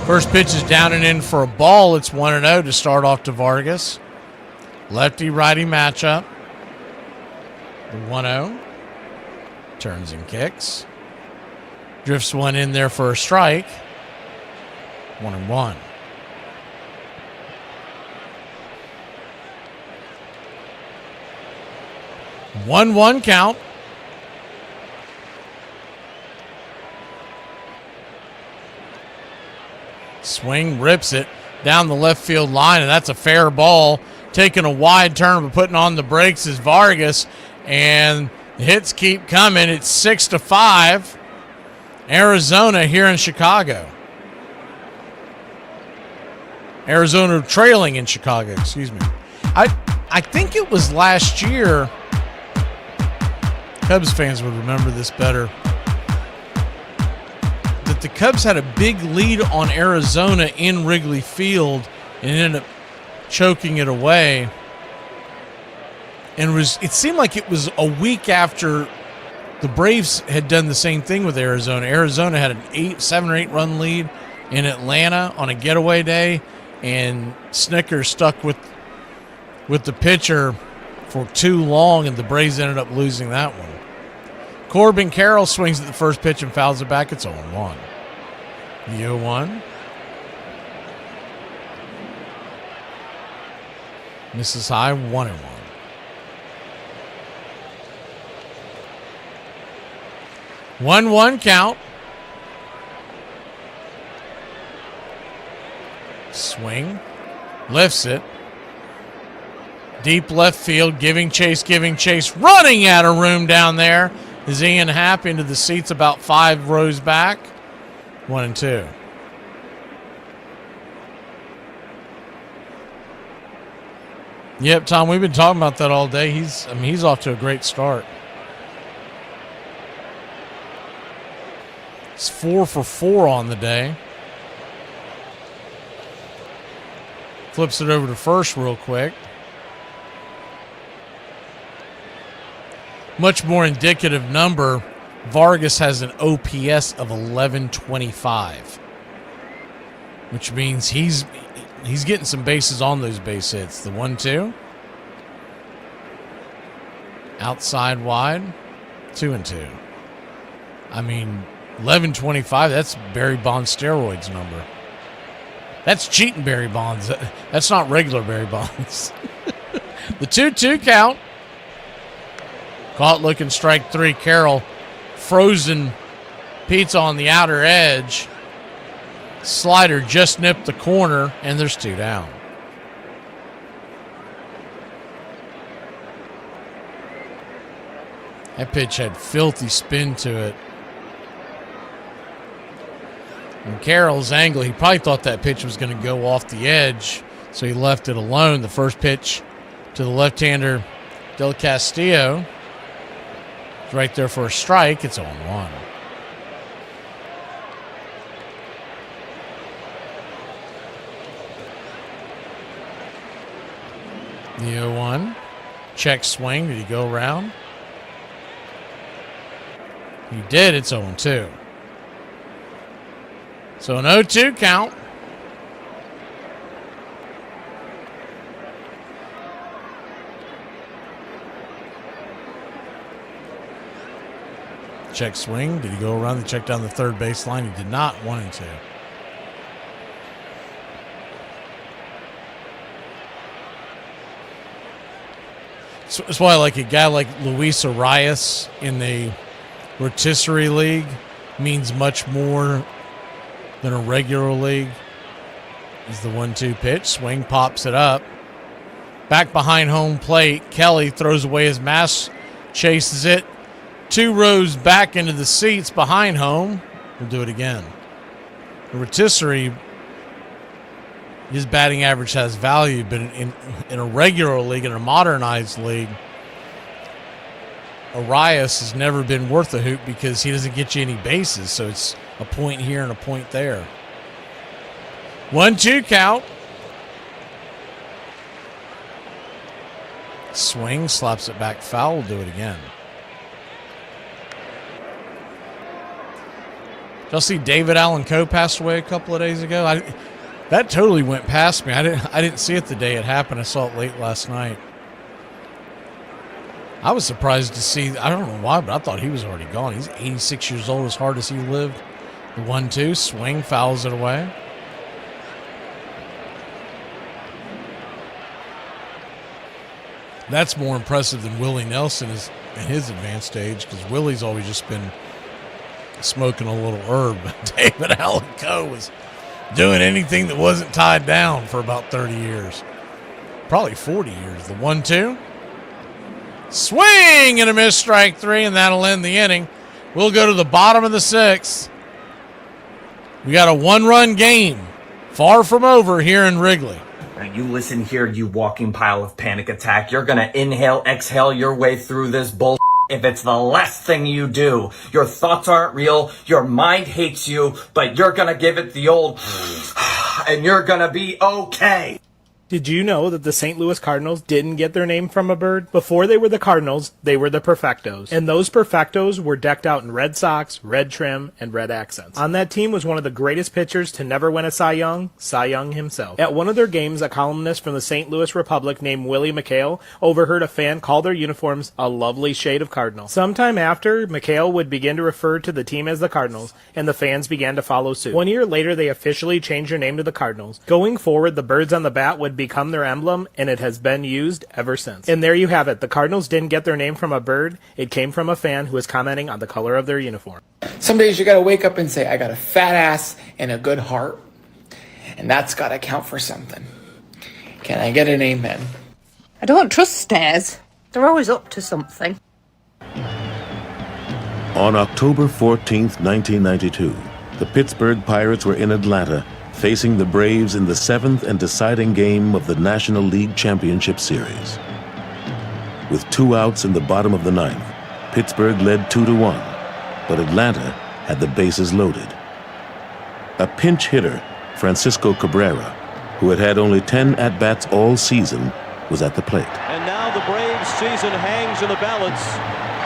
[SPEAKER 19] First pitch is down and in for a ball. It's 1-0 to start off to Vargas. Lefty-righty matchup. The 1-0. Turns and kicks. Drifts one in there for a strike. 1-1. One count. Swing, rips it down the left field line, and that's a fair ball. Taking a wide turn, but putting on the brakes is Vargas, and the hits keep coming. It's 6-5. Arizona here in Chicago. Arizona trailing in Chicago, excuse me. I think it was last year. Cubs fans would remember this better. That the Cubs had a big lead on Arizona in Wrigley Field and ended up choking it away. And it seemed like it was a week after the Braves had done the same thing with Arizona. Arizona had an 7 or 8 run lead in Atlanta on a getaway day, and Snickers stuck with the pitcher for too long, and the Braves ended up losing that one. Corbin Carroll swings at the first pitch and fouls it back. It's 0-1. The 0-1. Misses high, 1-1. 1-1 count. Swing. Lifts it. Deep left field, giving chase. Running out of room down there is Ian Happ into the seats about 5 rows back. 1-2. Yep, Tom, we've been talking about that all day. He's off to a great start. It's 4 for 4 on the day. Flips it over to first real quick. Much more indicative number. Vargas has an OPS of 1125, which means he's getting some bases on those base hits. The 1-2. Outside wide. 2-2. I mean, 1125, that's Barry Bonds steroids number. That's cheating Barry Bonds. That's not regular Barry Bonds. The 2-2 count. Caught looking strike 3. Carroll. Frozen pizza on the outer edge. Slider just nipped the corner, and there's 2 down. That pitch had filthy spin to it. And Carroll's angle, he probably thought that pitch was going to go off the edge, so he left it alone. The first pitch to the left-hander, Del Castillo. It's right there for a strike. It's 0-1. The 0-1. Check swing. Did he go around? He did. It's 0-2. So an 0-2 count. Check swing. Did he go around the check down the third baseline? He did not. 1-2. So that's why I like a guy like Luis Arias in the rotisserie league means much more than a regular league. Is the 1-2 pitch. Swing, pops it up. Back behind home plate. Kelly throws away his mask, chases it. 2 rows back into the seats behind home. We'll do it again. The rotisserie, his batting average has value, but in a regular league, in a modernized league, Arias has never been worth a hoot because he doesn't get you any bases, so it's a point here and a point there. 1-2 count. Swing, slaps it back foul. We'll do it again. Did y'all see David Allen Coe passed away a couple of days ago? That totally went past me. I didn't see it the day it happened. I saw it late last night. I was surprised to see, I don't know why, but I thought he was already gone. He's 86 years old, as hard as he lived. The 1-2, swing, fouls it away. That's more impressive than Willie Nelson is at his advanced age, because Willie's always just been smoking a little herb. David Allen Coe was doing anything that wasn't tied down for about 30 years. Probably 40 years. The 1-2. Swing and a miss, strike three, and that'll end the inning. We'll go to the bottom of the sixth. We got a one-run game. Far from over here in Wrigley.
[SPEAKER 5] Now you listen here, you walking pile of panic attack. You're going to inhale, exhale your way through this bull. If it's the last thing you do, your thoughts aren't real, your mind hates you, but you're going to give it the old and you're going to be okay.
[SPEAKER 6] Did you know that the St. Louis Cardinals didn't get their name from a bird? Before they were the Cardinals, they were the Perfectos. And those Perfectos were decked out in red socks, red trim, and red accents. On that team was one of the greatest pitchers to never win a Cy Young himself. At one of their games, a columnist from the St. Louis Republic named Willie McHale overheard a fan call their uniforms a lovely shade of Cardinal. Sometime after, McHale would begin to refer to the team as the Cardinals, and the fans began to follow suit. 1 year later, they officially changed their name to the Cardinals. Going forward, the birds on the bat would become their emblem, and it has been used ever since. And there you have it. The Cardinals didn't get their name from a bird. It came from a fan who was commenting on the color of their uniform.
[SPEAKER 10] Some days you gotta wake up and say, I got a fat ass and a good heart. And that's gotta count for something. Can I get an amen?
[SPEAKER 12] I don't trust stairs. They're always up to something.
[SPEAKER 13] On October 14th, 1992, the Pittsburgh Pirates were in Atlanta, facing the Braves in the seventh and deciding game of the National League Championship Series. With 2 outs in the bottom of the ninth, Pittsburgh led 2-1, but Atlanta had the bases loaded. A pinch hitter, Francisco Cabrera, who had had only 10 at-bats all season, was at the plate.
[SPEAKER 20] And now the Braves season hangs in the balance.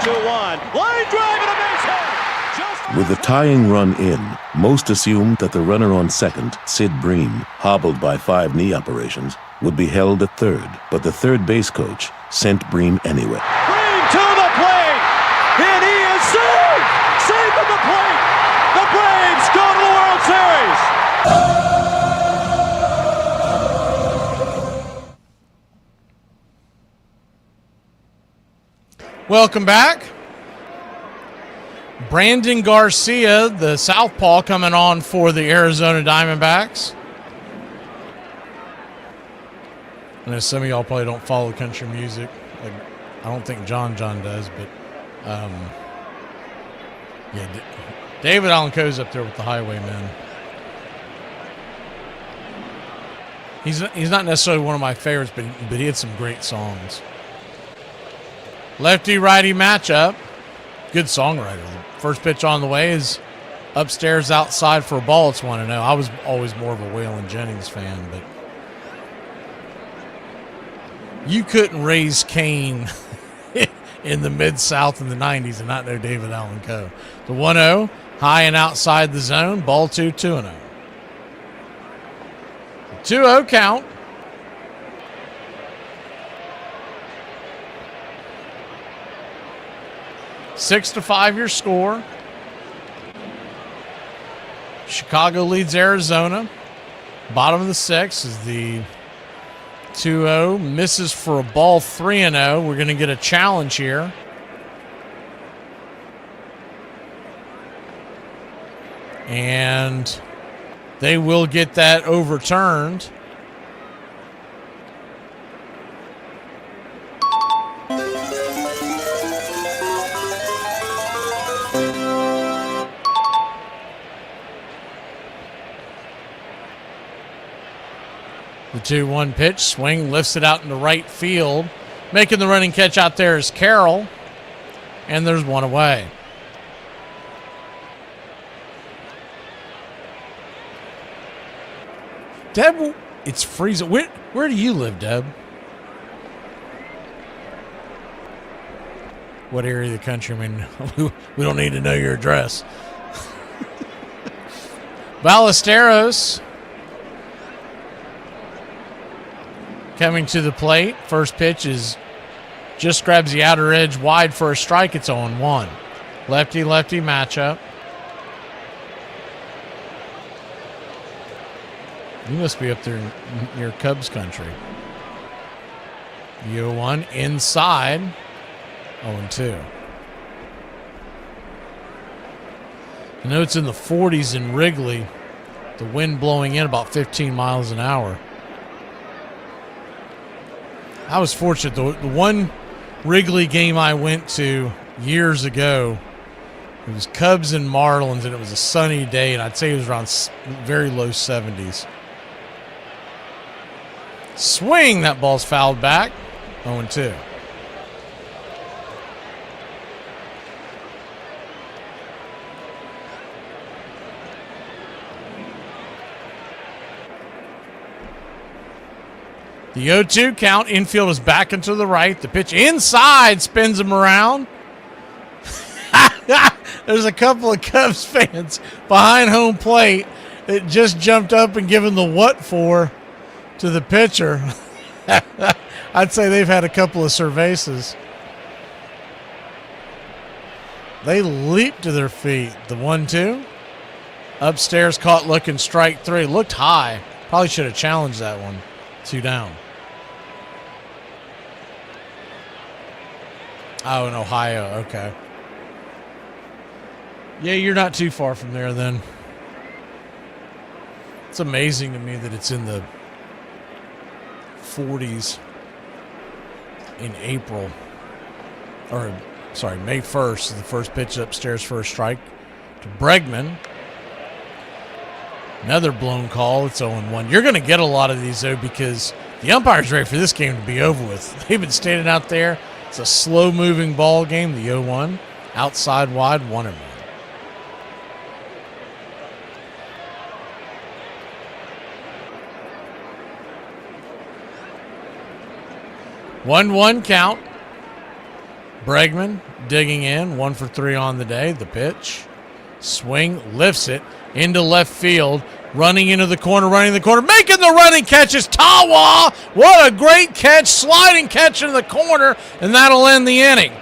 [SPEAKER 20] 2-1. Line drive and a base hit!
[SPEAKER 13] With the tying run in, most assumed that the runner on second, Sid Bream, hobbled by 5 knee operations, would be held at third, but the third base coach sent Bream anyway.
[SPEAKER 20] Bream to the plate! And he is safe! Safe at the plate! The Braves go to the World
[SPEAKER 19] Series! Welcome back. Brandon Garcia, the southpaw, coming on for the Arizona Diamondbacks. I know some of y'all probably don't follow country music. Like, I don't think John does, but yeah, David Allen Coe's up there with the Highwaymen. He's not necessarily one of my favorites, but he had some great songs. Lefty-righty matchup. Good songwriter. First pitch on the way is upstairs outside for a ball. It's 1-0. I was always more of a Waylon Jennings fan, but you couldn't raise Cain in the Mid-South in the 90s and not know David Allen Coe. The 1-0, high and outside the zone. Ball 2-0. 2-0 count. Six to 5 your score. Chicago leads Arizona. Bottom of the sixth is the 2-0. Misses for a ball, 3-0. We're going to get a challenge here. And they will get that overturned. The 2-1 pitch, swing, lifts it out into right field. Making the running catch out there is Carroll. and there's one away. Deb, it's freezing. Where do you live, Deb? What area of the country? I mean, we don't need to know your address. Ballesteros coming to the plate. First pitch just grabs the outer edge wide for a strike. It's 0-1. Lefty-lefty matchup. You must be up there near Cubs country. The 0-1 inside. 0-2. I know it's in the 40s in Wrigley. The wind blowing in about 15 miles an hour. I was fortunate. The one Wrigley game I went to years ago, it was Cubs and Marlins, and it was a sunny day, and I'd say it was around very low 70s. Swing, that ball's fouled back. 0-2. The 0-2 count. Infield is back into the right. The pitch inside spins him around. There's a couple of Cubs fans behind home plate that just jumped up and given the what for to the pitcher. I'd say they've had a couple of cervezas. They leaped to their feet. The 1-2. Upstairs caught looking strike 3. Looked high. Probably should have challenged that one. 2 down. Oh, in Ohio. Okay. Yeah, you're not too far from there then. It's amazing to me that it's in the 40s in April. Or, sorry, May 1st. The first pitch upstairs for a strike to Bregman. Another blown call. It's 0-1. You're going to get a lot of these, though, because the umpire's ready for this game to be over with. They've been standing out there. It's a slow-moving ball game. The 0-1. Outside wide, 1-1. One count. Bregman digging in. 1 for 3 on the day. The pitch. Swing. Lifts it into left field. Running into the corner. Running the corner. Making the running catch is Tawa. What a great catch. Sliding catch in the corner. And that'll end the inning.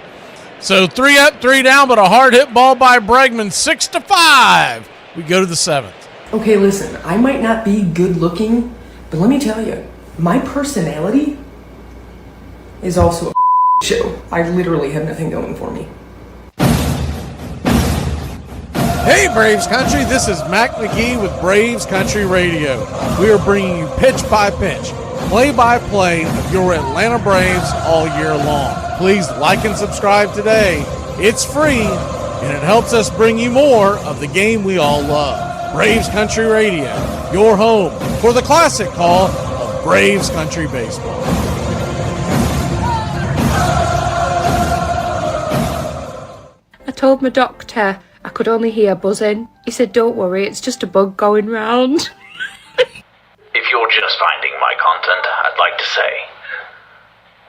[SPEAKER 19] So 3 up, 3 down, but a hard hit ball by Bregman. 6-5. We go to the 7th.
[SPEAKER 2] Okay, listen. I might not be good looking, but let me tell you, my personality is also a show. I literally have nothing going for me.
[SPEAKER 19] Hey Braves Country, this is Mac McGee with Braves Country Radio. We are bringing you pitch by pitch, play by play of your Atlanta Braves all year long. Please like and subscribe today. It's free and it helps us bring you more of the game we all love. Braves Country Radio, your home for the classic call of Braves Country Baseball.
[SPEAKER 9] I told my doctor I could only hear buzzing. He said, don't worry, it's just a bug going round.
[SPEAKER 14] If you're just finding my content, I'd like to say,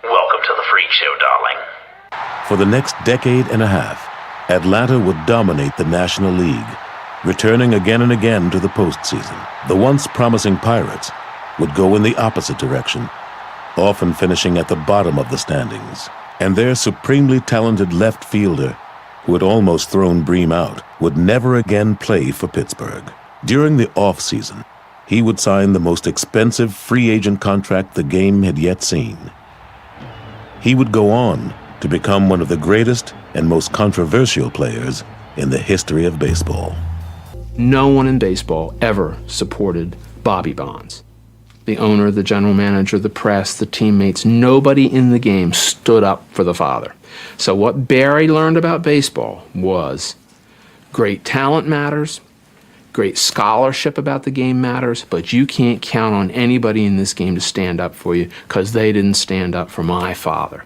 [SPEAKER 14] welcome to the freak show, darling.
[SPEAKER 13] For the next decade and a half, Atlanta would dominate the National League, returning again and again to the postseason. The once promising Pirates would go in the opposite direction, often finishing at the bottom of the standings. And their supremely talented left fielder, who had almost thrown Bream out, would never again play for Pittsburgh. During the off-season, he would sign the most expensive free agent contract the game had yet seen. He would go on to become one of the greatest and most controversial players in the history of baseball.
[SPEAKER 15] No one in baseball ever supported Bobby Bonds. The owner, the general manager, the press, the teammates, nobody in the game stood up for the father. So what Barry learned about baseball was great talent matters, great scholarship about the game matters, but you can't count on anybody in this game to stand up for you because they didn't stand up for my father.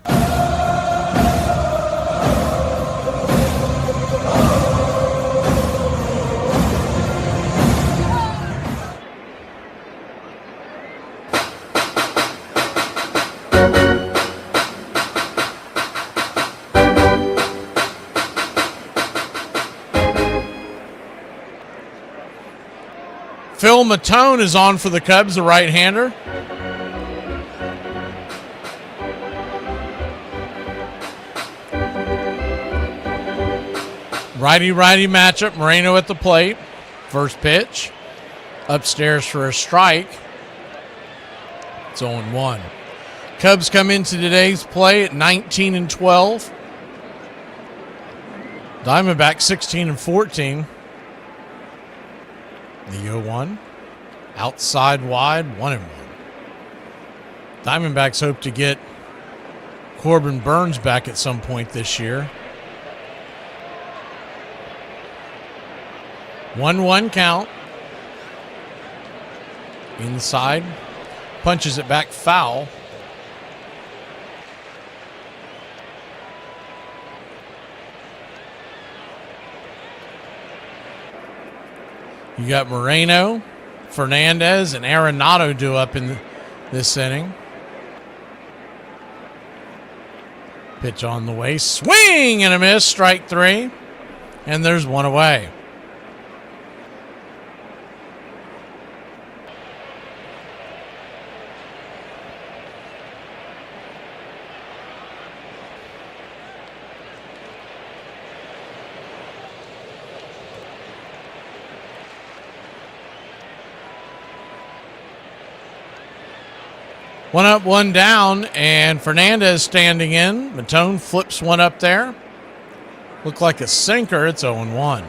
[SPEAKER 19] Phil Matone is on for the Cubs, the right-hander. Righty-righty matchup. Moreno at the plate. First pitch. Upstairs for a strike. It's 0-1. Cubs come into today's play at 19-12. Diamondbacks 16-14. The 0-1. Outside wide, 1-1. Diamondbacks hope to get Corbin Burns back at some point this year. 1-1 count. Inside. Punches it back foul. You got Moreno, Fernandez, and Arenado due up in this inning. Pitch on the way. Swing and a miss. Strike three. And there's one away. One up, one down, and Fernandez standing in. Matone flips one up there. Looked like a sinker. It's 0-1.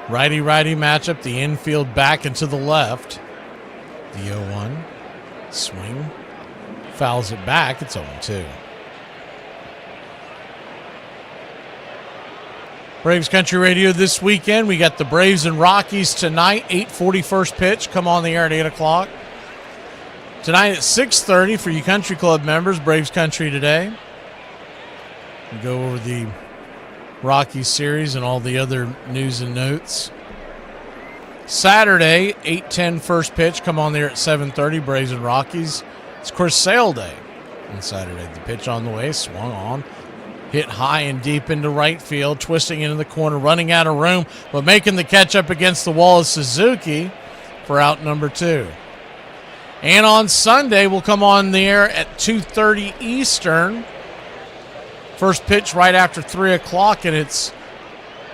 [SPEAKER 19] Righty-righty matchup. The infield back and to the left. The 0-1. Swing. Fouls it back. It's 0-2. Braves Country Radio this weekend. We got the Braves and Rockies tonight. 8:40 first pitch. Come on the air at 8 o'clock. Tonight at 6:30 for you Country Club members. Braves Country Today. We go over the Rockies series and all the other news and notes. Saturday, 8:10 first pitch. Come on there at 7:30. Braves and Rockies. It's of course sale day on Saturday. The pitch on the way. Swung on. Hit high and deep into right field, twisting into the corner, running out of room, but making the catch up against the wall is Suzuki for out number 2. And on Sunday, we'll come on the air at 2:30 Eastern. First pitch right after 3 o'clock, and it's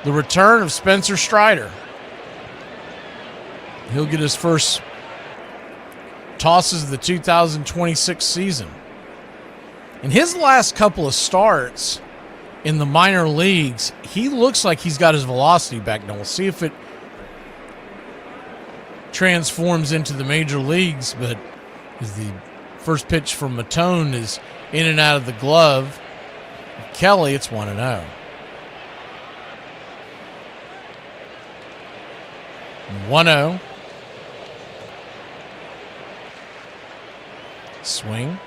[SPEAKER 19] the return of Spencer Strider. He'll get his first tosses of the 2026 season. In his last couple of starts in the minor leagues, he looks like he's got his velocity back now. We'll see if it transforms into the major leagues, but as the first pitch from Matone is in and out of the glove, Kelly, it's 1-0. Swing.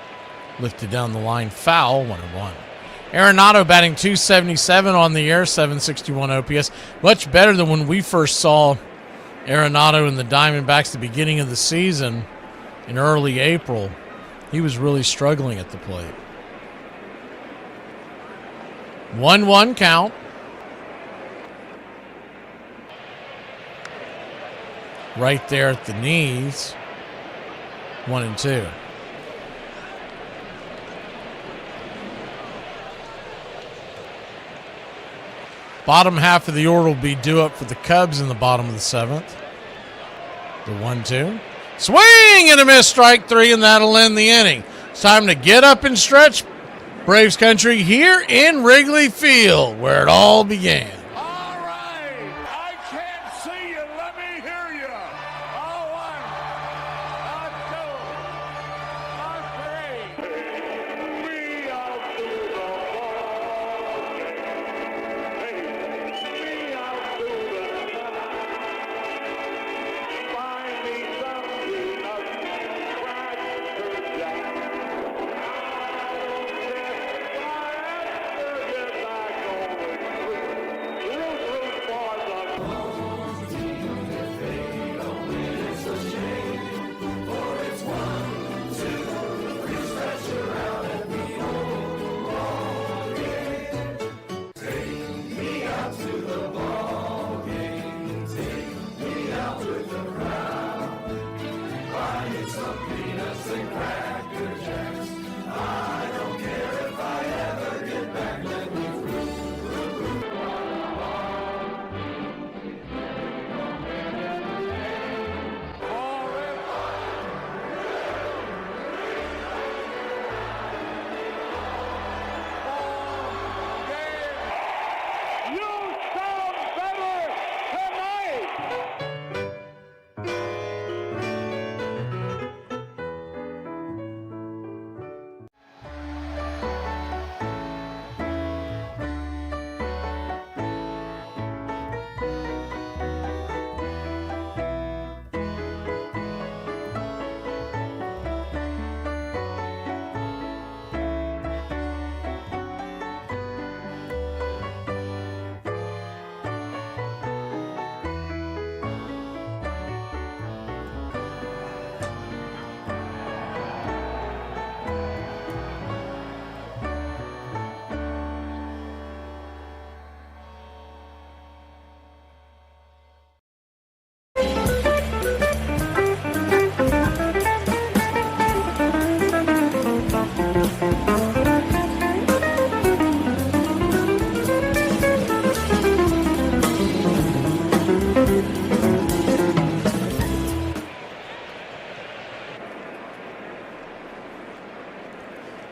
[SPEAKER 19] Lifted down the line, foul, 1-1. Arenado batting .277 on the air, 761 OPS. Much better than when we first saw Arenado in the Diamondbacks at the beginning of the season in early April. He was really struggling at the plate. 1-1 count. Right there at the knees. 1-2. Bottom half of the order will be due up for the Cubs in the bottom of the 7th. The 1-2. Swing and a miss, strike 3, and that'll end the inning. It's time to get up and stretch. Braves Country here in Wrigley Field, where it all began.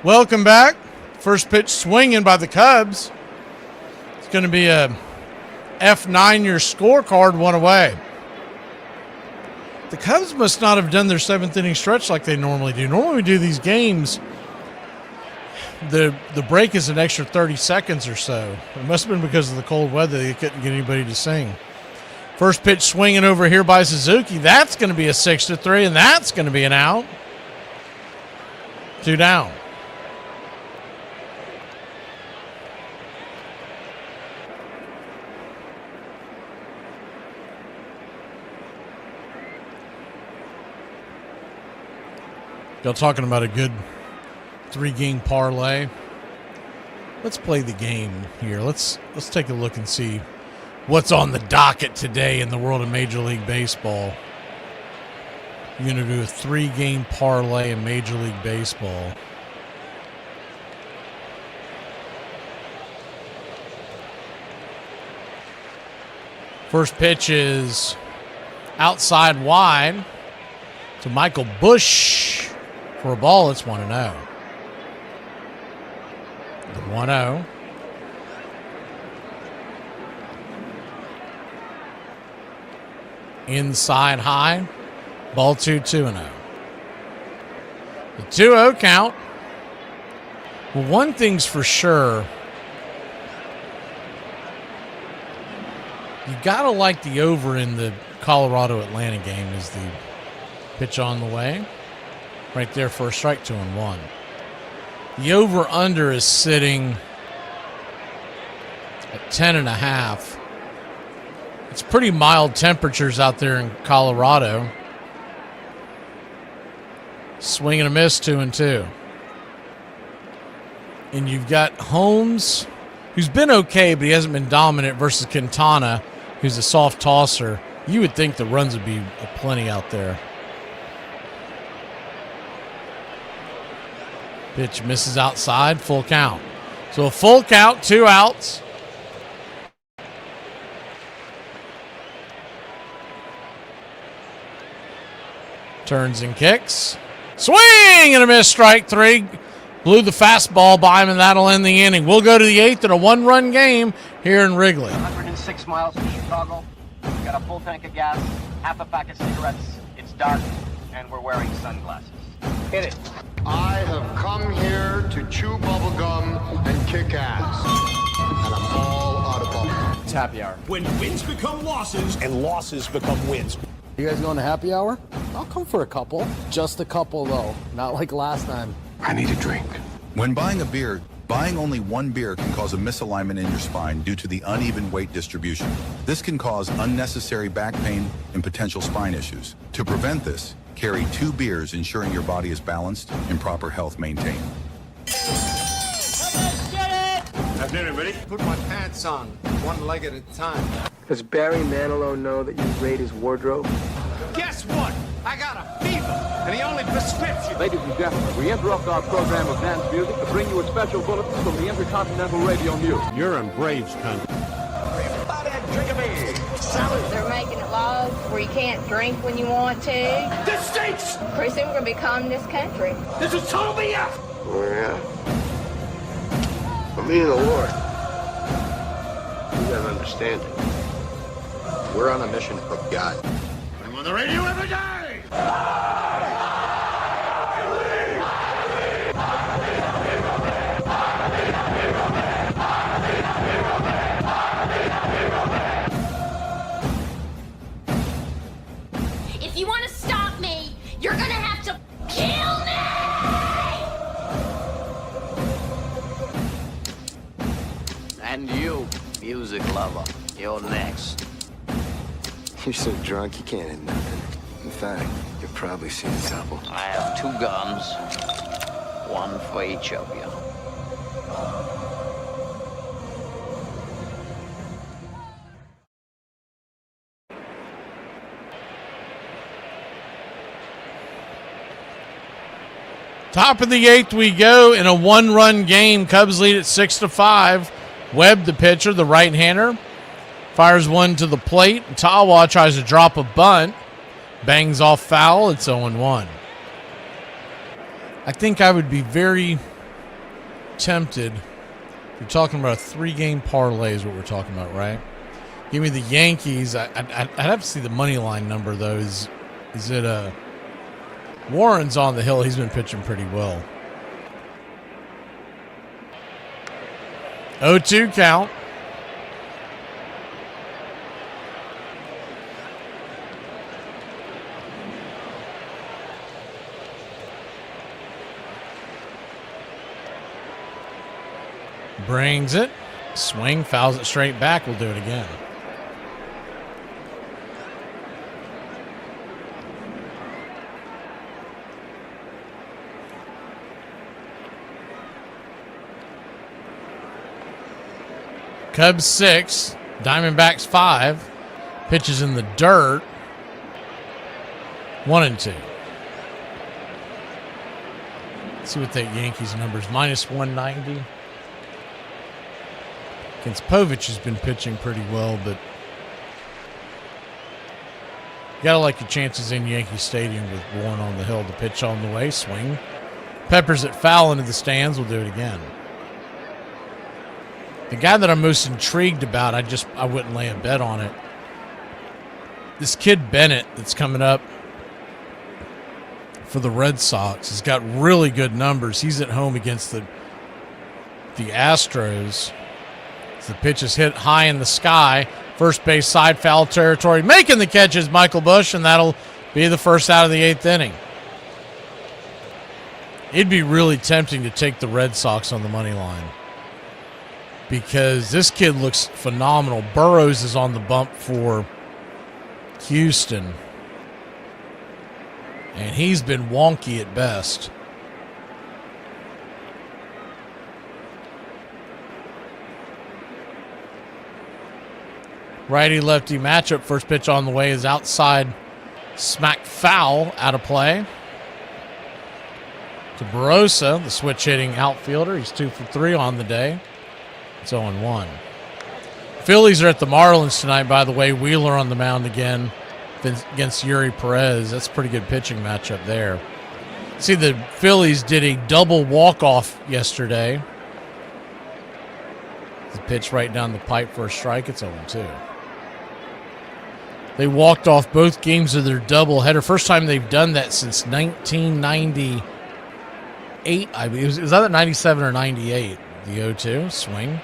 [SPEAKER 19] Welcome back. First pitch swinging by the Cubs. It's going to be a F9 your scorecard, one away. The Cubs must not have done their 7th inning stretch like they normally do. Normally we do these games, the break is an extra 30 seconds or so. It must have been because of the cold weather they couldn't get anybody to sing. First pitch swinging over here by Suzuki. That's going to be a 6-3, and that's going to be an out. 2 down. Y'all talking about a good 3-game parlay. Let's play the game here. Let's take a look and see what's on the docket today in the world of Major League Baseball. You're going to do a 3-game parlay in Major League Baseball. First pitch is outside wide to Michael Busch. For a ball, it's 1-0. The 1-0. Inside high. Ball 2-0. The 2-0 count. Well, one thing's for sure. You got to like the over in the Colorado-Atlanta game as the pitch on the way. Right there for a strike, 2-1. The over-under is sitting at 10.5. It's pretty mild temperatures out there in Colorado. Swing and a miss, 2-2. And you've got Holmes, who's been okay, but he hasn't been dominant, versus Quintana, who's a soft tosser. You would think the runs would be aplenty out there. Pitch misses outside, full count. So a full count, 2 outs. Turns and kicks. Swing and a miss, strike 3. Blew the fastball by him, and that'll end the inning. We'll go to the 8th in a 1-run game here in Wrigley.
[SPEAKER 4] 106 miles from Chicago. We've got a full tank of gas, half a pack of cigarettes. It's dark, and we're wearing sunglasses. Hit it.
[SPEAKER 7] I have come here to chew bubblegum and kick ass. And I'm all out of bubblegum.
[SPEAKER 4] It's happy hour.
[SPEAKER 11] When wins become losses and losses become wins.
[SPEAKER 17] You guys going to happy hour? I'll come for a couple. Just a couple, though. Not like last time.
[SPEAKER 22] I need a drink. When buying a beer, buying only one beer can cause a misalignment in your spine due to the uneven weight distribution. This can cause unnecessary back pain and potential spine issues. To prevent this, carry 2 beers, ensuring your body is balanced and proper health maintained.
[SPEAKER 11] Afternoon, everybody.
[SPEAKER 7] Put my pants on, one leg at a time. Does Barry Manilow know that you raid his wardrobe?
[SPEAKER 11] Guess what? I got a fever, and the only prescription.
[SPEAKER 25] Ladies and gentlemen, we interrupt our program of dance music to bring you a special bulletin from the Intercontinental Radio News.
[SPEAKER 11] You're in Braves country. Everybody drink a beer. Salute.
[SPEAKER 23] They're making it laws where you can't drink when you want to.
[SPEAKER 11] This stinks!
[SPEAKER 23] Pretty soon we're going to be communist country.
[SPEAKER 11] This is total BS!
[SPEAKER 7] Oh, yeah. For me and the Lord, you gotta understand it. We're on a mission from God.
[SPEAKER 11] I'm on the radio every day!
[SPEAKER 24] If you want to stop me, you're gonna have to kill me!
[SPEAKER 7] And you, music lover, you're next. You're so drunk you can't hit nothing. In fact, you're probably seeing trouble.
[SPEAKER 4] I have 2 guns, one for each of you.
[SPEAKER 19] Top of the 8th we go in a 1-run game. Cubs lead at 6-5. Webb, the pitcher, the right-hander, fires one to the plate. Tawa tries to drop a bunt. Bangs off foul. It's 0-1. I think I would be very tempted. You're talking about a 3-game parlay is what we're talking about, right? Give me the Yankees. I'd have to see the money line number, though. Is it Warren's on the hill. He's been pitching pretty well. 0-2 count. Brings it. Swing, fouls it straight back. We'll do it again. Cubs 6, Diamondbacks 5. Pitches in the dirt. 1-2. Let's see what that Yankees numbers. -190. Against Povich has been pitching pretty well, but you gotta like your chances in Yankee Stadium with Warren on the hill. The pitch on the way, swing. Peppers it foul into the stands. We'll do it again. The guy that I'm most intrigued about, I wouldn't lay a bet on it. This kid Bennett that's coming up for the Red Sox has got really good numbers. He's at home against the Astros. The pitch is hit high in the sky. First base side, foul territory. Making the catch is Michael Busch, and that'll be the first out of the 8th inning. It'd be really tempting to take the Red Sox on the money line because this kid looks phenomenal. Burrows is on the bump for Houston, and he's been wonky at best. Righty-lefty matchup. First pitch on the way is outside. Smack foul, out of play. To Barossa, the switch-hitting outfielder. He's 2 for 3 on the day. It's 0-1. Phillies are at the Marlins tonight, by the way. Wheeler on the mound again against Yuri Perez. That's a pretty good pitching matchup there. See, the Phillies did a double walk-off yesterday. The pitch right down the pipe for a strike. It's 0-2. They walked off both games of their doubleheader. First time they've done that since 1998. I mean, it was either 97 or 98. The 0-2 swing.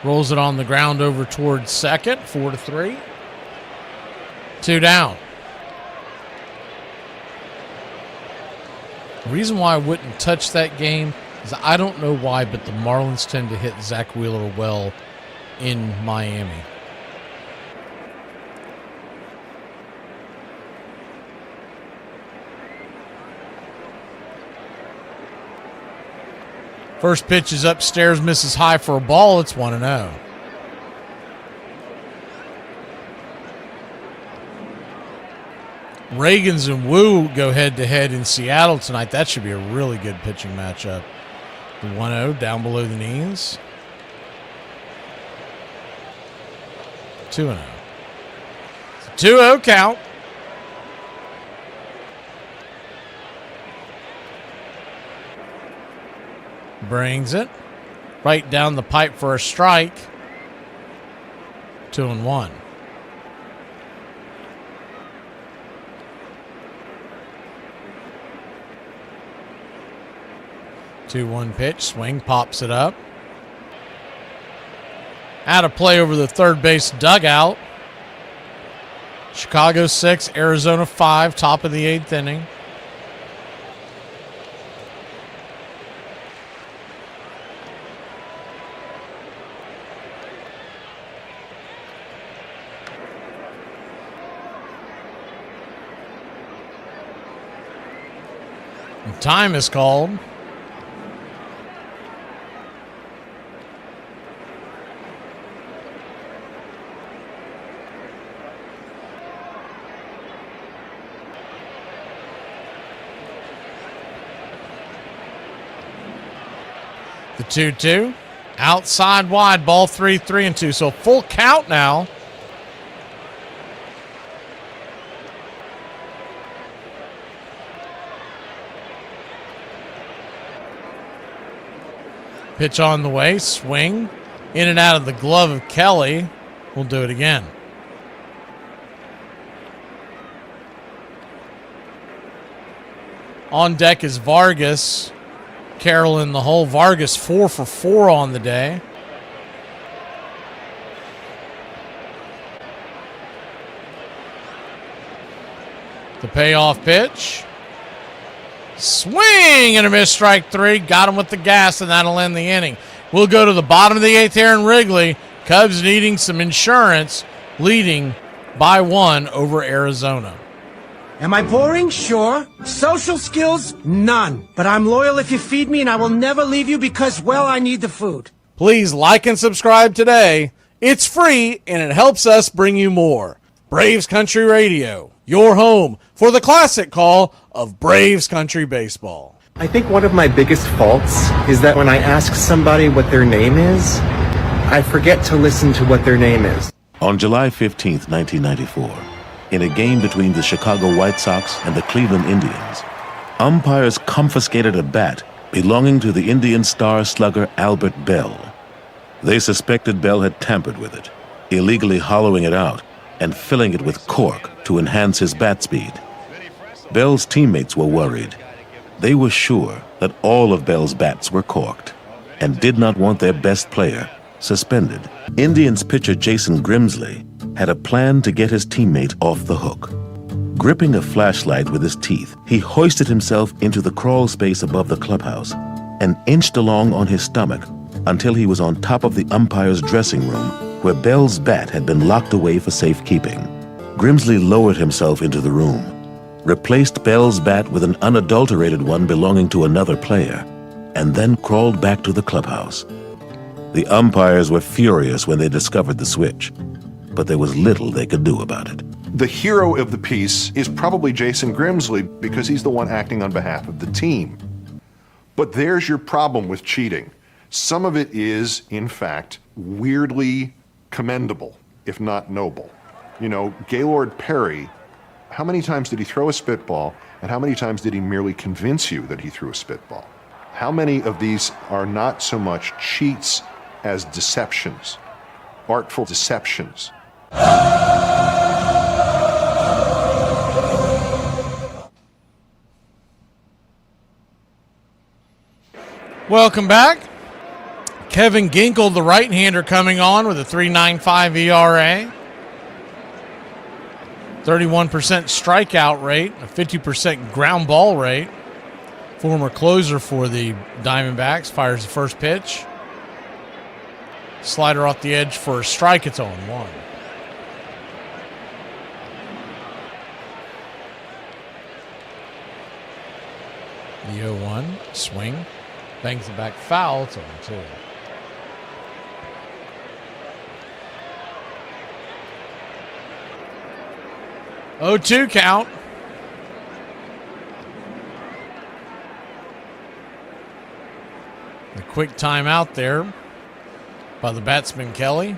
[SPEAKER 19] Rolls it on the ground over towards second. 4-3. 2 down. The reason why I wouldn't touch that game is I don't know why, but the Marlins tend to hit Zach Wheeler well in Miami. First pitch is upstairs, misses high for a ball. It's 1-0. Reagans and Wu go head-to-head in Seattle tonight. That should be a really good pitching matchup. The 1-0 down below the knees. 2-0. It's a 2-0 count. Brings it right down the pipe for a strike. 2-1. Two-one pitch, swing, pops it up. Out of play over the third base dugout. Chicago 6, Arizona 5, top of the 8th inning. And time is called. The 2-2. Outside wide, ball 3-3-2. So full count now. Pitch on the way, swing. In and out of the glove of Kelly. We'll do it again. On deck is Vargas. Carroll in the hole. Vargas 4 for 4 on the day. The payoff pitch. Swing and a miss, strike 3. Got him with the gas, and that'll end the inning. We'll go to the bottom of the 8th here in Wrigley. Cubs needing some insurance, leading by 1 over Arizona.
[SPEAKER 1] Am I boring? Sure. Social skills? None. But I'm loyal if you feed me, and I will never leave you because, well, I need the food.
[SPEAKER 19] Please like and subscribe today. It's free, and it helps us bring you more. Braves Country Radio, your home for the classic call of Braves Country Baseball.
[SPEAKER 8] I think one of my biggest faults is that when I ask somebody what their name is, I forget to listen to what their name is.
[SPEAKER 13] On July 15th, 1994, in a game between the Chicago White Sox and the Cleveland Indians, umpires confiscated a bat belonging to the Indian star slugger Albert Bell. They suspected Bell had tampered with it, illegally hollowing it out and filling it with cork to enhance his bat speed. Bell's teammates were worried. They were sure that all of Bell's bats were corked and did not want their best player suspended. Indians pitcher Jason Grimsley had a plan to get his teammate off the hook. Gripping a flashlight with his teeth, he hoisted himself into the crawl space above the clubhouse and inched along on his stomach until he was on top of the umpire's dressing room where Bell's bat had been locked away for safekeeping. Grimsley lowered himself into the room, replaced Bell's bat with an unadulterated one belonging to another player, and then crawled back to the clubhouse. The umpires were furious when they discovered the switch, but there was little they could do about it.
[SPEAKER 16] The hero of the piece is probably Jason Grimsley because he's the one acting on behalf of the team. But there's your problem with cheating. Some of it is, in fact, weirdly commendable, if not noble. You know, Gaylord Perry, how many times did he throw a spitball, and how many times did he merely convince you that he threw a spitball? How many of these are not so much cheats as deceptions, artful deceptions?
[SPEAKER 19] Welcome back. Kevin Ginkel, the right-hander, coming on with a 3.95 ERA. 31% strikeout rate, a 50% ground ball rate. Former closer for the Diamondbacks fires the first pitch. Slider off the edge for a strike. It's 0-1. The 0-1 swing. Bangs it back foul. It's 0-2. (0-2) count. A quick timeout there by the batsman Kelly.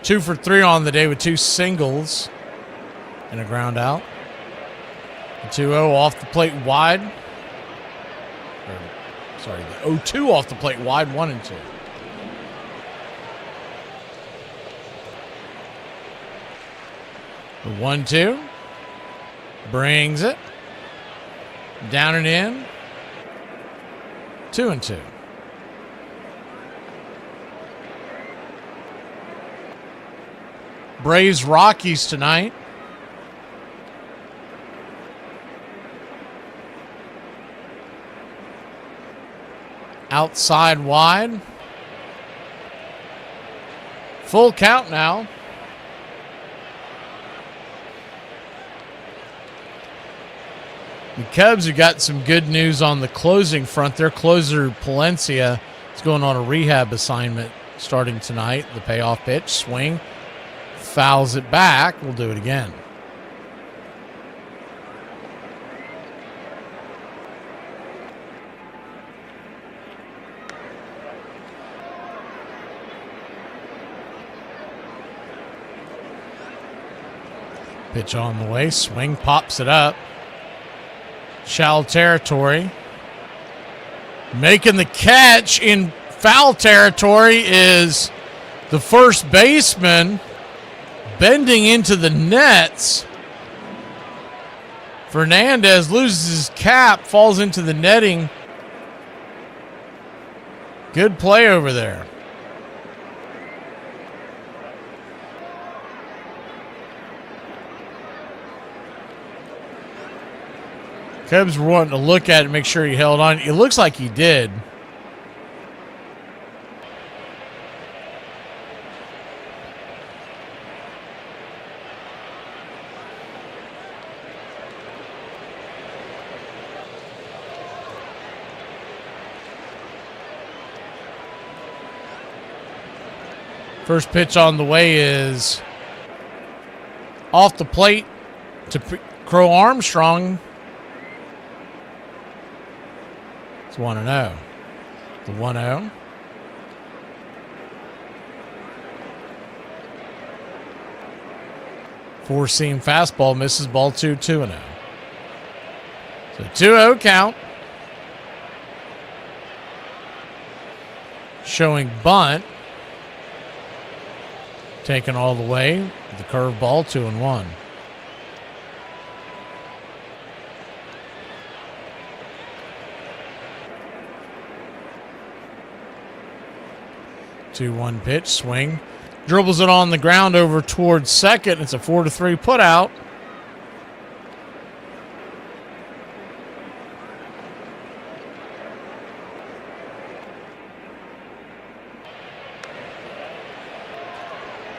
[SPEAKER 19] 2 for 3 on the day with 2 singles and a ground out. The 2-0 off the plate wide. The 0-2 off the plate wide, 1-2. The 1-2 brings it down and in. 2-2. Braves Rockies tonight. Outside wide. Full count now. The Cubs have got some good news on the closing front. Their closer, Palencia, is going on a rehab assignment starting tonight. The payoff pitch, swing, fouls it back. We'll do it again. Pitch on the way, swing, pops it up. Shallow territory. Making the catch in foul territory is the first baseman, bending into the nets. Fernandez loses his cap, falls into the netting. Good play over there. Cubs were wanting to look at it and make sure he held on. It looks like he did. First pitch on the way is off the plate to Crow Armstrong. It's 1-0. The 1-0. Four-seam fastball misses, ball 2-0. So 2-0 count. Showing bunt. Taken all the way with the curveball, 2-1. Two-one pitch, swing. Dribbles it on the ground over towards second. It's a 4-3 put out.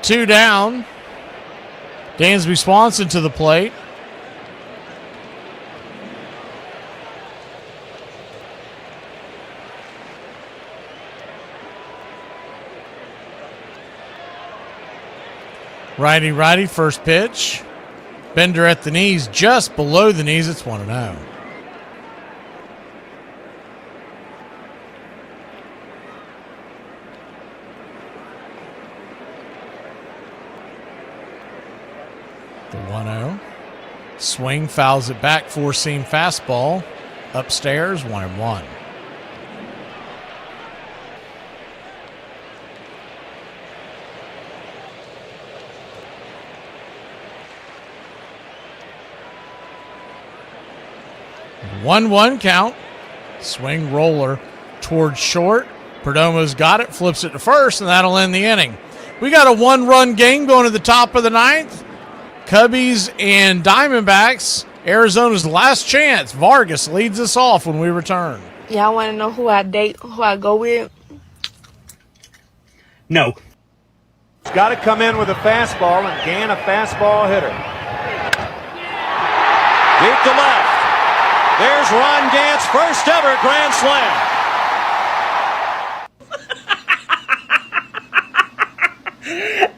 [SPEAKER 19] Two down. Dansby Swanson to the plate. Righty, first pitch. Bender at the knees, just below the knees. It's 1-0. The 1-0. Swing, fouls it back, four-seam fastball. Upstairs, 1-1. One count. Swing roller towards short. Perdomo's got it, flips it to first, and that'll end the inning. We got a one-run game going to the top of the ninth. Cubbies and Diamondbacks. Arizona's last chance. Vargas leads us off when we return.
[SPEAKER 3] Y'all want to know who I date, who I go with?
[SPEAKER 20] No. He's got to come in with a fastball and gain a fastball hitter. Deep to left. There's Ron Gant's first ever grand slam.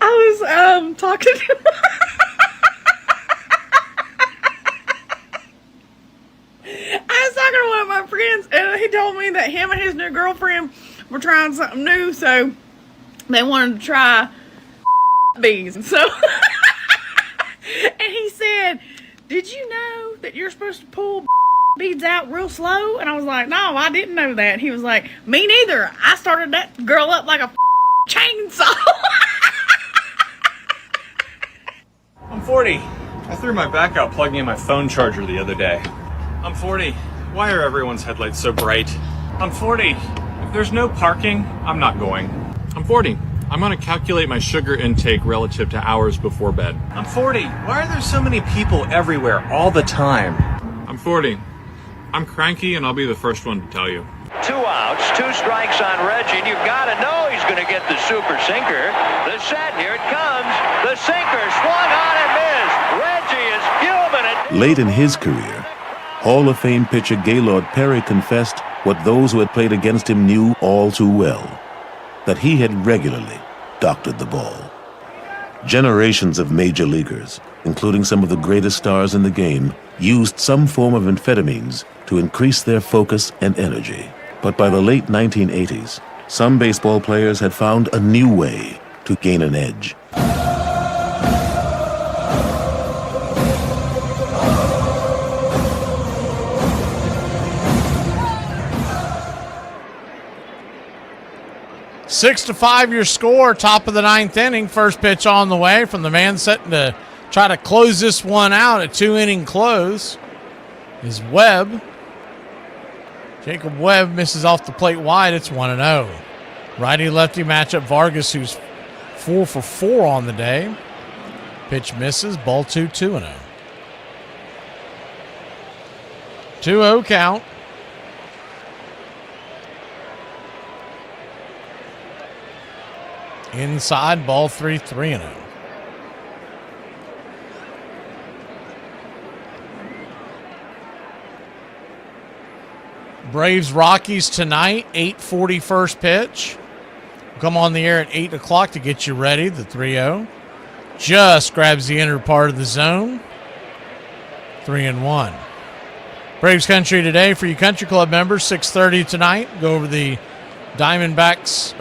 [SPEAKER 12] I was talking to I was talking to one of my friends, and he told me that him and his new girlfriend were trying something new, so they wanted to try bees. And so and he said, "Did you know that you're supposed to pull beads out real slow?" And I was like, "No, I didn't know that." And he was like, "Me neither. I started that girl up like a chainsaw."
[SPEAKER 5] I'm 40. I threw my back out plugging in my phone charger the other day. I'm 40. Why are everyone's headlights so bright? I'm 40. If there's no parking, I'm not going. I'm 40. I'm going to calculate my sugar intake relative to hours before bed. I'm 40. Why are there so many people everywhere all the time? I'm 40. I'm cranky, and I'll be the first one to tell you.
[SPEAKER 11] 2 outs, 2 strikes on Reggie, and you've got to know he's going to get the super sinker. The set, here it comes. The sinker swung on and missed. Reggie is fuming.
[SPEAKER 13] Late in his career, Hall of Fame pitcher Gaylord Perry confessed what those who had played against him knew all too well, that he had regularly doctored the ball. Generations of major leaguers, including some of the greatest stars in the game, used some form of amphetamines to increase their focus and energy. But by the late 1980s, some baseball players had found a new way to gain an edge.
[SPEAKER 19] 6-5 your score, top of the 9th inning. First pitch on the way from the man setting to try to close this one out. A 2-inning close is Webb. Jacob Webb misses off the plate wide. It's 1-0. Righty-lefty matchup. Vargas, who's 4 for 4 on the day. Pitch misses. Ball 2, 2-0. 2-0 count. Inside, ball 3, 3-0. Braves Rockies tonight, 8:40 first pitch. Come on the air at 8 o'clock to get you ready. The 3-0 just grabs the inner part of the zone. 3-1. Braves Country today for you country club members, 6:30 tonight. Go over the Diamondbacks,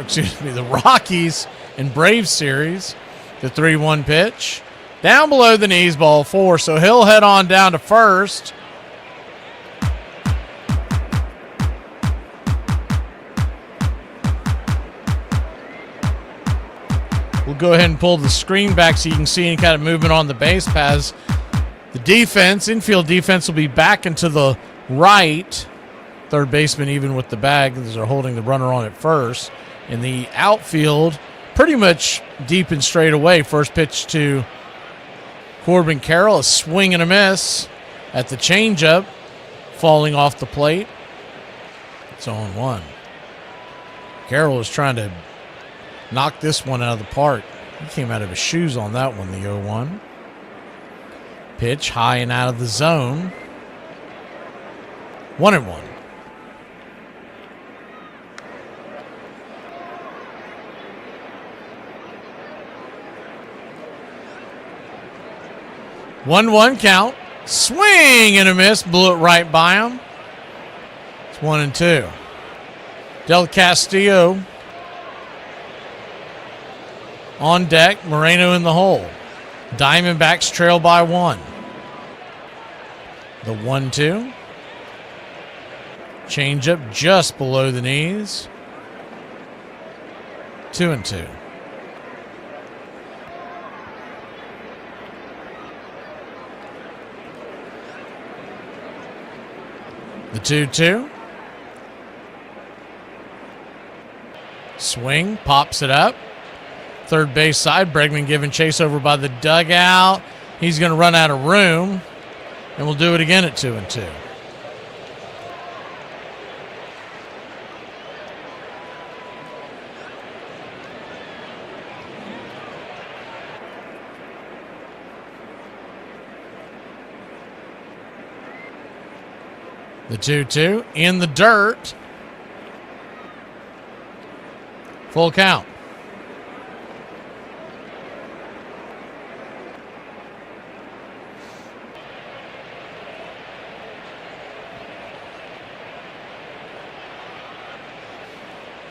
[SPEAKER 19] the Rockies and Braves series. The 3-1 pitch. Down below the knees, ball 4. So he'll head on down to first. We'll go ahead and pull the screen back so you can see any kind of movement on the base paths. The defense, infield defense, will be back into the right. Third baseman even with the bag as they're holding the runner on at first. In the outfield, pretty much deep and straight away. First pitch to Corbin Carroll, a swing and a miss at the changeup, falling off the plate. It's 0-1. Carroll is trying to knock this one out of the park. He came out of his shoes on that one, the 0-1. Pitch high and out of the zone. 1-1. One count. Swing and a miss. Blew it right by him. It's 1-2. Del Castillo on deck. Moreno in the hole. Diamondbacks trail by 1. The 1-2. Changeup just below the knees. 2-2. The 2-2. Swing, pops it up. Third base side, Bregman giving chase over by the dugout. He's going to run out of room, and we'll do it again at 2-2. The 2-2 in the dirt. Full count.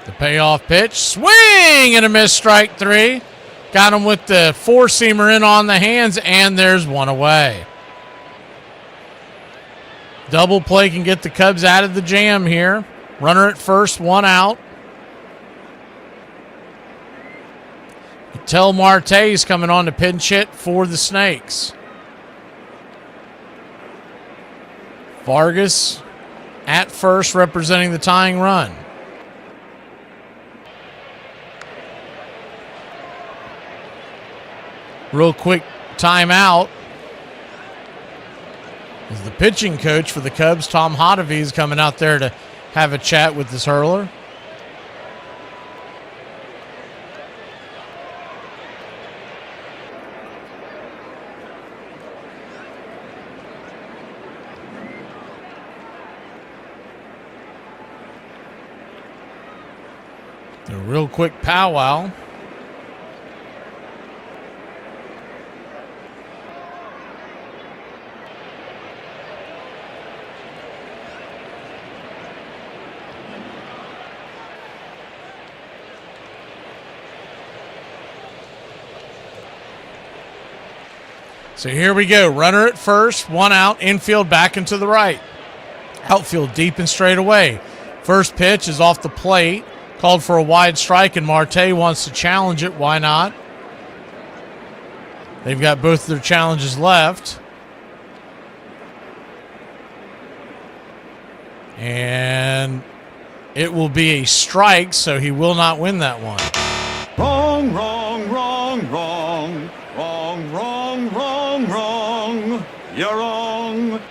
[SPEAKER 19] The payoff pitch. Swing and a miss, strike 3. Got him with the four-seamer in on the hands, and there's one away. Double play can get the Cubs out of the jam here. Runner at first, 1 out. Tel Marte's coming on to pinch hit for the Snakes. Vargas at first representing the tying run. Real quick timeout. Is the pitching coach for the Cubs, Tom Hotovy, is coming out there to have a chat with this hurler. A real quick powwow. So here we go. Runner at first, 1 out, infield back into the right. Outfield deep and straight away. First pitch is off the plate. Called for a wide strike, and Marte wants to challenge it. Why not? They've got both their challenges left. And it will be a strike, so he will not win that one.
[SPEAKER 20] Wrong, wrong, wrong, wrong. Wrong, wrong, wrong, wrong. You're wrong.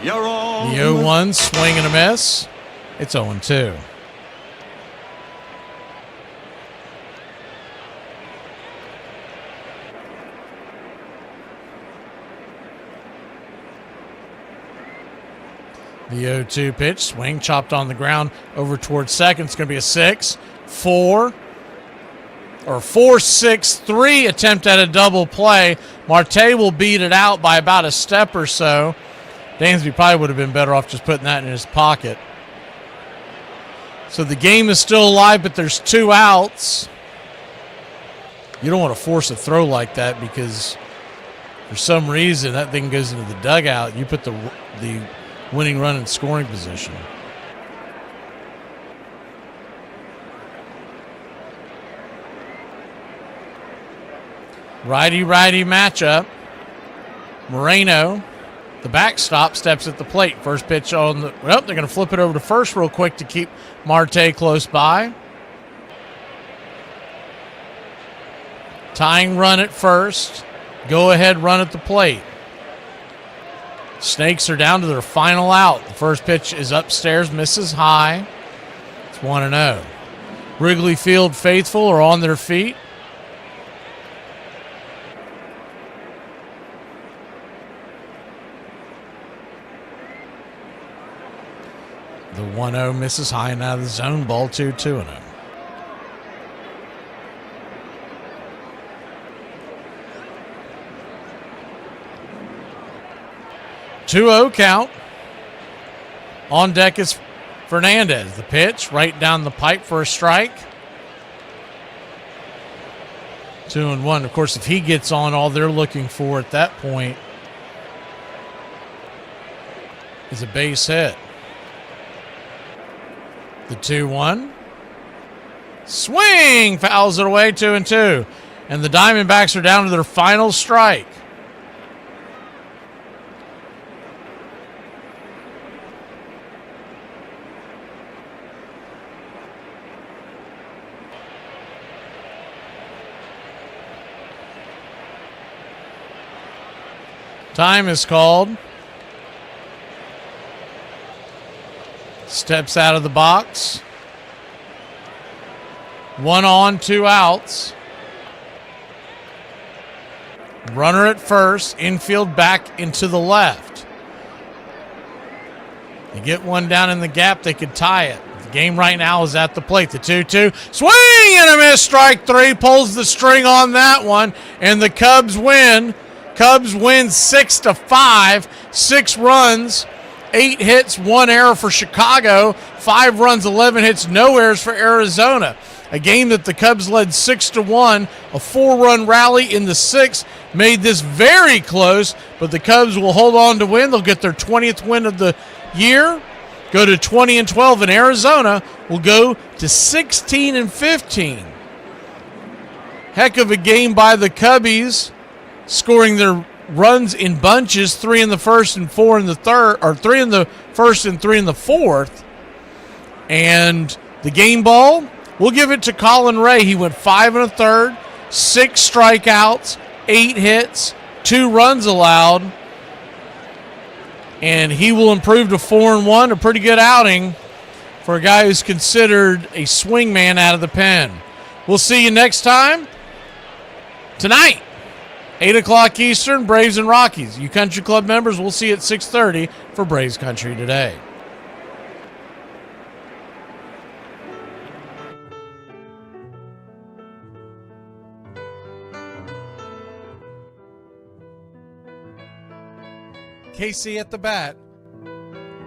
[SPEAKER 20] You're wrong.
[SPEAKER 19] The 0-1, swing and a miss. It's 0-2. The 0-2 pitch, swing, chopped on the ground over towards second. It's going to be a 4-6-3 attempt at a double play. Marte will beat it out by about a step or so. Dansby probably would have been better off just putting that in his pocket. So the game is still alive, but there's 2 outs. You don't want to force a throw like that because for some reason that thing goes into the dugout. You put the winning run in scoring position. Righty-righty matchup. Moreno, the backstop, steps at the plate. First pitch on the... Well, they're going to flip it over to first real quick to keep Marte close by. Tying run at first. Go-ahead run at the plate. Snakes are down to their final out. The first pitch is upstairs, misses high. It's 1-0. Wrigley Field faithful are on their feet. The 1-0 misses high and out of the zone. Ball 2-0. 2-0 count. On deck is Fernandez. The pitch right down the pipe for a strike. 2-1. Of course, if he gets on, all they're looking for at that point is a base hit. The 2-1. Swing! Fouls it away, 2-2. And the Diamondbacks are down to their final strike. Time is called. Steps out of the box. 1 on, 2 outs. Runner at first. Infield back into the left. They get one down in the gap, they could tie it. The game right now is at the plate. The 2-2. Swing and a miss. Strike 3. Pulls the string on that one. And the Cubs win. Cubs win 6-5. 6 runs. 8 hits, 1 error for Chicago, 5 runs, 11 hits, no errors for Arizona. A game that the Cubs led 6-1, a 4-run rally in the 6th made this very close, but the Cubs will hold on to win. They'll get their 20th win of the year, go to 20-12, and Arizona will go to 16-15. Heck of a game by the Cubbies, scoring their runs in bunches, 3 in the first and 4 in the third, or 3 in the first and 3 in the fourth. And the game ball, we'll give it to Colin Ray. He went 5 1/3, 6 strikeouts, 8 hits, 2 runs allowed, and he will improve to 4-1, a pretty good outing for a guy who's considered a swing man out of the pen. We'll see you next time tonight. 8 o'clock Eastern, Braves and Rockies. You Country Club members, we'll see you at 6:30 for Braves Country Today. Casey at the Bat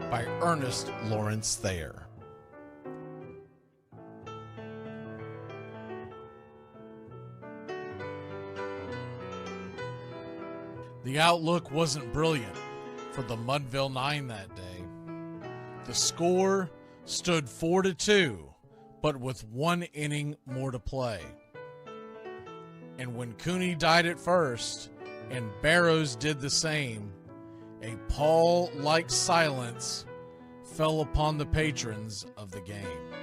[SPEAKER 19] by Ernest Lawrence Thayer. The outlook wasn't brilliant for the Mudville Nine that day. The score stood 4-2, but but with 1 inning more to play. And when Cooney died at first, and Barrows did the same, a pall-like silence fell upon the patrons of the game.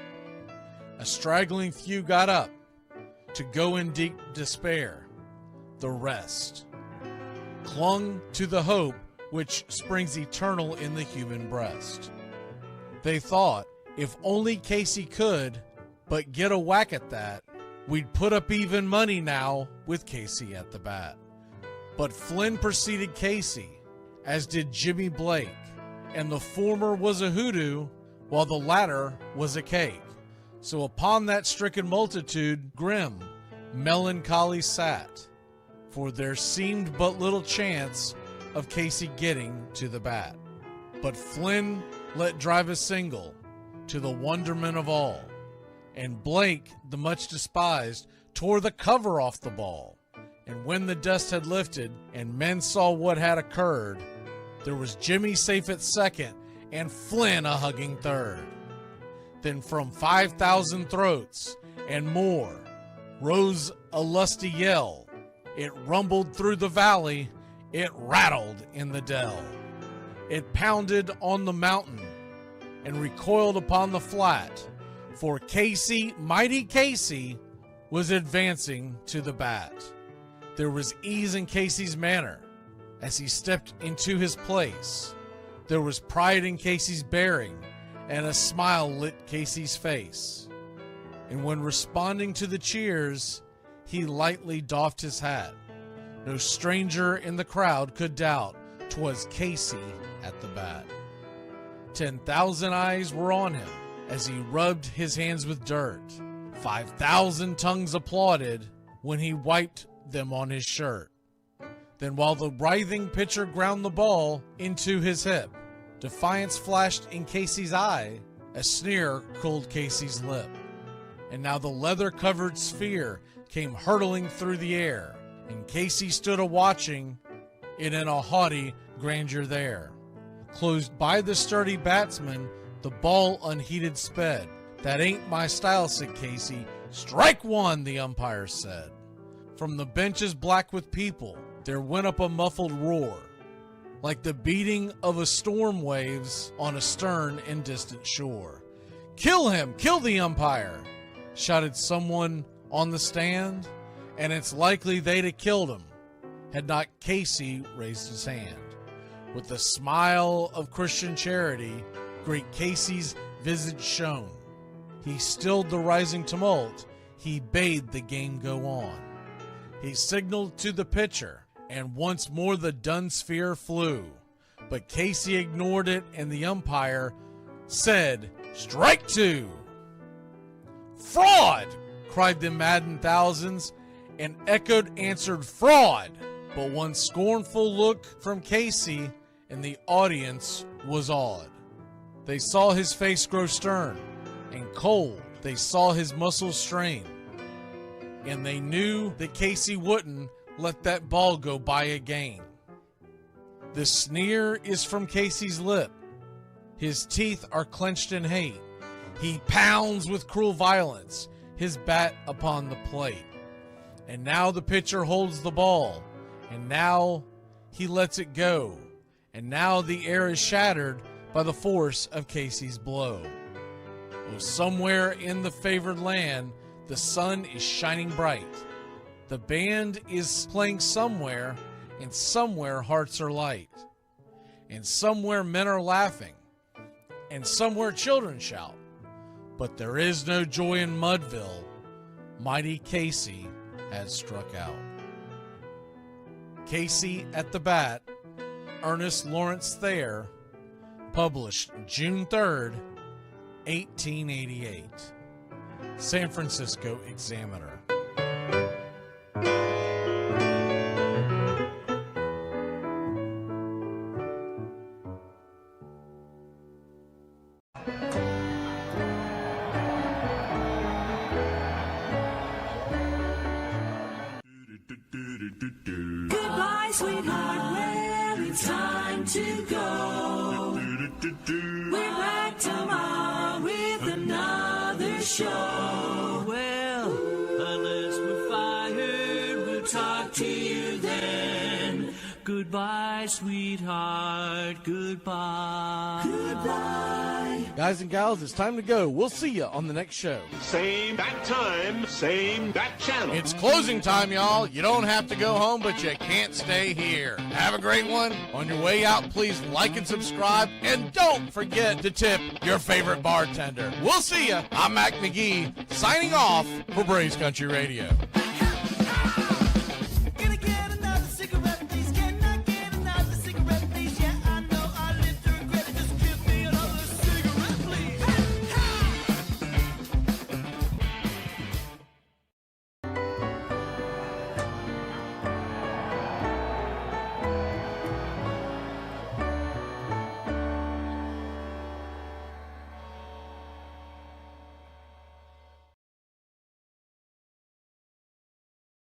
[SPEAKER 19] A straggling few got up to go in deep despair. The rest clung to the hope which springs eternal in the human breast. They thought, if only Casey could but get a whack at that, we'd put up even money now with Casey at the bat. But Flynn preceded Casey, as did Jimmy Blake, and the former was a hoodoo, while the latter was a cake. So upon that stricken multitude, grim, melancholy sat, for there seemed but little chance of Casey getting to the bat. But Flynn let drive a single, to the wonderment of all, and Blake, the much despised, tore the cover off the ball. And when the dust had lifted, and men saw what had occurred, there was Jimmy safe at second, and Flynn a hugging third. Then from 5,000 throats and more rose a lusty yell. It rumbled through the valley, it rattled in the dell. It pounded on the mountain and recoiled upon the flat, for Casey, mighty Casey, was advancing to the bat. There was ease in Casey's manner as he stepped into his place. There was pride in Casey's bearing, and a smile lit Casey's face. And when responding to the cheers, he lightly doffed his hat. No stranger in the crowd could doubt 'twas Casey at the bat. 10,000 eyes were on him as he rubbed his hands with dirt. 5,000 tongues applauded when he wiped them on his shirt. Then while the writhing pitcher ground the ball into his hip, defiance flashed in Casey's eye, a sneer cooled Casey's lip. And now the leather-covered sphere came hurtling through the air, and Casey stood a-watching it in a haughty grandeur there. Closed by the sturdy batsman, the ball unheeded sped. "That ain't my style," said Casey. "Strike one," the umpire said. From the benches black with people, there went up a muffled roar, like the beating of a storm waves on a stern and distant shore. "Kill him! Kill the umpire!" shouted someone on the stand, and it's likely they'd have killed him had not Casey raised his hand. With the smile of Christian charity, great Casey's visage shone. He stilled the rising tumult, he bade the game go on. He signaled to the pitcher, and once more the dun sphere flew. But Casey ignored it, and the umpire said, "Strike two!" "Fraud!" cried the maddened thousands, and echoed answered, "Fraud!" But one scornful look from Casey, and the audience was awed. They saw his face grow stern and cold. They saw his muscles strain. And they knew that Casey wouldn't let that ball go by again. The sneer is from Casey's lip. His teeth are clenched in hate. He pounds with cruel violence his bat upon the plate. And now the pitcher holds the ball, and now he lets it go. And now the air is shattered by the force of Casey's blow. Oh, somewhere in the favored land, the sun is shining bright. The band is playing somewhere, and somewhere hearts are light. And somewhere men are laughing, and somewhere children shout. But there is no joy in Mudville. Mighty Casey has struck out. Casey at the Bat, Ernest Lawrence Thayer, published June 3rd, 1888. San Francisco Examiner.
[SPEAKER 2] Goodbye, sweetheart, well, it's time to go. We're back tomorrow with another show. Well, unless we're fired, we'll talk to you then. Goodbye, sweetheart. Goodbye. Goodbye.
[SPEAKER 19] Guys and gals, it's time to go. We'll see you on the next show.
[SPEAKER 20] Same bat time, same bat channel.
[SPEAKER 19] It's closing time, y'all. You don't have to go home, but you can't stay here. Have a great one. On your way out, please like and subscribe. And don't forget to tip your favorite bartender. We'll see you. I'm Mac McGee, signing off for Braves Country Radio.